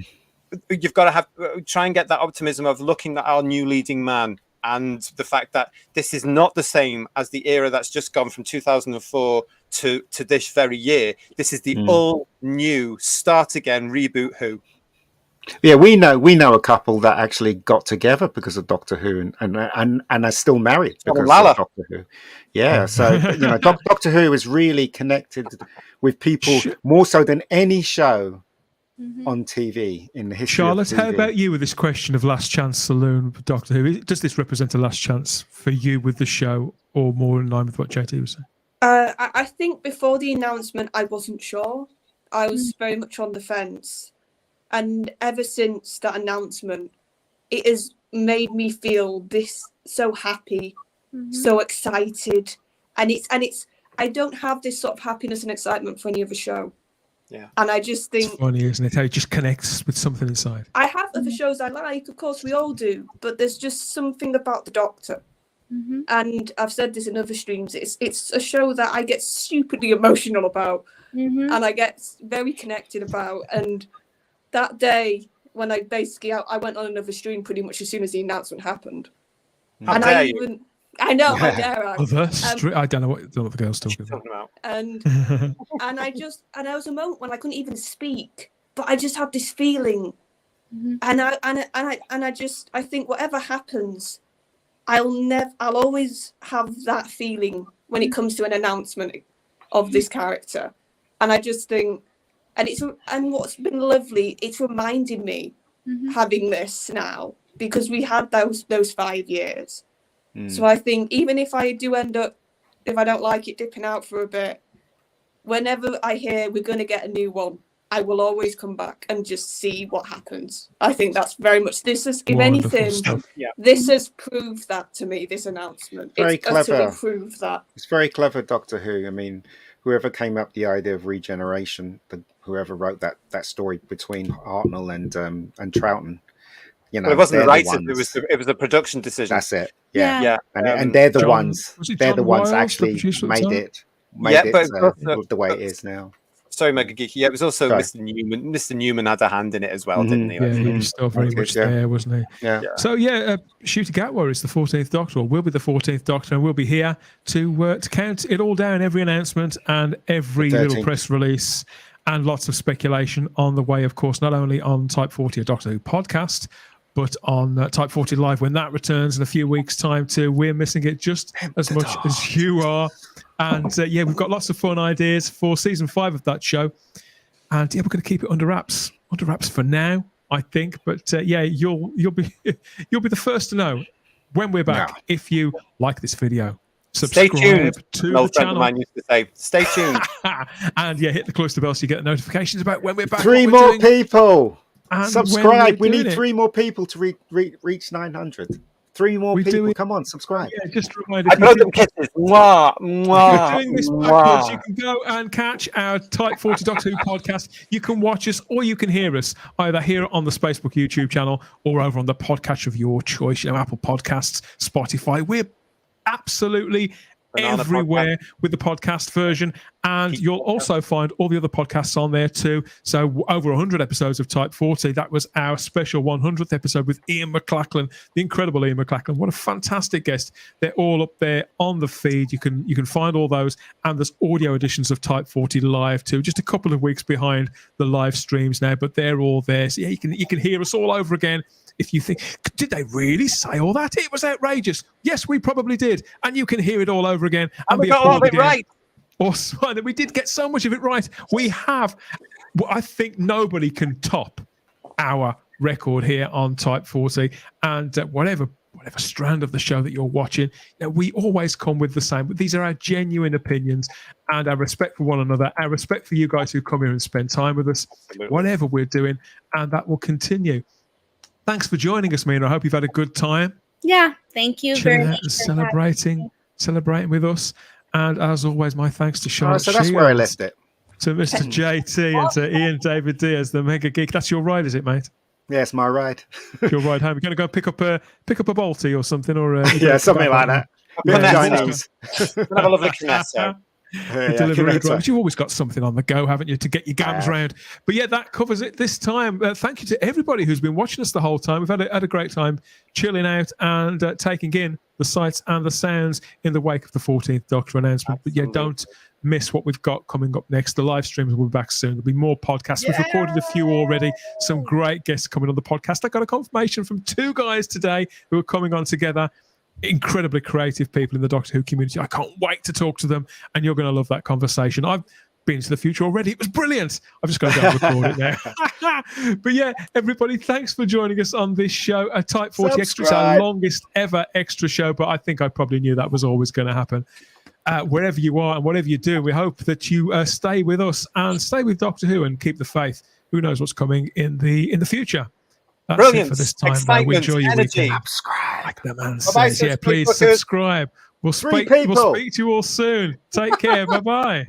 you've got to try and get that optimism of looking at our new leading man. And the fact that this is not the same as the era that's just gone from 2004 to this very year. This is the all new start again reboot Who. Yeah, we know a couple that actually got together because of Doctor Who and are still married because of Doctor Who. Yeah, so you know, Doctor Who is really connected with people more so than any show on TV in the history Charlotte, of TV. how about you with this question of Last Chance Saloon with Doctor Who? Does this represent a last chance for you with the show, or more in line with what JT was saying? I think before the announcement, I wasn't sure. I was very much on the fence. And ever since that announcement, it has made me feel this so happy, so excited. And it's I don't have this sort of happiness and excitement for any other show. Yeah. And I just think It's funny, isn't it? How it just connects with something inside. I have other shows I like, of course we all do, but there's just something about the Doctor. And I've said this in other streams, it's a show that I get stupidly emotional about and I get very connected about. And that day when I went on another stream pretty much as soon as the announcement happened. And I know, how dare I? I don't know what the girl's talking about. And I was a moment when I couldn't even speak, but I just had this feeling, and I think whatever happens, I'll always have that feeling when it comes to an announcement of this character, and I just think, and what's been lovely, it's reminded me having this now because we had those 5 years. So I think even if I do end up, if I don't like it, dipping out for a bit, whenever I hear we're going to get a new one, I will always come back and just see what happens. I think that's very much, this is, if anything, this has proved that to me, this announcement. Very it's clever. utterly proved that. It's very clever, Doctor Who. I mean, whoever came up with the idea of regeneration, whoever wrote that story between Hartnell and Troughton, you know, well, it wasn't the writer, it was a production decision. That's it. Yeah. Yeah. And they're the ones. They're the ones actually made it the way it is now. Sorry, Mega Geeky. Yeah, it was also Mr. Newman. Mr. Newman had a hand in it as well, didn't he? Yeah, he was still very much there, wasn't he? Yeah. So Ncuti Gatwa is the 14th Doctor, or will be the 14th Doctor, and we'll be here to count it all down, every announcement and every little press release, and lots of speculation on the way, of course, not only on Type 40, a Doctor Who podcast, but on Type 40 Live when that returns in a few weeks' time too. We're missing it just as much as you are. And we've got lots of fun ideas for season 5 of that show. And we're going to keep it under wraps for now, I think. But you'll be the first to know when we're back. If you like this video, Stay tuned. to An the old friend of channel. mine used to say, "Stay tuned." And yeah, hit the cloister bell so you get the notifications about when we're back. 3 what we're more doing, people. and Subscribe. We when we're need doing 3 more people to reach 900. 3 more We do people. it. Come on, subscribe. Yeah, just a reminder. I broke them kisses. Mwah, If you're mwah, doing this backwards, you mwah. can go and catch our Type 40 Doctor Who podcast. You can watch us or you can hear us either here on the Spacebook YouTube channel or over on the podcast of your choice, Apple Podcasts, Spotify. We're absolutely Banana everywhere with the podcast version, and you'll also find all the other podcasts on there too. So over 100 episodes of Type 40. That was our special 100th episode with Ian McLachlan, the incredible Ian McLachlan. What a fantastic guest. They're all up there on the feed. You can find all those, and there's audio editions of Type 40 live too, just a couple of weeks behind the live streams now, but they're all there. So yeah, you can hear us all over again. If you think, did they really say all that? It was outrageous. Yes, we probably did. And you can hear it all over again. And we got all of it right. Awesome. We did get so much of it right. We have, I think nobody can top our record here on Type 40. And whatever strand of the show that you're watching, we always come with the same. But these are our genuine opinions and our respect for one another, our respect for you guys who come here and spend time with us, whatever we're doing. And that will continue. Thanks for joining us, Mina. I hope you've had a good time. Yeah, thank you very much. Celebrating with us. And as always, my thanks to Charlotte. So that's where I left it. To Mr. JT and to Ian David Diaz, the Mega Geek. That's your ride, is it, mate? Yeah, it's my ride. Your ride home. You're going to go pick up a Balti or something, or yeah, something like that. Chinese. Have a lovely Kinesso. Delivery drive. You've always got something on the go, haven't you, to get your gams round? But yeah, that covers it this time. Thank you to everybody who's been watching us the whole time. We've had a great time chilling out and taking in the sights and the sounds in the wake of the 14th Doctor announcement. But yeah, don't miss what we've got coming up next. The live streams will be back soon. There'll be more podcasts. We've recorded a few already. Some great guests coming on the podcast. I got a confirmation from 2 guys today who are coming on together. Incredibly creative people in the Doctor Who community. I can't wait to talk to them, and you're going to love that conversation. I've been to the future already. It was brilliant. I've just got to go and record it now. But yeah, everybody, thanks for joining us on this show. A Type 40 Extra, it's our longest ever extra show, but I think I probably knew that was always going to happen. Wherever you are and whatever you do, we hope that you stay with us and stay with Doctor Who and keep the faith. Who knows what's coming in the future? That's Brilliant. It for this time. Excitement, Enjoy your energy. weekend. Subscribe. Like the man Bye-bye, says. Yeah, please Facebookers. subscribe. We'll speak to you all soon. Take care. Bye-bye.